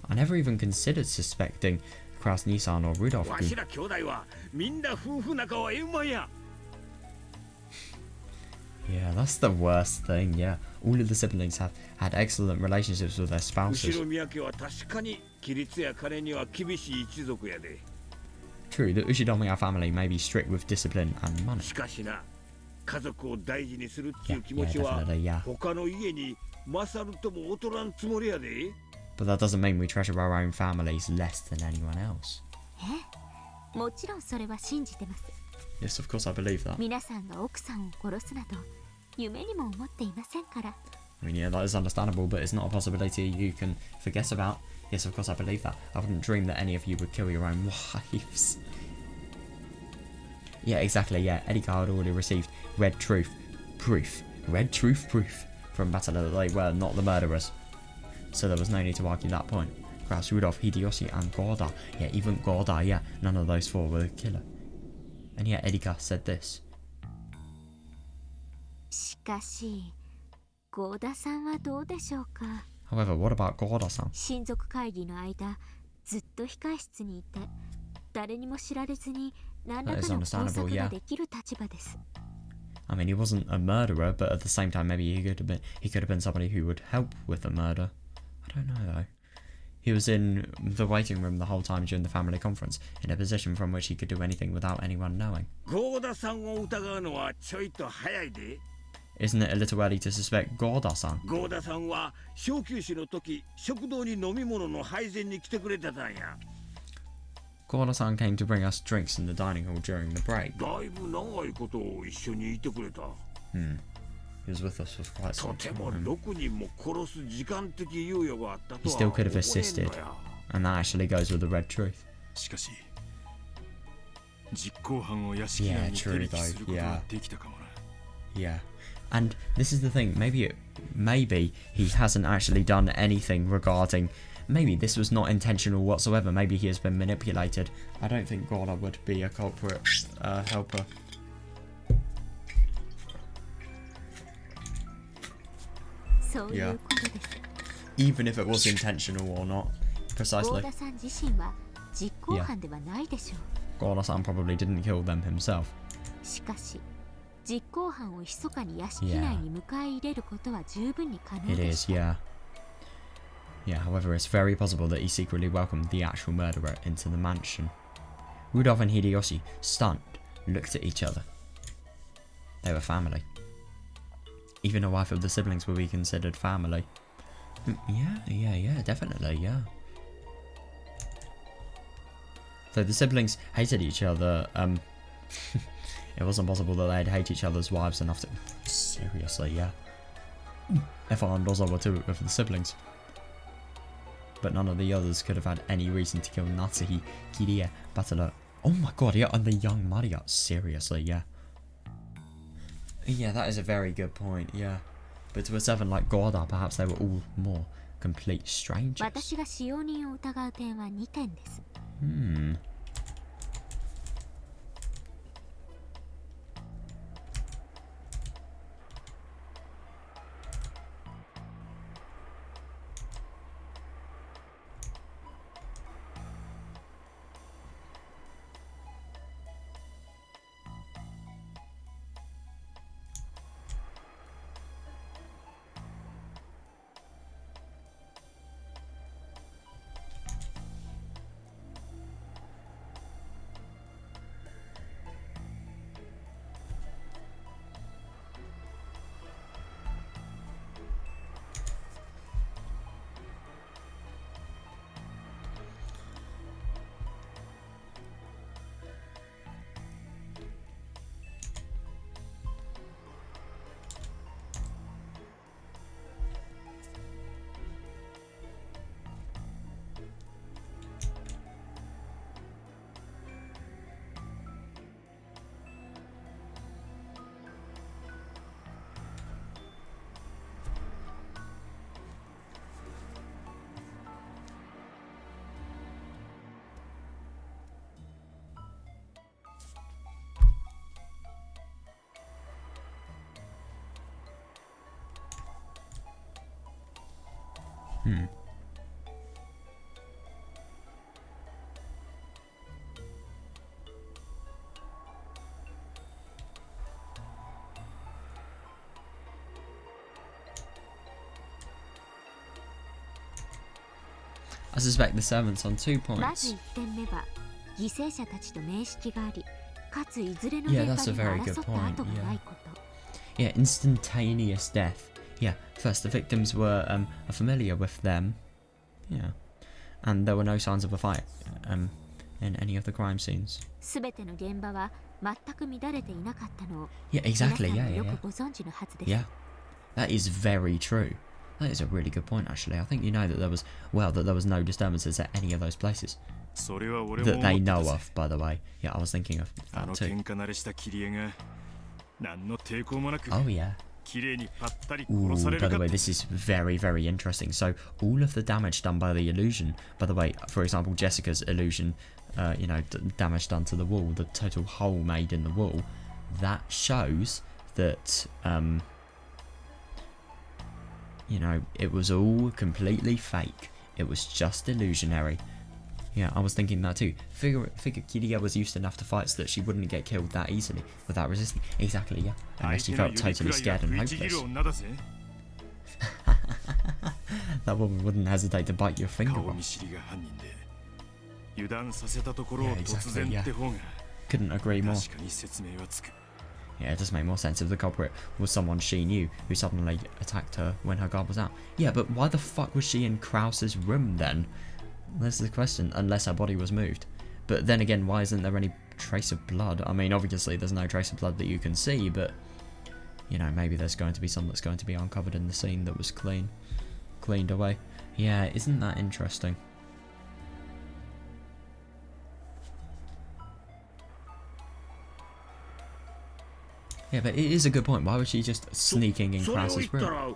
I never even considered suspecting Kraus Nisan or Rudolph. わしら兄弟はみんな夫婦仲は円満や。 Yeah, that's the worst thing, yeah. All of the siblings have had excellent relationships with their 後 spouses. ろ宮家は確かに規律や金には厳しい一族やで。 True, the Ushidomiya family may be strict with discipline and money. しかしな、家族を大事にするっていう気持 Yeah, ちは definitely, yeah. 他の家に勝るとも劣らんつもりやで。 But that doesn't mean we treasure our own families less than anyone else. もちろんそれは信じてます。 Yes, of course I believe that. 皆さんが奥さんを殺すなど夢にも思っていませんから。 I mean, yeah, that is understandable, but it's not a possibility you can forget about. Yes, of course I believe that. I wouldn't dream that any of you would kill your own wives. Yeah, exactly, yeah. Erika had already received red truth proof from Battle that they were not the murderers. So there was no need to argue that point. Kraus, Rudolph, Hideyoshi and Gorda. Yeah, even Gorda, yeah. None of those 4 were the killer. And yet Erika said this. しかし郷田さんはどうでしょうか。 However, what about Gorda-san? 親族会議の間ずっと控室にいて誰にも知られずに何 That ら is かの工 understandable, 作 yeah. ができる立場です。 I mean, he wasn't a murderer, but at the same time, maybe he could have been somebody who would help with the murder. I don't know though. He was in the waiting room the whole time during the family conference, in a position from which he could do anything without anyone knowing. ゴーダさんを疑うのはちょいと早いで。 Isn't it a little early to suspect Gorda-san? ゴーダさんは小休止の時、食堂に飲み物の配膳に来てくれてたんや。 Gorda-san came to bring us drinks in the dining hall during the break. だいぶ長いことを一緒にいてくれた。 He was with us for quite と some ても time. 6人も殺す時間的猶予があったと He は still 思 could え have んの assisted, や。 and that actually goes with the red truth. しかし実行犯を屋敷内に手引きすることができたかもな。 Yeah. And this is the thing, maybe he hasn't actually done anything regarding, maybe this was not intentional whatsoever, maybe he has been manipulated. I don't think Gorda would be a culprit helper. Yeah. Even if it was intentional or not, ゴ precisely. ーダさん自身は実行犯ではないでしょう。 Gorda-san probably didn't kill them himself. しかし、実行犯を密かに屋敷内に迎え入れることは十分に可能 It で is, しょう。 yeah. Yeah, however, it's very possible that he secretly welcomed the actual murderer into the mansion. Rudolph and Hideyoshi, stunned, looked at each other. They were family. Even a wife of the siblings would be considered family. Yeah, definitely, yeah. So the siblings hated each other. It wasn't possible that they'd hate each other's wives enough to... Seriously, yeah. Effa and Oza were two of the siblings. But none of the others could have had any reason to kill Natsuhi, Kirie, Batalo. Oh my god, yeah, and the young Maria. Seriously, yeah. Yeah, that is a very good point, yeah. But to a seven like Gorda, perhaps they were all more complete strangers. 私が使用人を疑う点は2点です。 I suspect the servants on 2 points. まず1点目は犠牲者たちと面識があり、かついずれの Yeah, 現 that's 場 a で very も good 争った point, 跡がないこと。 Yeah, instantaneous death. Yeah, first the victims were familiar with them. Yeah. And there were no signs of a fight in any of the crime scenes. すべての現場は全く乱れていなかったのを Yeah, 皆さん exactly. も Yeah, よ yeah, くご存知のはずです。 yeah. Yeah. That is very true. That is a really good point, actually. I think you know that there was, well, that there was no disturbances at any of those places. それは俺も That 思 they って know たぜ of, by the way. Yeah, I was thinking of あ that の too. 喧嘩慣れした切り絵が何の抵抗もなく Oh, yeah. 綺麗にパッタリ Ooh, 殺され by る the か way, this is very, very interesting. So, all of the damage done by the illusion, by the way, for example, Jessica's illusion, damage done to the wall, the total hole made in the wall, that shows that, it was all completely fake. It was just illusionary. Yeah, I was thinking that too. Figure Kiria was used enough to fights that she wouldn't get killed that easily without resisting. Exactly, yeah. Unless she felt totally scared and hopeless. That woman wouldn't hesitate to bite your finger off. Yeah, exactly, yeah. Couldn't agree more. Yeah, it does make more sense if the culprit was someone she knew who suddenly attacked her when her guard was out. Yeah, but why the fuck was she in Krause's room then? That's the question, unless her body was moved. But then again, why isn't there any trace of blood? I mean, obviously there's no trace of blood that you can see, but you know, maybe there's going to be some that's going to be uncovered in the scene that was cleaned away. Yeah, isn't that interesting? Yeah, but it is a good point. Why was she just sneaking in Krause's room?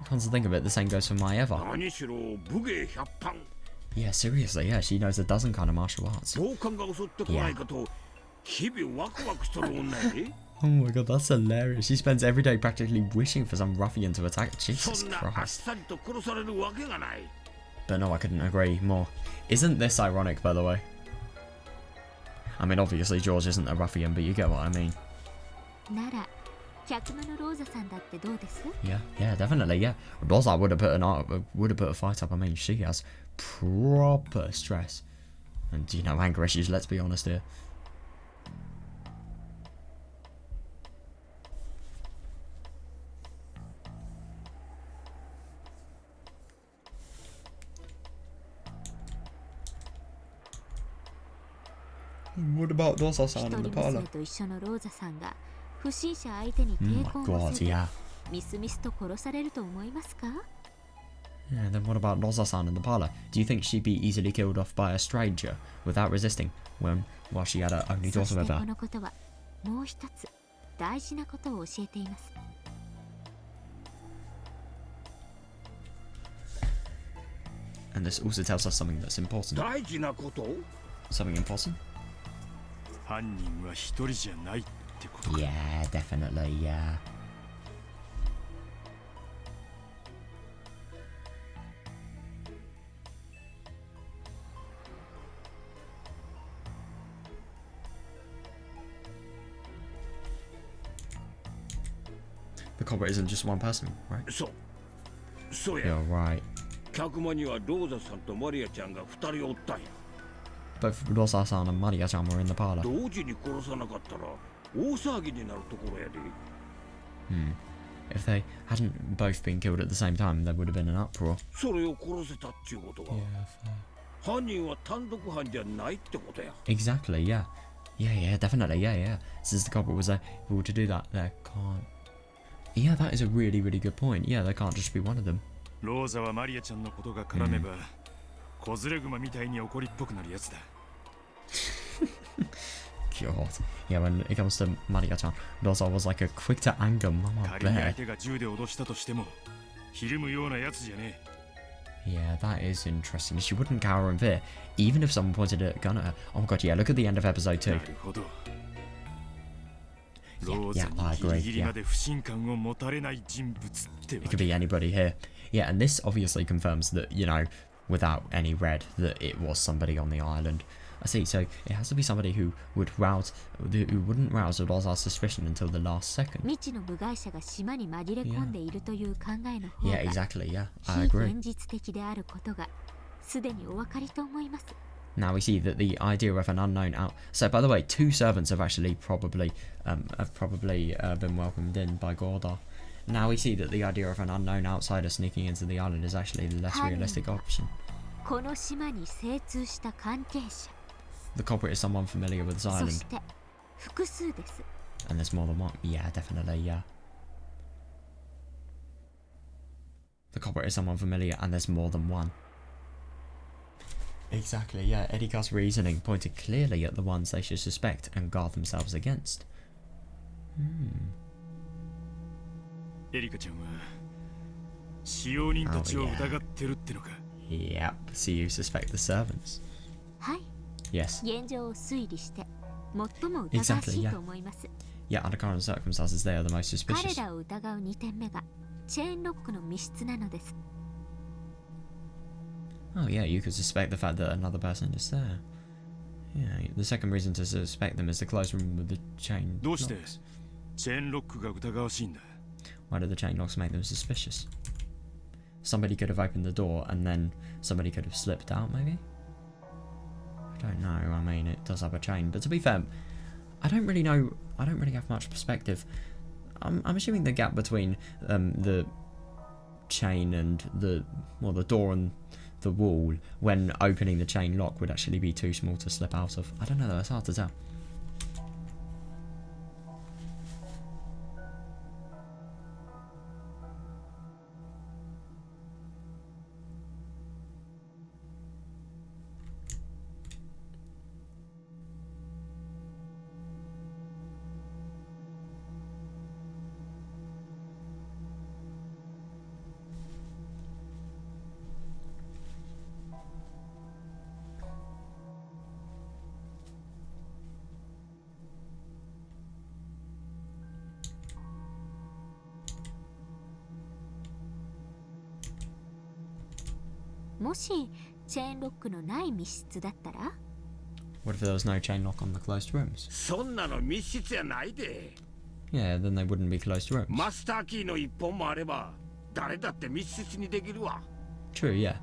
Come to think of it, the same goes for my Eva. Yeah, seriously, yeah, she knows a dozen kind of martial arts. Yeah. Oh my god, that's hilarious. She spends every day practically wishing for some ruffian to attack. Jesus Christ. But no, I couldn't agree more. Isn't this ironic, by the way? I mean, obviously George isn't a ruffian, but you get what I mean. Yeah, definitely, yeah. Rosa would have put a fight up. I mean, she has proper stress. And, you know, anger issues, let's be honest here. What about Rosa-san in the parlor? Oh my god, yeah. Yeah, then what about Rosa-san in the parlor? Do you think she'd be easily killed off by a stranger without resisting while she had her only daughter with her? And this also tells us something that's important. Something important? Yeah, definitely, yeah. The culprit isn't just one person, right? You're right. Both Rosa-san and Maria-chan were in the parlor. If they hadn't both been killed at the same time, there would have been an uproar. Exactly, yeah. Yeah, definitely, yeah. Since the culprit was able to do that, there can't... Yeah, that is a really, really good point. Yeah, there can't just be one of them. God. Yeah, when it comes to Maria-chan, Rosa was like a quick to anger mama bear. Yeah, that is interesting. She wouldn't cower in fear, even if someone pointed a gun at her. Oh my god, yeah, look at the end of episode 2. Yeah, I agree, yeah. It could be anybody here. Yeah, and this obviously confirms that, you know, without any red, that it was somebody on the island. I see, so it has to be somebody who wouldn't rouse Rosa's suspicion until the last second. Yeah, exactly, yeah, I agree. Now we see that the idea of an unknown So, by the way, 2 servants have actually probably been welcomed in by Gorda. Now we see that the idea of an unknown outsider sneaking into the island is actually the less realistic option. The culprit is someone familiar with this island. And there's more than one. Yeah, definitely, yeah. The culprit is someone familiar and there's more than one. Exactly, yeah. Erika's reasoning pointed clearly at the ones they should suspect and guard themselves against. Yep, so you suspect the servants. Yes. Exactly, yeah. Yeah, under current circumstances, they are the most suspicious. Oh yeah, you could suspect the fact that another person is there. Yeah, the second reason to suspect them is the closed room with the chain どうして locks. チェーンロックが疑わしいんだ Why did the chain locks make them suspicious? Somebody could have opened the door and then somebody could have slipped out, maybe? I don't know, I mean, it does have a chain. But to be fair, I don't really know, I don't really have much perspective. I'm assuming the gap between the chain and the door and the wall when opening the chain lock would actually be too small to slip out of. I don't know though, it's hard to tell.もしチェーンロックのない密室だったら What if there was no chain lock on the closed rooms? そんなの密室やないで。 Yeah, then they wouldn't be closed rooms. マスターキーの一本もあれば誰だって密室にできるわ。 True, yeah.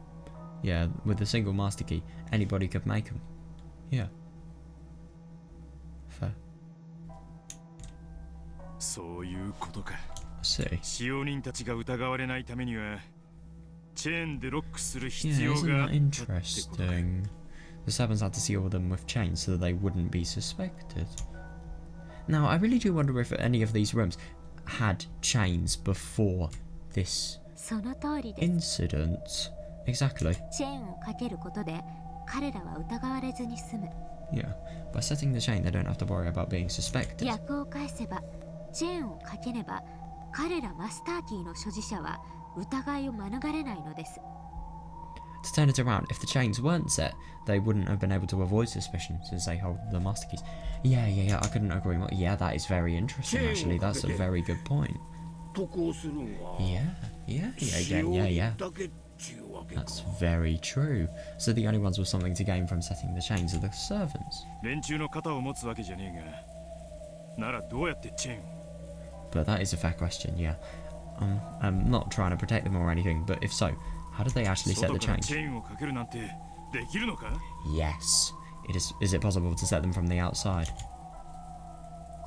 Yeah, with a single master key, anybody could make them. Yeah. Fair. そういうことか I see. 使用人たちが疑われないためにはチェーンでロックする Yeah, 必要 isn't があ that ったってことか interesting? The servants had to seal them with chains so that they wouldn't be suspected. Now, I really do wonder if any of these rooms had chains before this その通りです incident. Exactly. チェーンをかけることで彼らは疑われずに済む Yeah. By setting the chain, they don't have to worry about being suspected. 逆を返せばチェーンをかければ彼らマスターキーの所持者は疑いを免れないのです To turn it around, if the chains weren't set, they wouldn't have been able to avoid suspicion since they hold the master keys. Yeah, I couldn't agree more. Yeah, that is very interesting actually. That's a very good point. 渡航するんは Yeah. 使用人 That's だけっちゅうわけか。 very true. So the only ones with something to gain from setting the chains are the servants. 連中の肩を持つわけじゃねえがならどうやってチェーン But that is a fair question, yeah. I'm not trying to protect them or anything, but if so, how did they actually set the 外から chains? チェーンをかけるなんてできるのか Yes. Is it possible to set them from the outside?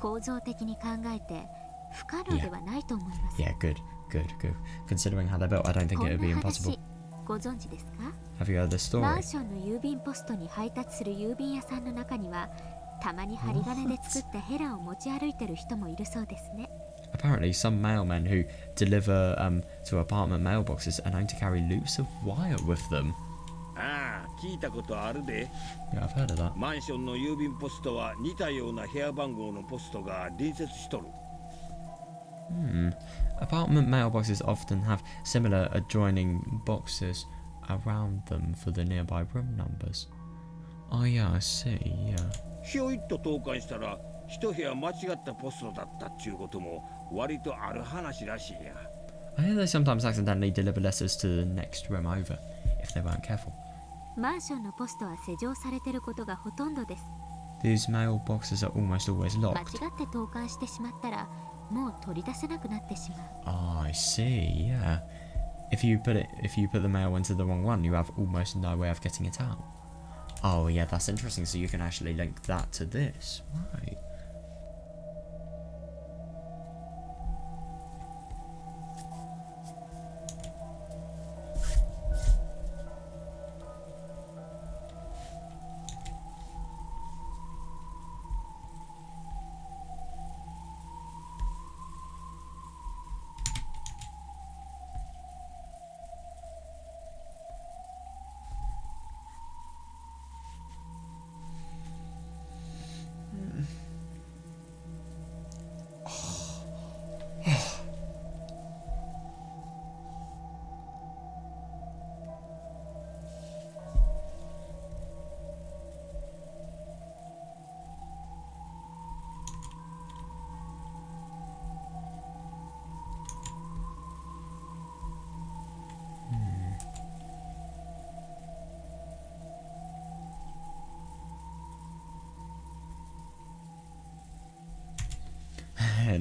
構造的に考えて不可能ではないと思います Yeah, good. Considering how they're built, I don't think こ it ん would be な impossible. 話ご存知ですか Have you heard this マ story? ンションの郵便ポストに配達する郵便屋さんの中にはたまに針金で作ったヘラを持ち歩いてる人もいるそうですね Apparently, some mailmen who deliver to apartment mailboxes are known to carry loops of wire with them. ああ、聞いたことあるで。 Yeah, I've heard of that. マンションの郵便ポストは似たような部屋番号のポストが隣接しとる。Apartment mailboxes often have similar adjoining boxes around them for the nearby room numbers. Oh yeah, I see, yeah. ひょいっと投函したら一部屋間違ったポストだったっちゅうことも割とある話らしいや。 I hear they sometimes accidentally deliver letters to the next room over, if they weren't careful. マンションのポストは施錠されてることがほとんどです These mailboxes are almost always 間 locked. 違って投函してしまったらもう取り出せなくなってしまう Oh, I see, yeah. If you put the mail into the wrong one, you have almost no way of getting it out. Oh yeah, that's interesting, so you can actually link that to this. Right.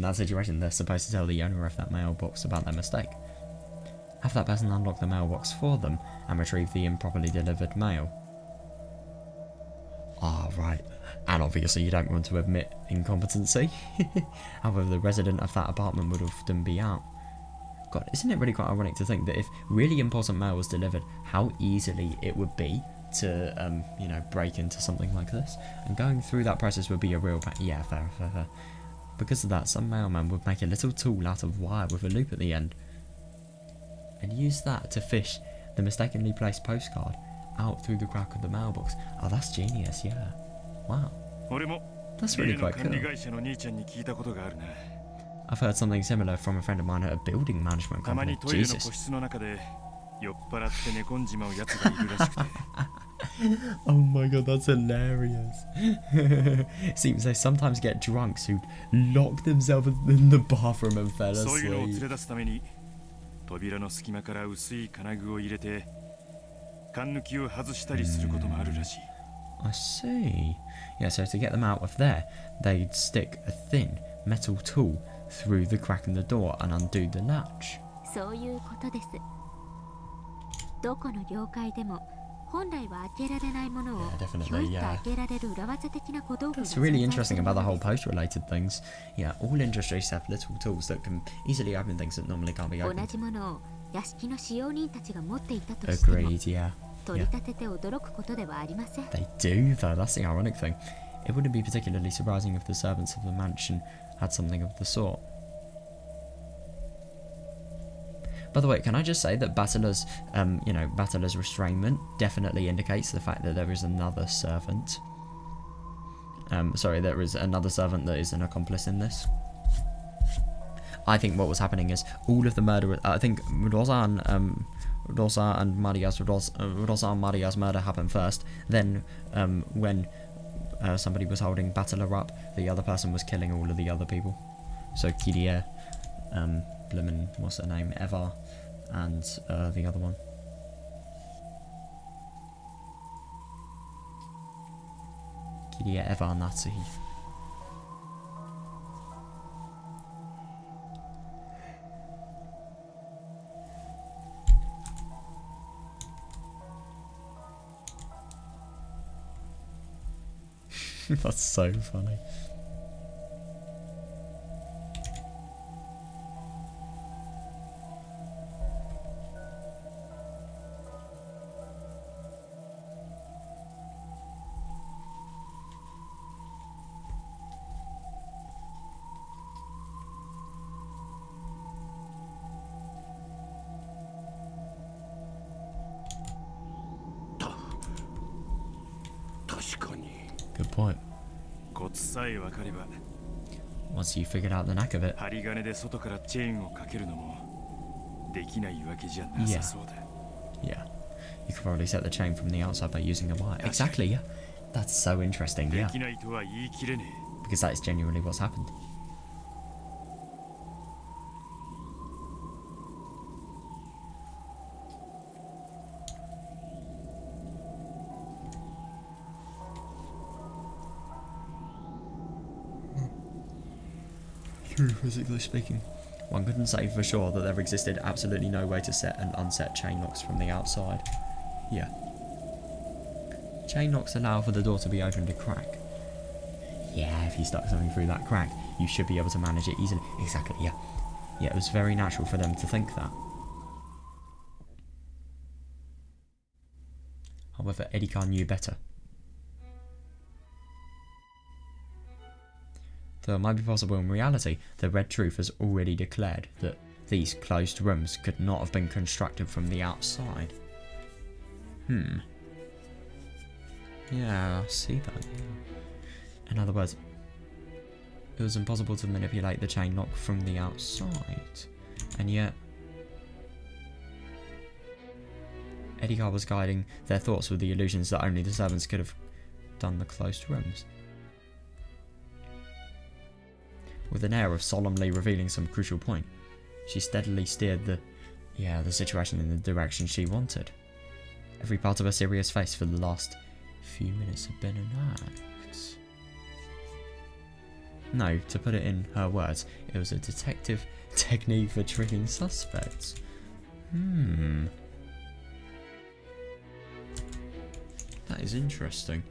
in that situation, they're supposed to tell the owner of that mailbox about their mistake. Have that person unlock the mailbox for them and retrieve the improperly delivered mail. Ah, right. And obviously you don't want to admit incompetency. However, the resident of that apartment would often be out. God, isn't it really quite ironic to think that if really important mail was delivered, how easily it would be to, you know, break into something like this? And going through that process would be a real yeah, fair. Because of that, some mailman would make a little tool out of wire with a loop at the end and use that to fish the mistakenly placed postcard out through the crack of the mailbox. Oh, that's genius, yeah. Wow. That's really quite cool. I've heard something similar from a friend of mine at a building management company. Jesus. Oh my god, that's hilarious. Seems they sometimes get drunks who lock themselves in the bathroom and fell asleep. I see. Yeah, so to get them out of there, they'd stick a thin metal tool through the crack in the door and undo the latch. そういうことです。どこの業界でも本来は開けられないものをひょいっと開けられる裏技的な小道具が That's really interesting about the whole post-related things. Yeah, all industries have little tools that can easily open things that normally can't be opened. 同じものを屋敷の使用人たちが持っていたとしても Agreed, yeah. 取り立てて驚くことではありません。 They do, though. That's the ironic thing. It wouldn't be particularly surprising if the servants of the mansion had something of the sort. By the way, can I just say that Battler's, Battler's restrainment definitely indicates the fact that there is another servant. There is another servant that is an accomplice in this. I think what was happening is all of the murderers. I think Rosa and Maria's murder happened first. Then, when somebody was holding Battler up, the other person was killing all of the other people. So Kidia, Blumen, what's her name, Eva, and the other one. Kidia, Eva, and Natsuhi. That's so funny. Good point. Once you figured out the knack of it. Yeah. You could probably set the chain from the outside by using a wire. Exactly, yeah. That's so interesting, yeah. Because that is genuinely what's happened. True, physically speaking. One couldn't say for sure that there existed absolutely no way to set and unset chain locks from the outside. Yeah. Chain locks allow for the door to be opened a crack. Yeah, if you stuck something through that crack, you should be able to manage it easily. Exactly, yeah. Yeah, it was very natural for them to think that. However, Erika knew better. Though it might be possible in reality, the Red Truth has already declared that these closed rooms could not have been constructed from the outside. Yeah, I see that. In other words, it was impossible to manipulate the chain lock from the outside. And yet, Erika was guiding their thoughts with the illusions that only the servants could have done the closed rooms. With an air of solemnly revealing some crucial point, she steadily steered the situation in the direction she wanted. Every part of her serious face for the last few minutes had been an act. No, to put it in her words, it was a detective technique for tricking suspects. That is interesting.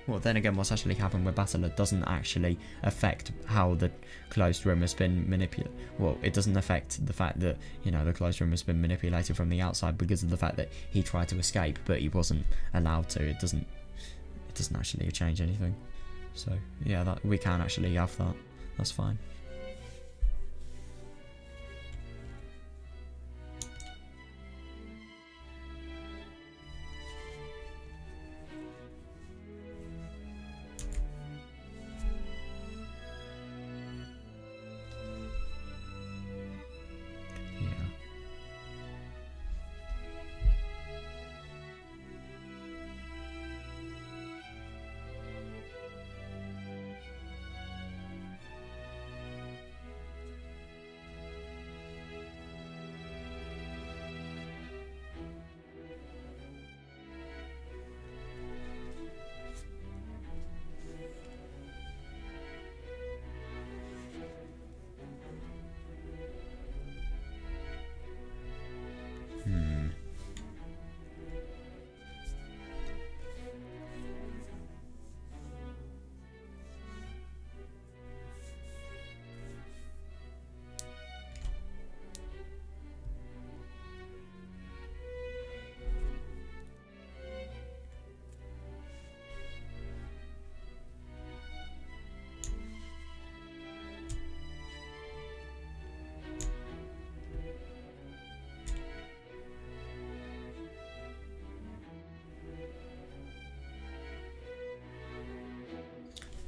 Well, then again, what's actually happened with Battler doesn't actually affect how the closed room has been manipulated. Well, it doesn't affect the fact that, you know, the closed room has been manipulated from the outside because of the fact that he tried to escape, but he wasn't allowed to. It doesn't actually change anything. So, yeah, that we can actually have that. That's fine.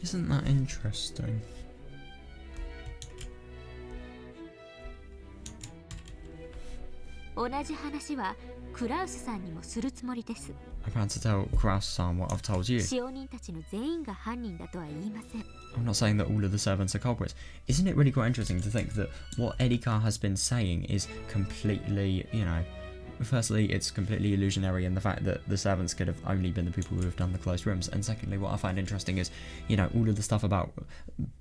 Isn't that interesting?同じ話はクラウスさんにもするつもりです。 I plan to tell Kraus-san what I've told you. 使用人たちの全員が犯人だとは言いません。 I'm not saying that all of the servants are culprits. Isn't it really quite interesting to think that what Erika has been saying is completely, you know, firstly, it's completely illusionary in the fact that the servants could have only been the people who have done the closed rooms. And secondly, what I find interesting is, you know, all of the stuff about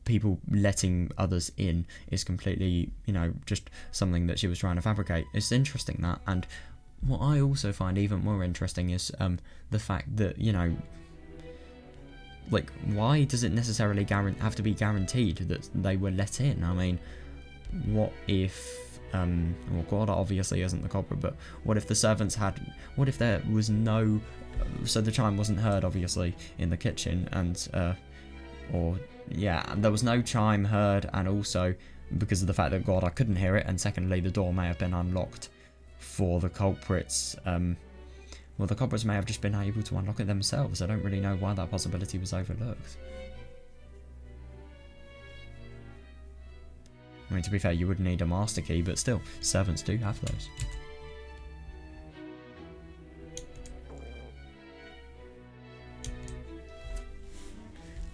people letting others in is completely, you know, just something that she was trying to fabricate. It's interesting that. And what I also find even more interesting is the fact that, you know, like, why does it necessarily have to be guaranteed that they were let in? I mean, what if... well, God obviously isn't the culprit, but what if the servants what if there was no, so the chime wasn't heard obviously in the kitchen, and there was no chime heard, and also because of the fact that God, I couldn't hear it, and secondly the door may have been unlocked for the culprits. Well, the culprits may have just been able to unlock it themselves. I don't really know why that possibility was overlooked. I mean, to be fair, you would need a master key, but still, servants do have those.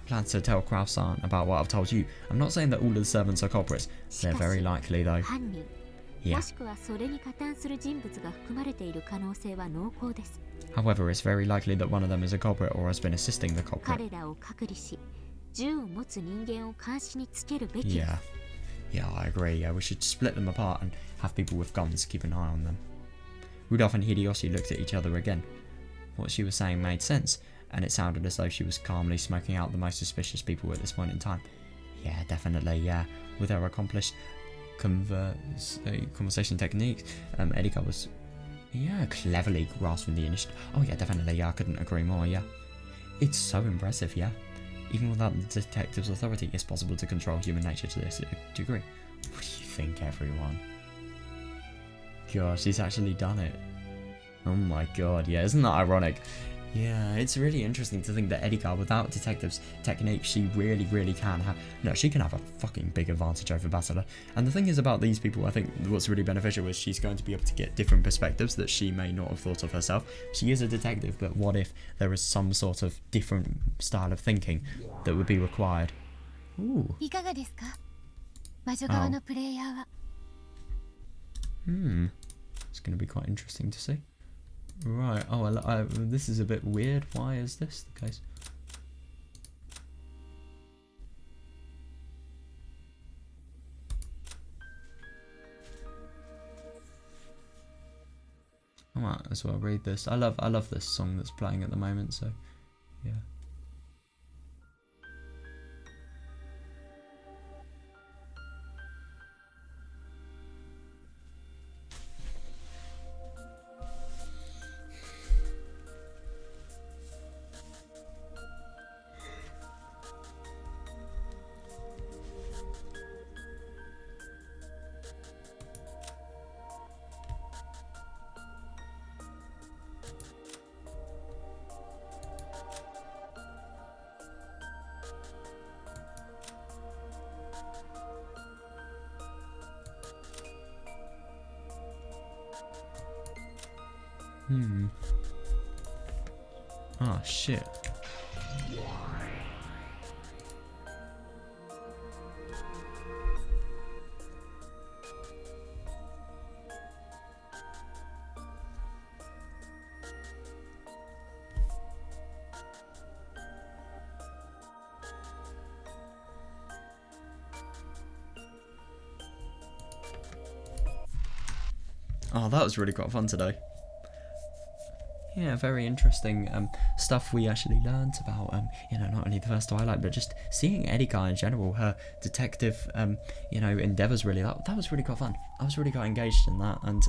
I plan to tell Kraus-san about what I've told you. I'm not saying that all of the servants are culprits. They're very likely, though. Yeah. However, it's very likely that one of them is a culprit or has been assisting the culprit. Yeah. Yeah, I agree. Yeah, we should split them apart and have people with guns keep an eye on them. Rudolph and Hideyoshi looked at each other again. What she was saying made sense, and it sounded as though she was calmly smoking out the most suspicious people at this point in time. Yeah, definitely, yeah. With her accomplished conversation techniques, Erika was, cleverly grasping the initiative. Oh yeah, definitely, yeah, I couldn't agree more, yeah. It's so impressive, yeah. Even without the detective's authority, it's possible to control human nature to this degree. What do you think, everyone? Gosh, he's actually done it. Oh my god, yeah, isn't that ironic? Yeah, it's really interesting to think that Erika, without detective's technique, she really, really can have... No, she can have a fucking big advantage over Battler. And the thing is about these people, I think what's really beneficial is she's going to be able to get different perspectives that she may not have thought of herself. She is a detective, but what if there is some sort of different style of thinking that would be required? Ooh. Oh. It's going to be quite interesting to see. Right, oh, this is a bit weird. Why is this the case? might as well read this. I love this song that's playing at the moment, so yeah. Oh shit. Oh, that was really quite fun today. Yeah, very interesting stuff we actually learned about, you know, not only the first Twilight, but just seeing Erika in general, her detective, you know, endeavours really, that was really quite fun. I was really quite engaged in that, and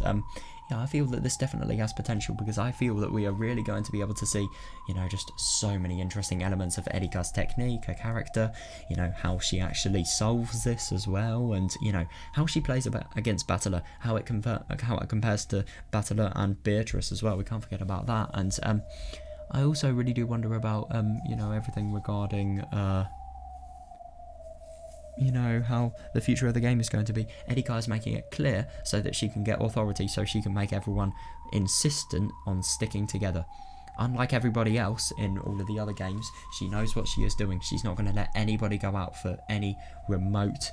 yeah, I feel that this definitely has potential, because I feel that we are really going to be able to see, you know, just so many interesting elements of Erika's technique, her character, you know, how she actually solves this as well, and, you know, how she plays against Battler, how it compares to Battler and Beatrice as well. We can't forget about that. And I also really do wonder about, you know, everything regarding, you know, how the future of the game is going to be. Erika is making it clear so that she can get authority, so she can make everyone insistent on sticking together. Unlike everybody else in all of the other games, she knows what she is doing. She's not going to let anybody go out for any remote,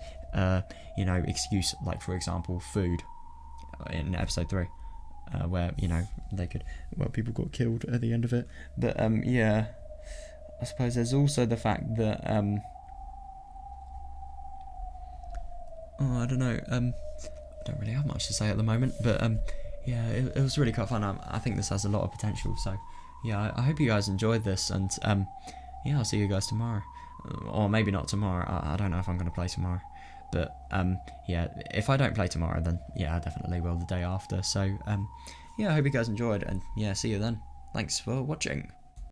you know, excuse, like, for example, food in episode 3. Where, you know, people got killed at the end of it. But yeah, I suppose there's also the fact that I don't know, I don't really have much to say at the moment, but yeah, it was really quite fun. I think this has a lot of potential, so yeah, I hope you guys enjoyed this, and yeah, I'll see you guys tomorrow, or maybe not tomorrow. I don't know if I'm going to play tomorrow. But yeah, if I don't play tomorrow, then yeah, I definitely will the day after. So yeah, I hope you guys enjoyed, and yeah, see you then. Thanks for watching.